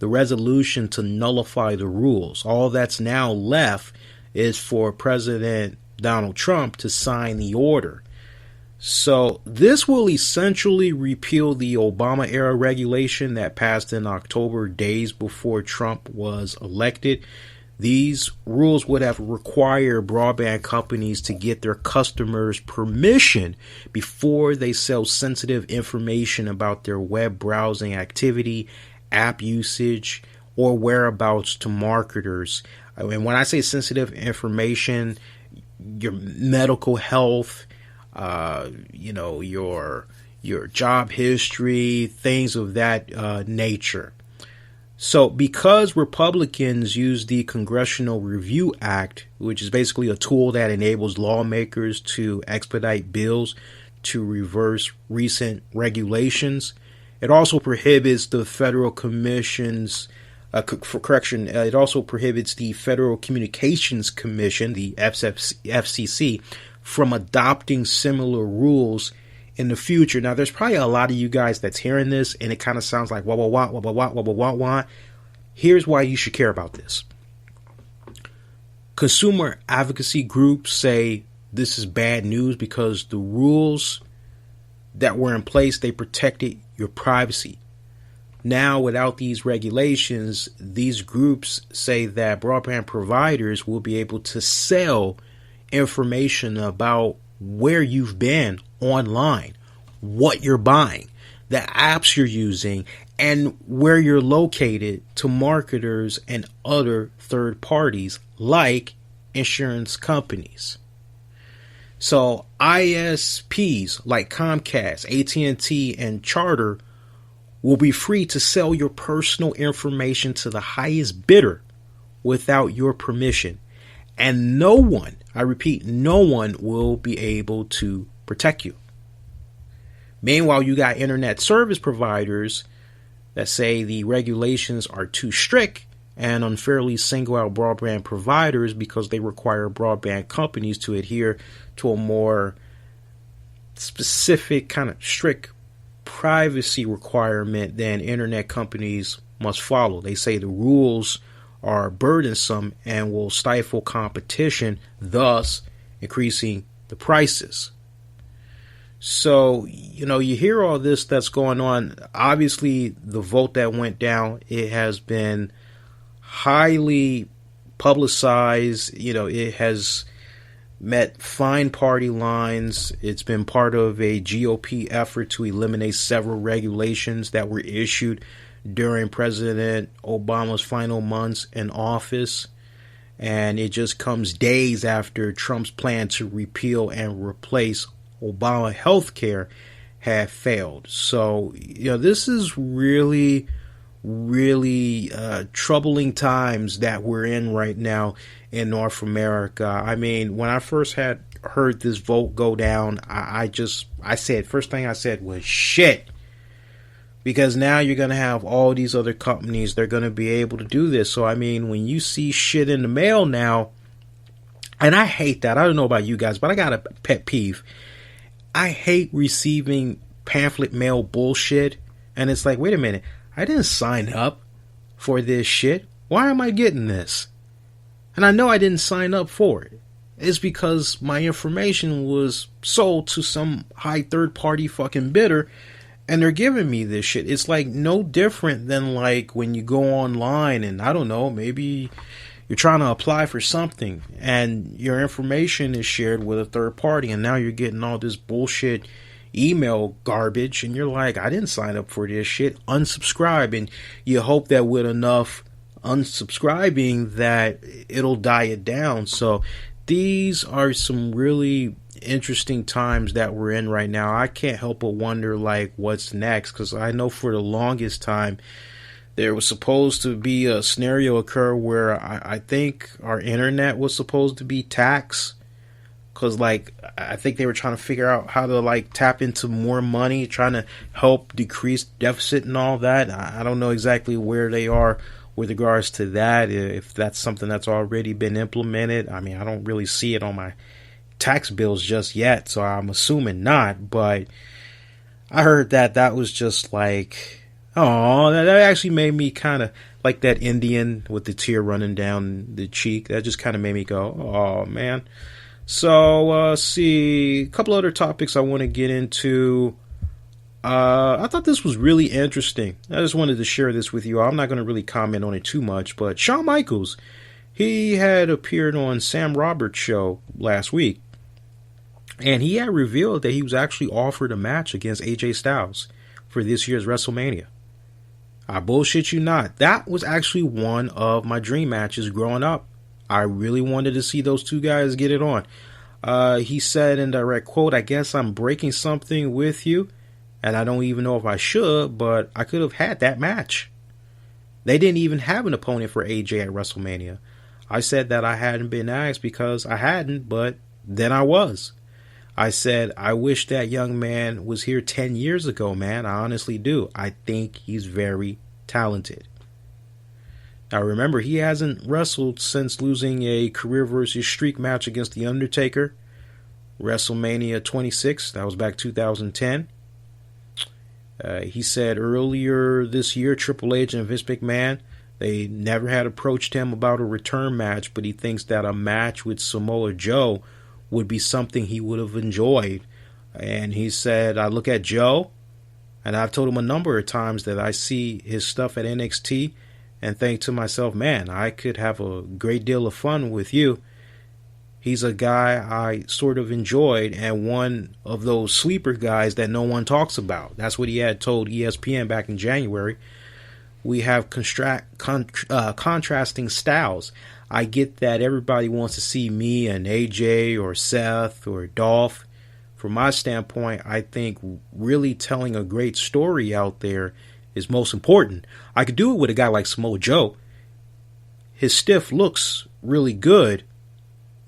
the resolution to nullify the rules. All that's now left is for President Donald Trump to sign the order. So this will essentially repeal the Obama-era regulation that passed in October, days before Trump was elected. These rules would have required broadband companies to get their customers' permission before they sell sensitive information about their web browsing activity, app usage, or whereabouts to marketers. And when I say sensitive information, your medical health, your job history, things of that nature. So because Republicans use the Congressional Review Act, which is basically a tool that enables lawmakers to expedite bills to reverse recent regulations, it also prohibits the Federal Commission's it also prohibits the Federal Communications Commission, the FCC, from adopting similar rules in the future. Now, there's probably a lot of you guys that's hearing this, and it kind of sounds like wah. Here's why you should care about this. Consumer advocacy groups say this is bad news because the rules that were in place, they protected your privacy. Now, without these regulations, these groups say that broadband providers will be able to sell information about where you've been online, what you're buying, the apps you're using, and where you're located to marketers and other third parties like insurance companies. So ISPs like Comcast, AT&T, and Charter will be free to sell your personal information to the highest bidder without your permission. And no one, I repeat, no one will be able to protect you. Meanwhile, you got internet service providers that say the regulations are too strict and unfairly single out broadband providers because they require broadband companies to adhere to a more specific kind of strict privacy requirement than internet companies must follow. They say the rules are burdensome and will stifle competition, thus increasing the prices. So, you hear all this that's going on. Obviously, the vote that went down, it has been highly publicized. It has met fine party lines. It's been part of a GOP effort to eliminate several regulations that were issued during President Obama's final months in office. And it just comes days after Trump's plan to repeal and replace Obama healthcare had failed. So, this is really, really troubling times that we're in right now in North America. I mean, when I first had heard this vote go down, first thing I said was shit. Because now you're going to have all these other companies, they're going to be able to do this. So, I mean, when you see shit in the mail now, and I hate that. I don't know about you guys, but I got a pet peeve. I hate receiving pamphlet mail bullshit. And it's like, wait a minute, I didn't sign up for this shit. Why am I getting this? And I know I didn't sign up for it. It's because my information was sold to some high third party fucking bidder. And they're giving me this shit. It's like no different than like when you go online and I don't know, maybe you're trying to apply for something and your information is shared with a third party and now you're getting all this bullshit email garbage and you're like, I didn't sign up for this shit. Unsubscribe. And you hope that with enough unsubscribing that it'll die it down. So these are some really interesting times that we're in right now. I can't help but wonder like what's next, because I know for the longest time there was supposed to be a scenario occur where I think our internet was supposed to be taxed. Because, like, I think they were trying to figure out how to, like, tap into more money, trying to help decrease deficit and all that. I don't know exactly where they are with regards to that, if that's something that's already been implemented. I mean, I don't really see it on my tax bills just yet, so I'm assuming not. But I heard that was just like, oh, that actually made me kind of like that Indian with the tear running down the cheek. That just kind of made me go, oh, man. So, see, a couple other topics I want to get into. I thought this was really interesting. I just wanted to share this with you. I'm not going to really comment on it too much, but Shawn Michaels, he had appeared on Sam Roberts' show last week, and he had revealed that he was actually offered a match against AJ Styles for this year's WrestleMania. I bullshit you not. That was actually one of my dream matches growing up. I really wanted to see those two guys get it on. He said in direct quote, "I guess I'm breaking something with you, and I don't even know if I should, but I could have had that match." They didn't even have an opponent for AJ at WrestleMania. I said that I hadn't been asked because I hadn't, but then I was. I said, I wish that young man was here 10 years ago, man. I honestly do. I think he's very talented. Now remember, he hasn't wrestled since losing a career versus streak match against The Undertaker. WrestleMania 26, that was back 2010. He said earlier this year, Triple H and Vince McMahon, they never had approached him about a return match, but he thinks that a match with Samoa Joe would be something he would have enjoyed. And he said, I look at Joe, and I've told him a number of times that I see his stuff at NXT and think to myself, man, I could have a great deal of fun with you. He's a guy I sort of enjoyed and one of those sleeper guys that no one talks about. That's what he had told ESPN back in January. We have contrasting styles. I get that everybody wants to see me and AJ or Seth or Dolph. From my standpoint, I think really telling a great story out there is most important. I could do it with a guy like Samoa Joe. His stiff looks really good.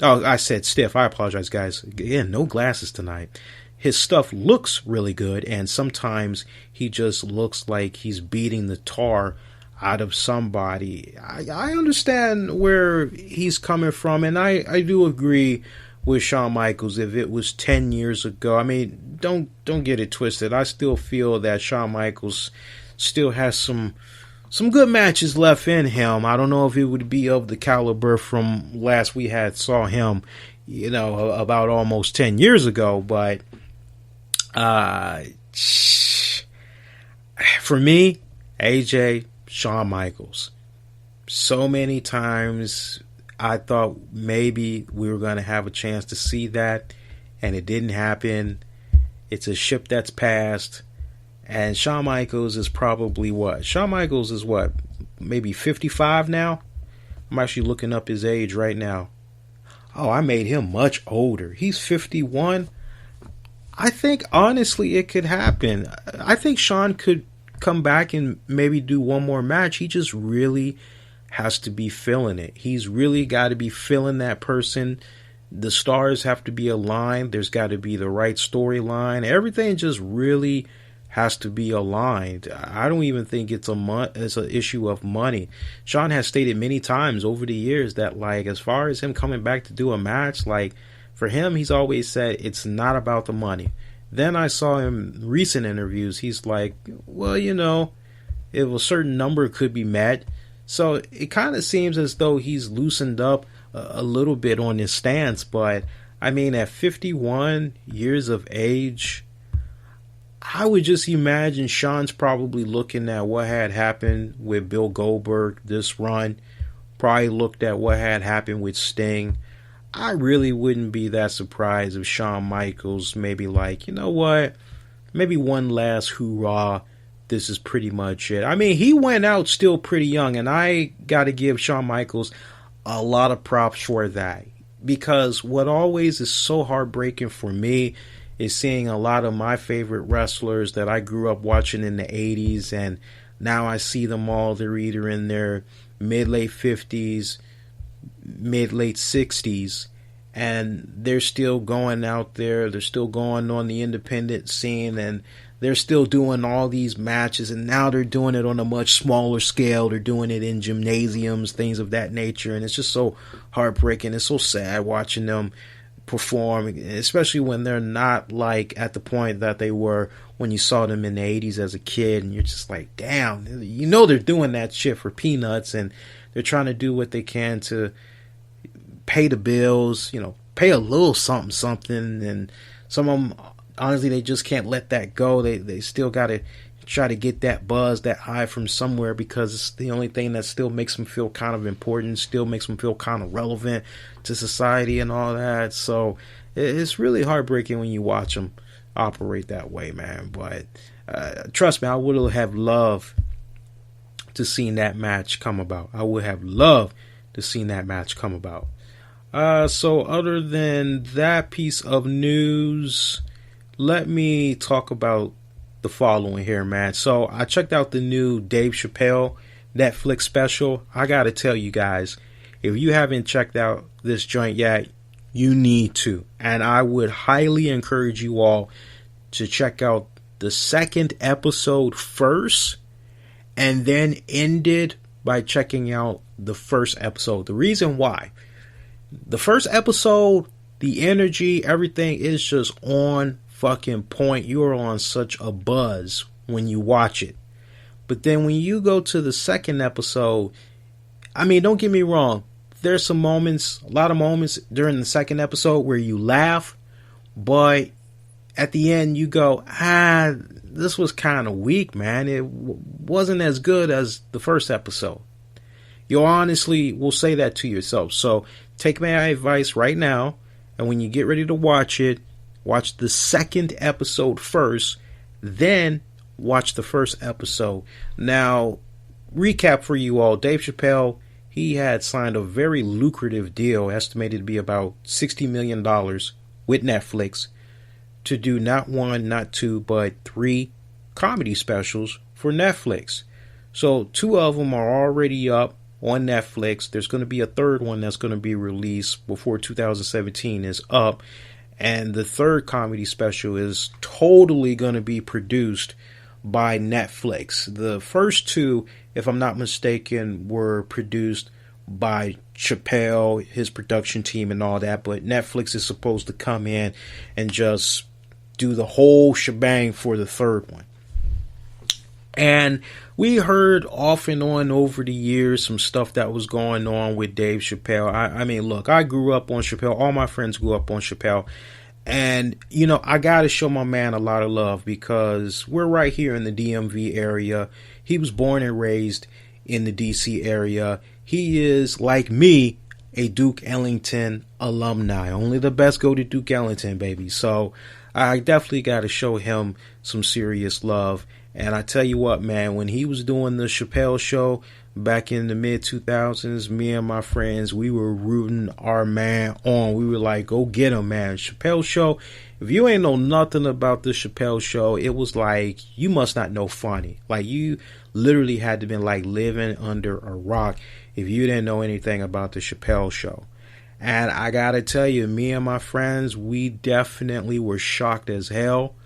Oh, I said stiff. I apologize, guys. Again, no glasses tonight. His stuff looks really good, and sometimes he just looks like he's beating the tar out of somebody. I understand where he's coming from, and I do agree with Shawn Michaels. If it was 10 years ago, I mean, don't get it twisted. I still feel that Shawn Michaels still has some good matches left in him. I don't know if it would be of the caliber from last we had saw him, about almost 10 years ago. But for me, AJ, Shawn Michaels. So many times I thought maybe we were going to have a chance to see that, and it didn't happen. It's a ship that's passed. And Shawn Michaels is probably what? Shawn Michaels is what? Maybe 55 now? I'm actually looking up his age right now. Oh, I made him much older. He's 51. I think, honestly, it could happen. I think Shawn could come back and maybe do one more match. He just really has to be feeling it. He's really got to be feeling that person. The stars have to be aligned. There's got to be the right storyline. Everything just really has to be aligned. I don't even think it's an issue of money. Shawn has stated many times over the years that, like, as far as him coming back to do a match, like, for him, he's always said it's not about the money. Then I saw him in recent interviews. He's like, well, if a certain number could be met. So it kind of seems as though he's loosened up a little bit on his stance. But, I mean, at 51 years of age, I would just imagine Shawn's probably looking at what had happened with Bill Goldberg this run. Probably looked at what had happened with Sting. I really wouldn't be that surprised if Shawn Michaels maybe like, you know what? Maybe one last hoorah. This is pretty much it. I mean, he went out still pretty young, and I got to give Shawn Michaels a lot of props for that. Because what always is so heartbreaking for me is seeing a lot of my favorite wrestlers that I grew up watching in the 80s and now I see them all, they're either in their mid-late 50s, mid-late 60s, and they're still going out there, they're still going on the independent scene, and they're still doing all these matches, and now they're doing it on a much smaller scale. They're doing it in gymnasiums, things of that nature, and it's just so heartbreaking. It's so sad watching them perform, especially when they're not like at the point that they were when you saw them in the 80s as a kid, and you're just like, damn, you know they're doing that shit for peanuts, and they're trying to do what they can to pay the bills, you know, pay a little something, and some of them, honestly, they just can't let that go. They still got to try to get that buzz, that high from somewhere, because it's the only thing that still makes them feel kind of important, still makes them feel kind of relevant to society and all that. So it's really heartbreaking when you watch them operate that way, man. But trust me, I would have loved to seen that match come about. I would have loved to seen that match come about. So other than that piece of news, let me talk about the following here, man. So I checked out the new Dave Chappelle Netflix special. I gotta tell you guys, if you haven't checked out this joint yet, you need to. And I would highly encourage you all to check out the second episode first, and then end it by checking out the first episode. The reason why, the first episode, the energy, everything is just on fucking point. You are on such a buzz when you watch it. But then when you go to the second episode, I mean, don't get me wrong, there's some moments, a lot of moments during the second episode where you laugh, but at the end you go, this was kind of weak, man. It wasn't as good as the first episode. You honestly will say that to yourself. So take my advice right now, and when you get ready to watch it, watch the second episode first, then watch the first episode. Now, recap for you all. Dave Chappelle, he had signed a very lucrative deal, estimated to be about $60 million with Netflix, to do not one, not two, but 3 comedy specials for Netflix. So 2 of them are already up on Netflix. There's going to be a third one that's going to be released before 2017 is up. And the third comedy special is totally going to be produced by Netflix. The first 2, if I'm not mistaken, were produced by Chappelle, his production team and all that. But Netflix is supposed to come in and just do the whole shebang for the third one. And we heard off and on over the years some stuff that was going on with Dave Chappelle. I mean, look, I grew up on Chappelle. All my friends grew up on Chappelle. And, you know, I got to show my man a lot of love because we're right here in the DMV area. He was born and raised in the DC area. He is, like me, a Duke Ellington alumni. Only the best go to Duke Ellington, baby. So I definitely got to show him some serious love. And I tell you what, man, when he was doing the Chappelle Show back in the mid-2000s, me and my friends, we were rooting our man on. We were like, go get him, man. Chappelle Show, if you ain't know nothing about the Chappelle Show, it was like, you must not know funny. Like, you literally had to been like living under a rock if you didn't know anything about the Chappelle Show. And I gotta tell you, me and my friends, we definitely were shocked as hell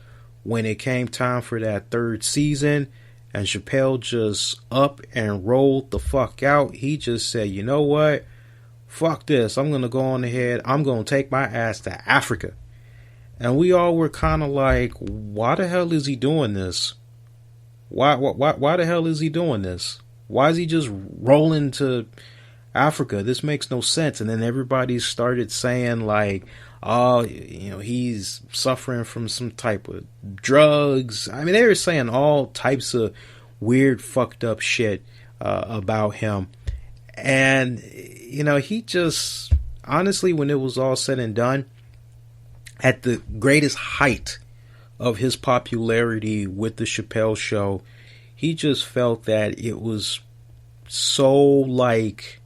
when it came time for that third season, and Chappelle just up and rolled the fuck out. He just said, you know what? Fuck this. I'm going to go on ahead. I'm going to take my ass to Africa. And we all were kind of like, why the hell is he doing this? Why the hell is he doing this? Why is he just rolling to Africa? This makes no sense. And then everybody started saying like, oh, you know, he's suffering from some type of drugs. I mean, they were saying all types of weird, fucked up shit about him. And, you know, he just, honestly, when it was all said and done, at the greatest height of his popularity with the Chappelle Show, he just felt that it was so like,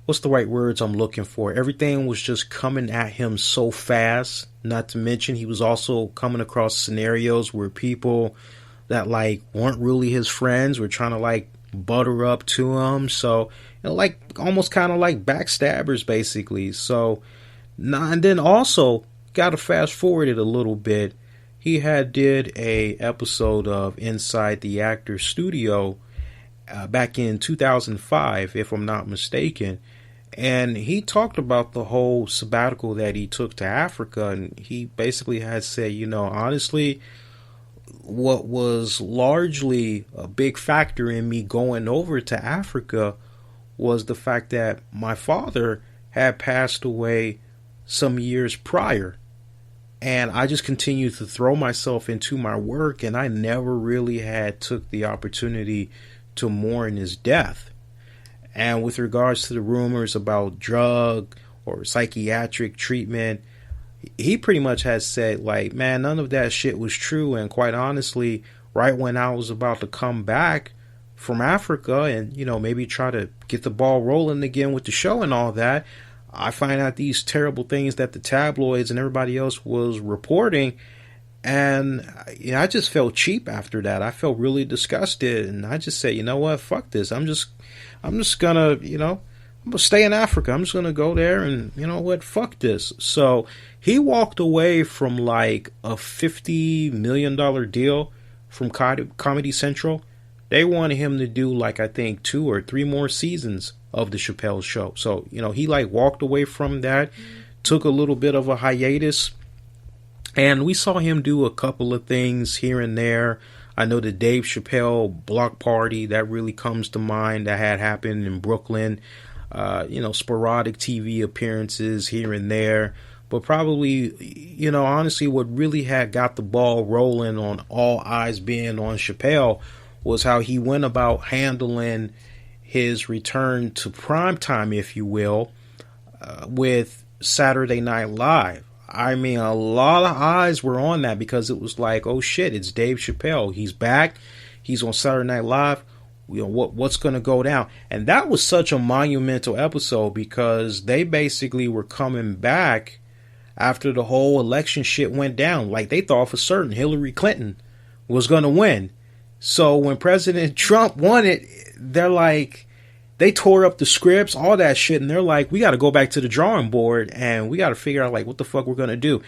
what's the right words I'm looking for? Everything was just coming at him so fast. Not to mention, he was also coming across scenarios where people that like weren't really his friends were trying to like butter up to him. So, you know, like almost kind of like backstabbers basically. So, and then also got to fast forward it a little bit. He had did a episode of Inside the Actor's Studio back in 2005, if I'm not mistaken. And he talked about the whole sabbatical that he took to Africa. And he basically had said, you know, honestly, what was largely a big factor in me going over to Africa was the fact that my father had passed away some years prior. And I just continued to throw myself into my work, and I never really had took the opportunity to mourn his death. And with regards to the rumors about drug or psychiatric treatment, he pretty much has said, like, man, none of that shit was true. And quite honestly, right when I was about to come back from Africa and, you know, maybe try to get the ball rolling again with the show and all that, I find out these terrible things that the tabloids and everybody else was reporting. And you know, I just felt cheap after that. I felt really disgusted. And I just said, you know what, fuck this. I'm just gonna, you know, I'm gonna stay in Africa. I'm just gonna go there and, you know what, fuck this. So he walked away from like a $50 million deal from Comedy Central. They wanted him to do like, I think 2 or 3 more seasons of the Chappelle Show. So, you know, he like walked away from that, took a little bit of a hiatus, and we saw him do a couple of things here and there. I know the Dave Chappelle block party, that really comes to mind, that had happened in Brooklyn. You know, sporadic TV appearances here and there. But probably, you know, honestly, what really had got the ball rolling on all eyes being on Chappelle was how he went about handling his return to primetime, if you will, with Saturday Night Live. I mean, a lot of eyes were on that because it was like, oh shit, it's Dave Chappelle. He's back. He's on Saturday Night Live. You know, what's going to go down? And that was such a monumental episode because they basically were coming back after the whole election shit went down. Like, they thought for certain Hillary Clinton was going to win. So when President Trump won it, they're like, they tore up the scripts, all that shit, and they're like, we got to go back to the drawing board and we got to figure out like what the fuck we're going to do.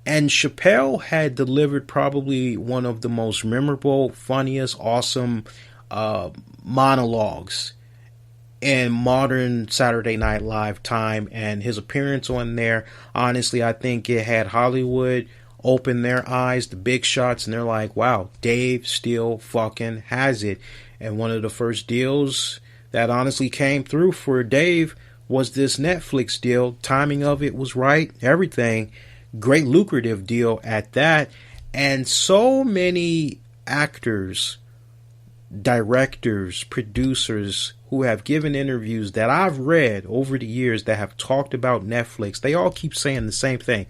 And Chappelle had delivered probably one of the most memorable, funniest, awesome monologues in modern Saturday Night Live time. And his appearance on there, honestly, I think it had Hollywood open their eyes, the big shots, and they're like, wow, Dave still fucking has it. And one of the first deals that honestly came through for Dave was this Netflix deal. Timing of it was right, everything. Great lucrative deal at that. And so many actors, directors, producers who have given interviews that I've read over the years that have talked about Netflix, they all keep saying the same thing.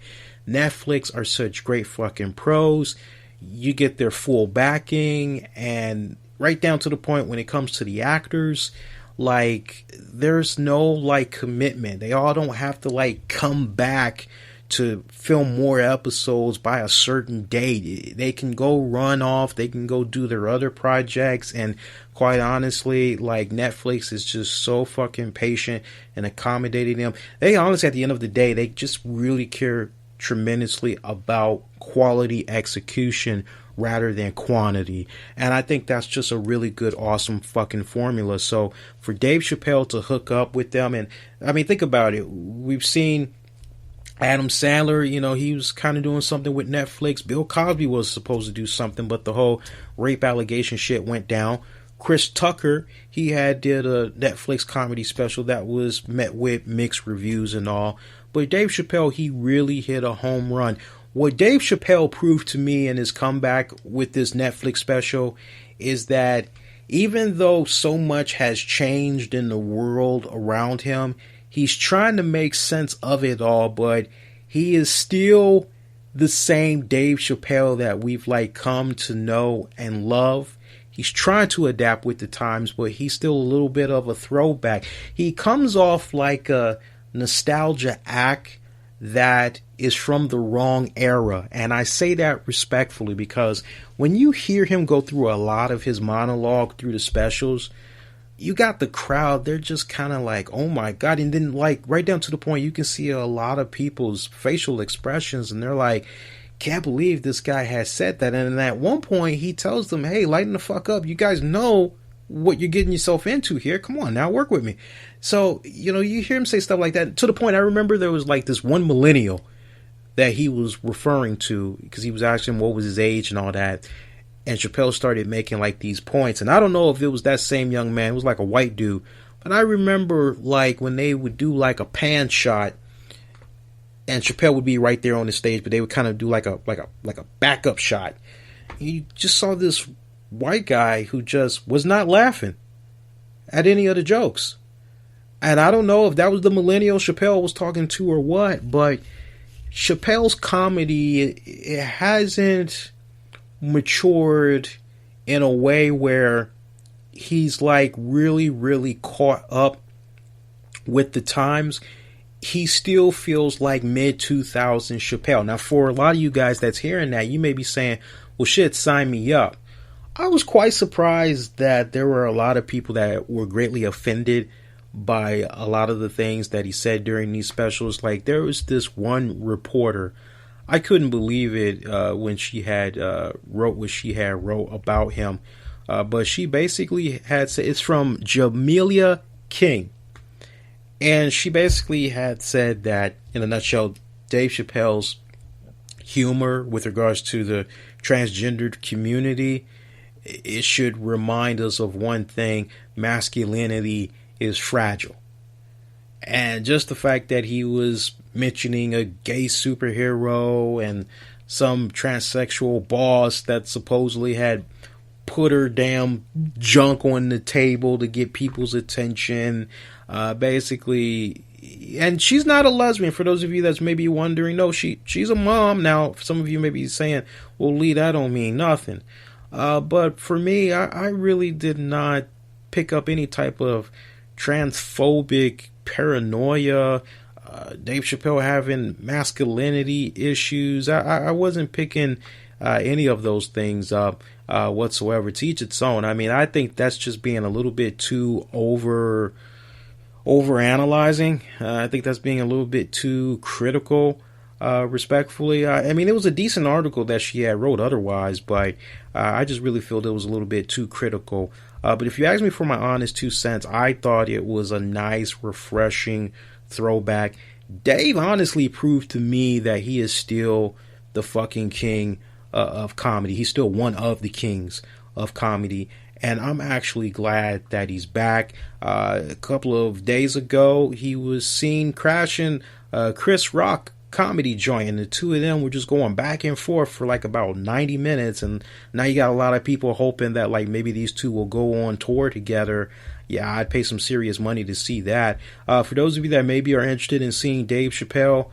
Netflix are such great fucking pros. You get their full backing, and right down to the point when it comes to the actors, like, there's no like commitment. They all don't have to like come back to film more episodes by a certain date. They can go run off, they can go do their other projects, and quite honestly, like, Netflix is just so fucking patient and accommodating them. They honestly, at the end of the day, they just really care tremendously about quality execution rather than quantity. And I think that's just a really good, awesome fucking formula. So for Dave Chappelle to hook up with them, and I mean, think about it. We've seen Adam Sandler, you know, he was kind of doing something with Netflix. Bill Cosby was supposed to do something, but the whole rape allegation shit went down. Chris Tucker, he did a Netflix comedy special that was met with mixed reviews and all. But Dave Chappelle, he really hit a home run. What Dave Chappelle proved to me in his comeback with this Netflix special is that even though so much has changed in the world around him, he's trying to make sense of it all, but he is still the same Dave Chappelle that we've like come to know and love. He's trying to adapt with the times, but he's still a little bit of a throwback. He comes off like a nostalgia act, that is from the wrong era. And I say that respectfully because when you hear him go through a lot of his monologue through the specials, you got the crowd, they're just kind of like, oh my God. And then like right down to the point, you can see a lot of people's facial expressions and they're like, can't believe this guy has said that. And at one point he tells them, hey, lighten the fuck up. You guys know what you're getting yourself into here. Come on now, work with me. So, you hear him say stuff like that to the point. I remember there was like this one millennial that he was referring to because he was asking what was his age and all that. And Chappelle started making like these points. And I don't know if it was that same young man. It was like a white dude. But I remember like when they would do like a pan shot and Chappelle would be right there on the stage, but they would kind of do like a backup shot. You just saw this white guy who just was not laughing at any of the jokes. And I don't know if that was the millennial Chappelle was talking to or what, but Chappelle's comedy, it hasn't matured in a way where he's like really, really caught up with the times. He still feels like mid-2000s Chappelle. Now, for a lot of you guys that's hearing that, you may be saying, well, shit, sign me up. I was quite surprised that there were a lot of people that were greatly offended by a lot of the things that he said during these specials. Like, there was this one reporter, I couldn't believe it when she had wrote what she had wrote about him. But she basically had said, it's from Jamelia King. And she basically had said that, in a nutshell, Dave Chappelle's humor with regards to the transgendered community, it should remind us of one thing: masculinity is fragile. And just the fact that he was mentioning a gay superhero and some transsexual boss that supposedly had put her damn junk on the table to get people's attention, basically. And she's not a lesbian, for those of you that's maybe wondering. No, she's a mom. Now, some of you may be saying, well, Lee, that don't mean nothing. But for me, I really did not pick up any type of transphobic paranoia, Dave Chappelle having masculinity issues. I wasn't picking any of those things up whatsoever. To each its own. I mean, I think that's just being a little bit too over analyzing. I think that's being a little bit too critical, respectfully. I mean, it was a decent article that she had wrote otherwise, but I just really feel it was a little bit too critical. But if you ask me for my honest 2 cents, I thought it was a nice, refreshing throwback. Dave honestly proved to me that he is still the fucking king of comedy. He's still one of the kings of comedy. And I'm actually glad that he's back. A couple of days ago, he was seen crashing Chris Rock comedy joint, and the two of them were just going back and forth for like about 90 minutes. And now you got a lot of people hoping that like maybe these two will go on tour together. Yeah, I'd pay some serious money to see that. For those of you that maybe are interested in seeing Dave Chappelle,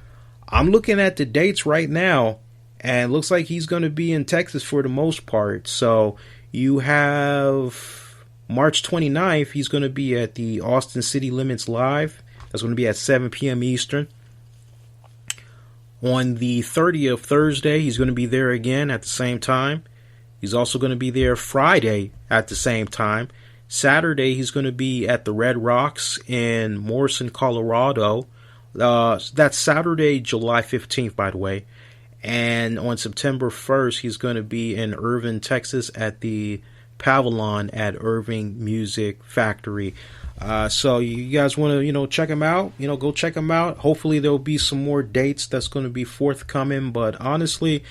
I'm looking at the dates right now, and it looks like he's going to be in Texas for the most part. So you have March 29th, he's going to be at the Austin City Limits Live. That's going to be at 7 p.m. Eastern. On the 30th, Thursday, he's going to be there again at the same time. He's also going to be there Friday at the same time. Saturday, he's going to be at the Red Rocks in Morrison, Colorado. That's Saturday, July 15th, by the way. And on September 1st, he's going to be in Irving, Texas at the Pavilion at Irving Music Factory. So you guys want to, check him out, go check him out. Hopefully there'll be some more dates that's going to be forthcoming. But honestly,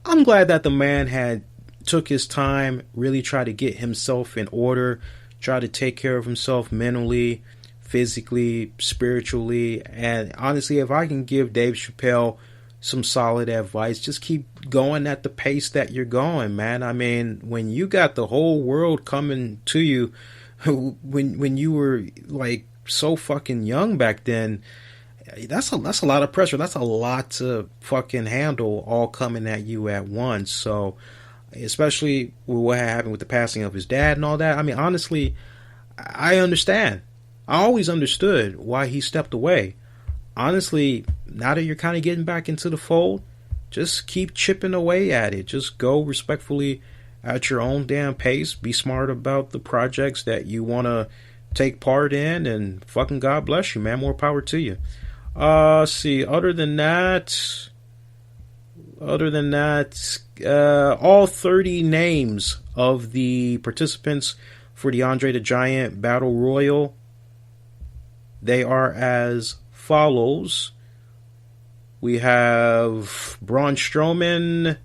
I'm glad that the man had took his time, really tried to get himself in order, try to take care of himself mentally, physically, spiritually. And honestly, if I can give Dave Chappelle some solid advice, just keep going at the pace that you're going, man. I mean, when you got the whole world coming to you, when you were like so fucking young back then, that's a lot of pressure. That's a lot to fucking handle, all coming at you at once. So especially with what happened with the passing of his dad and all that. I mean, honestly, I understand. I always understood why he stepped away. Honestly, now that you're kind of getting back into the fold, just keep chipping away at it. Just go respectfully at your own damn pace. Be smart about the projects that you want to take part in, and fucking God bless you, man. More power to you. See, other than that, all 30 names of the participants for the Andre the Giant Battle Royal, they are as follows. We have Braun Strowman,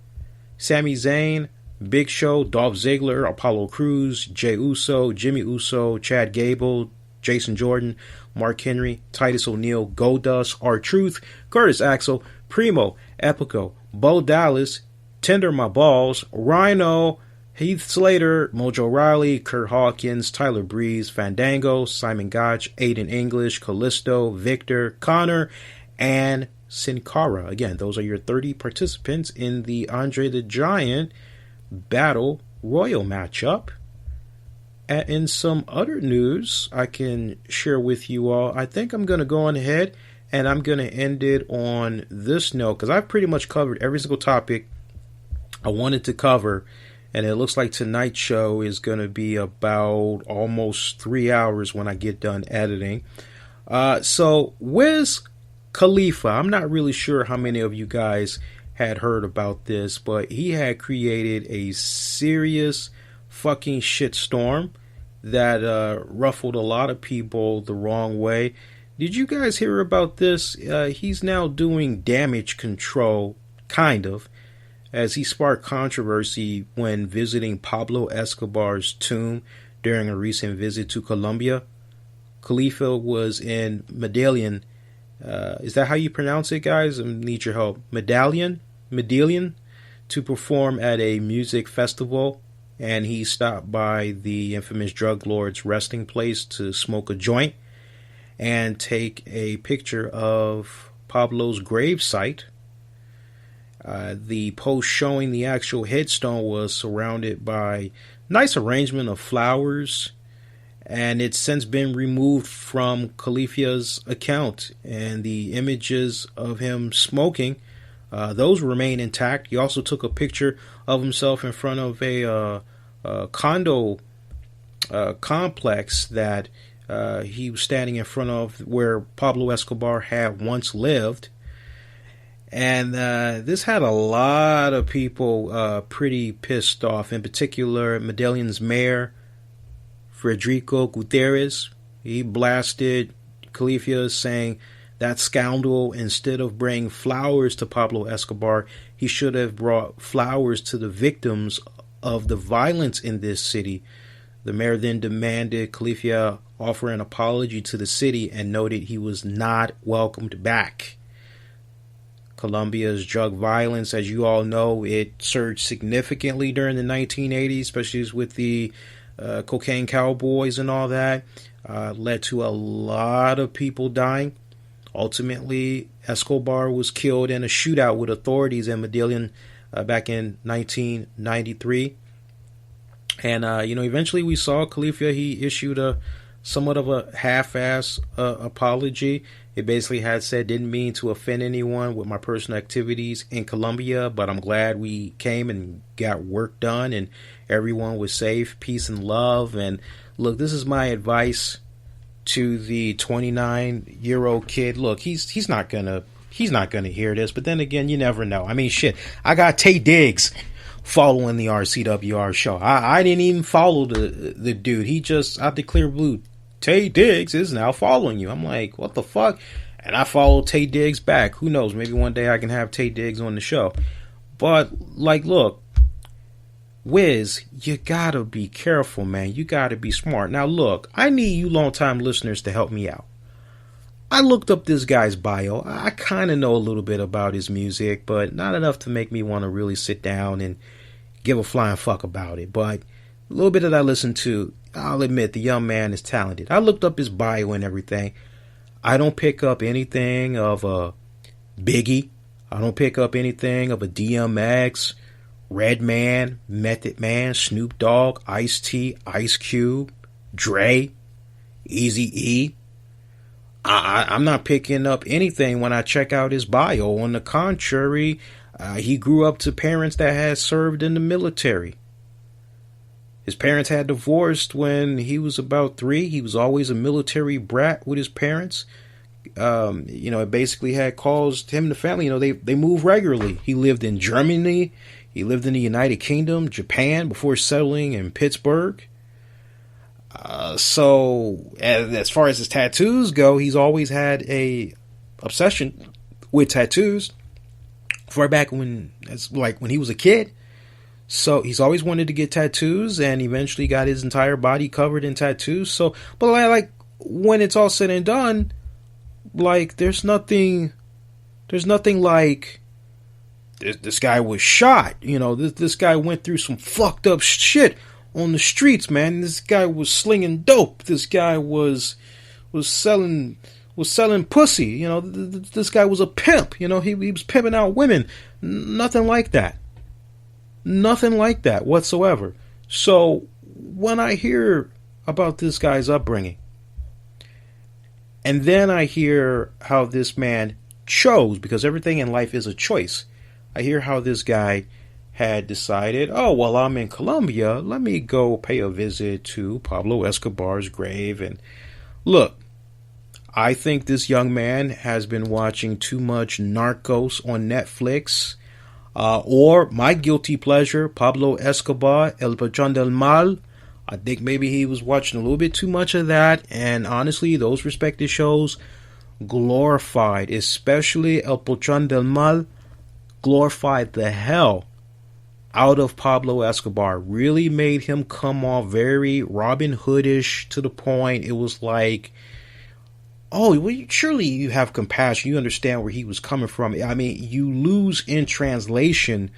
Sami Zayn, Big Show, Dolph Ziggler, Apollo Crews, Jey Uso, Jimmy Uso, Chad Gable, Jason Jordan, Mark Henry, Titus O'Neil, Goldust, R-Truth, Curtis Axel, Primo, Epico, Bo Dallas, Tender My Balls, Rhino, Heath Slater, Mojo Rawley, Kurt Hawkins, Tyler Breeze, Fandango, Simon Gotch, Aiden English, Callisto, Victor, Connor, and Sin Cara. Again, those are your 30 participants in the Andre the Giant Battle Royal matchup. And in some other news I can share with you all, I think I'm going to go on ahead and I'm going to end it on this note, because I've pretty much covered every single topic I wanted to cover, and it looks like tonight's show is going to be about almost 3 hours when I get done editing. So Wiz Khalifa, I'm not really sure how many of you guys had heard about this, but he had created a serious fucking shitstorm that ruffled a lot of people the wrong way. Did you guys hear about this? He's now doing damage control, kind of, as he sparked controversy when visiting Pablo Escobar's tomb during a recent visit to Colombia. Khalifa was in Medellin. Is that how you pronounce it, guys? I need your help. Medellin, to perform at a music festival, and he stopped by the infamous drug lord's resting place to smoke a joint and take a picture of Pablo's gravesite. The post showing the actual headstone was surrounded by nice arrangement of flowers, and it's since been removed from Khalifa's account, and the images of him smoking, those remain intact. He also took a picture of himself in front of a condo complex that he was standing in front of, where Pablo Escobar had once lived. And this had a lot of people pretty pissed off, in particular Medellin's mayor, Federico Gutierrez. He blasted Khalifa, saying that scoundrel, instead of bringing flowers to Pablo Escobar, he should have brought flowers to the victims of the violence in this city. The mayor then demanded Khalifa offer an apology to the city and noted he was not welcomed back. Colombia's drug violence, as you all know, it surged significantly during the 1980s, especially with the cocaine cowboys and all that. Led to a lot of people dying. Ultimately, Escobar was killed in a shootout with authorities in Medellin back in 1993. And, eventually we saw Khalifa, he issued somewhat of a half-ass apology. It basically had said, didn't mean to offend anyone with my personal activities in Colombia, but I'm glad we came and got work done and everyone was safe, peace and love. And look, this is my advice to the 29-year-old kid. Look, he's not gonna hear this, but then again, you never know. I mean, shit, I got Tay Diggs following the RCWR show. I didn't even follow the dude. He just out the clear blue, Tay Diggs is now following you. I'm like, what the fuck? And I followed Tay Diggs back. Who knows? Maybe one day I can have Tay Diggs on the show. But like, look, Wiz, you gotta be careful, man. You gotta be smart. Now look, I need you long-time listeners to help me out. I looked up this guy's bio. I kind of know a little bit about his music, but not enough to make me want to really sit down and give a flying fuck about it. But a little bit that I listened to, I'll admit the young man is talented. I looked up his bio and everything. I don't pick up anything of a Biggie. I don't pick up anything of a DMX, Redman, Method Man, Snoop Dogg, Ice-T, Ice Cube, Dre, Eazy-E. I'm not picking up anything when I check out his bio. On the contrary, he grew up to parents that had served in the military. His parents had divorced when he was about 3. He was always a military brat with his parents. It basically had caused him and the family, they moved regularly. He lived in Germany. He lived in the United Kingdom, Japan, before settling in Pittsburgh. So as far as his tattoos go, he's always had a obsession with tattoos far back when he was a kid. So he's always wanted to get tattoos, and eventually got his entire body covered in tattoos. So, but like when it's all said and done, like there's nothing like this guy was shot. This guy went through some fucked up shit on the streets, man. This guy was slinging dope. This guy was selling pussy. This guy was a pimp. He was pimping out women. Nothing like that. Nothing like that whatsoever. So when I hear about this guy's upbringing, and then I hear how this man chose, because everything in life is a choice. I hear how this guy had decided, oh, well, I'm in Colombia. Let me go pay a visit to Pablo Escobar's grave. And look, I think this young man has been watching too much Narcos on Netflix. Or my guilty pleasure, Pablo Escobar, El Patron del Mal. I think maybe he was watching a little bit too much of that. And honestly, those respective shows glorified, especially El Patron del Mal, glorified the hell out of Pablo Escobar. Really made him come off very Robin Hoodish, to the point it was like, oh, well, surely you have compassion. You understand where he was coming from. I mean, you lose in translation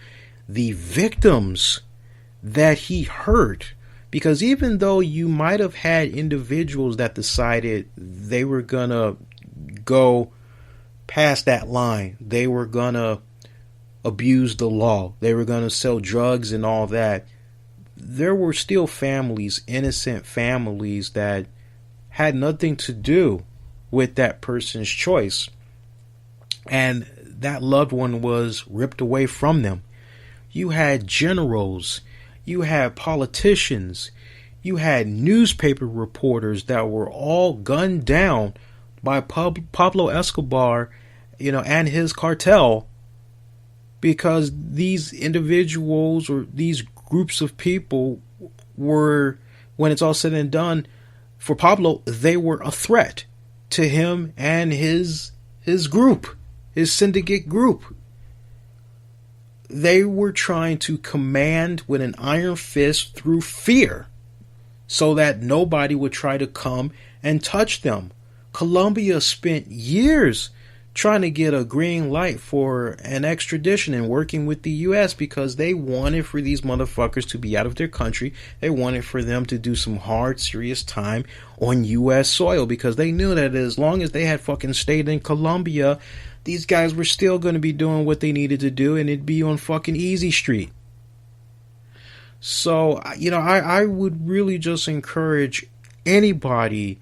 the victims that he hurt. Because even though you might have had individuals that decided they were going to go past that line, they were going to abuse the law, they were going to sell drugs and all that, there were still families, innocent families, that had nothing to do with that person's choice, and that loved one was ripped away from them. You had generals, you had politicians, you had newspaper reporters that were all gunned down by Pablo Escobar, and his cartel, because these individuals or these groups of people were, when it's all said and done, for Pablo, they were a threat to him and his group, his syndicate group. They were trying to command with an iron fist through fear, so that nobody would try to come and touch them. Colombia spent years trying to get a green light for an extradition and working with the U.S. because they wanted for these motherfuckers to be out of their country. They wanted for them to do some hard, serious time on U.S. soil, because they knew that as long as they had fucking stayed in Colombia, these guys were still going to be doing what they needed to do, and it'd be on fucking easy street. So, I would really just encourage anybody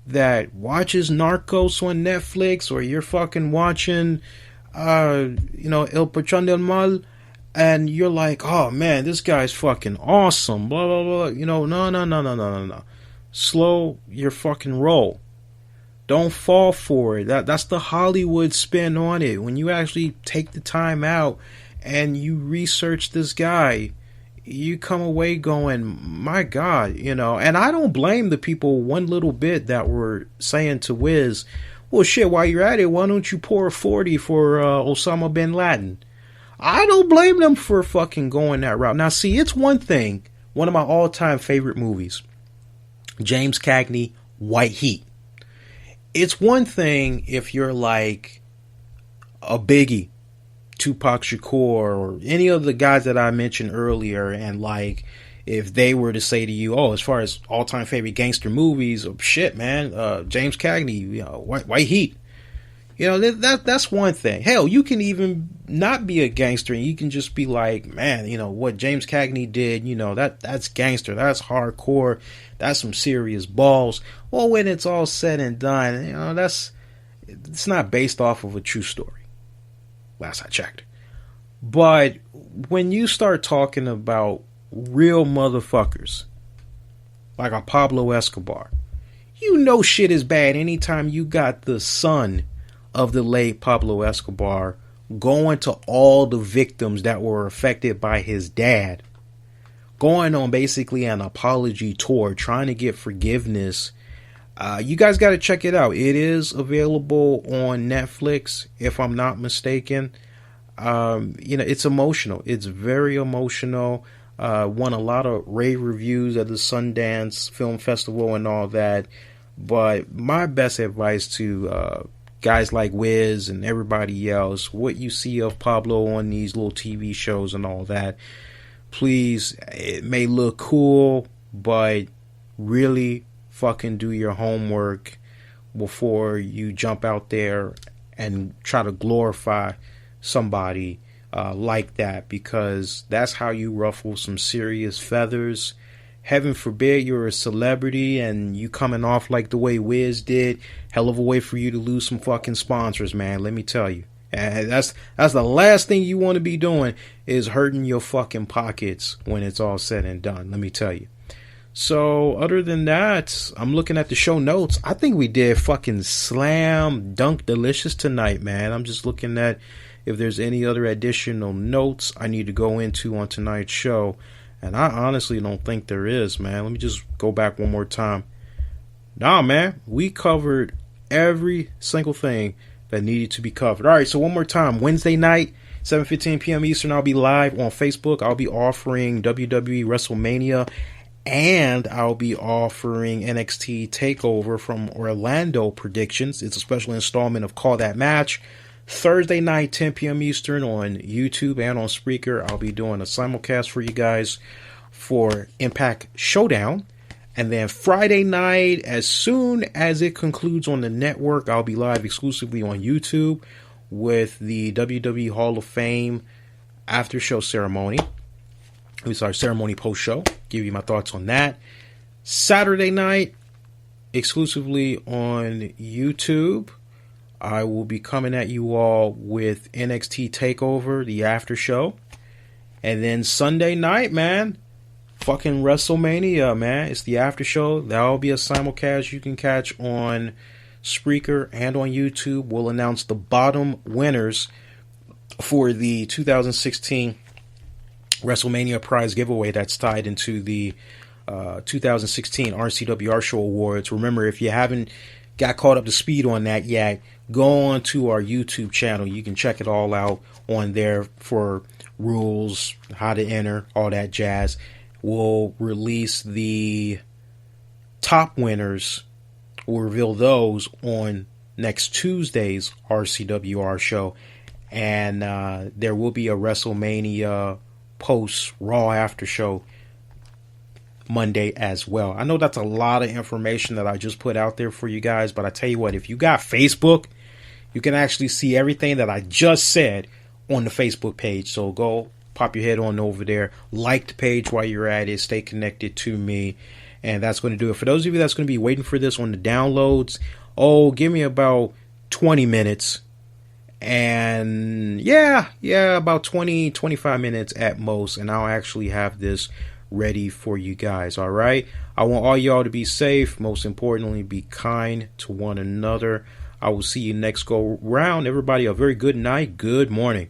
that watches Narcos on Netflix, or you're fucking watching, El Patron del Mal, and you're like, oh man, this guy's fucking awesome, blah, blah, blah. No. Slow your fucking roll. Don't fall for it. That's the Hollywood spin on it. When you actually take the time out and you research this guy, you come away going, my God, and I don't blame the people one little bit that were saying to Wiz, well, shit, while you're at it, why don't you pour a 40 for Osama bin Laden? I don't blame them for fucking going that route. Now, see, it's one thing, one of my all-time favorite movies, James Cagney, White Heat. It's one thing if you're like a Biggie, Tupac Shakur, or any of the guys that I mentioned earlier, and like if they were to say to you, oh, as far as all-time favorite gangster movies, oh shit, man, James Cagney, White Heat, You know, that's one thing. Hell, you can even not be a gangster and you can just be like, man, you know, what James Cagney did, you know, that's gangster, that's hardcore, that's some serious balls. Well, when it's all said and done, you know, it's not based off of a true story. Last I checked. But when you start talking about real motherfuckers, like a Pablo Escobar, you know shit is bad anytime you got the son of the late Pablo Escobar going to all the victims that were affected by his dad, going on basically an apology tour, trying to get forgiveness. You guys got to check it out. It is available on Netflix, if I'm not mistaken. You know, it's emotional. It's very emotional. Won a lot of rave reviews at the Sundance Film Festival and all that. But my best advice to guys like Wiz and everybody else, what you see of Pablo on these little TV shows and all that, please, it may look cool, but really fucking do your homework before you jump out there and try to glorify somebody like that, because that's how you ruffle some serious feathers. Heaven forbid you're a celebrity and you coming off like the way Wiz did. Hell of a way for you to lose some fucking sponsors, man. Let me tell you. And that's the last thing you want to be doing, is hurting your fucking pockets when it's all said and done. Let me tell you. So other than that, I'm looking at the show notes. I think we did fucking slam dunk delicious tonight, man. I'm just looking at if there's any other additional notes I need to go into on tonight's show. And I honestly don't think there is, man. Let me just go back one more time. Nah, man, we covered every single thing that needed to be covered. All right, so one more time. Wednesday night, 7:15 p.m. Eastern, I'll be live on Facebook. I'll be offering WWE Wrestlemania, and I'll be offering NXT TakeOver from Orlando predictions. It's a special installment of Call That Match. Thursday night, 10 p.m. Eastern on YouTube and on Spreaker. I'll be doing a simulcast for you guys for Impact Showdown. And then Friday night, as soon as it concludes on the network, I'll be live exclusively on YouTube with the WWE Hall of Fame after show ceremony. Ceremony post show. Give you my thoughts on that. Saturday night, exclusively on YouTube, I will be coming at you all with NXT TakeOver, the after show. And then Sunday night, man, fucking WrestleMania, man. It's the after show. That'll be a simulcast you can catch on Spreaker and on YouTube. We'll announce the bottom winners for the 2016 WrestleMania prize giveaway that's tied into the 2016 RCWR Show Awards. Remember, if you haven't got caught up to speed on that yet, go on to our YouTube channel. You can check it all out on there for rules, how to enter, all that jazz. We'll release the top winners. We'll reveal those on next Tuesday's RCWR show. And there will be a WrestleMania post Raw after show Monday as well. I know that's a lot of information that I just put out there for you guys, but I tell you what, if you got Facebook, you can actually see everything that I just said on the Facebook page. So go pop your head on over there, like the page while you're at it, stay connected to me, and that's going to do it. For those of you that's going to be waiting for this on the downloads, give me about 20 minutes. And yeah, about 20-25 minutes at most, and I'll actually have this ready for you guys. All right, I want all y'all to be safe. Most importantly, be kind to one another. I will see you next go round. Everybody, a very good night, good morning.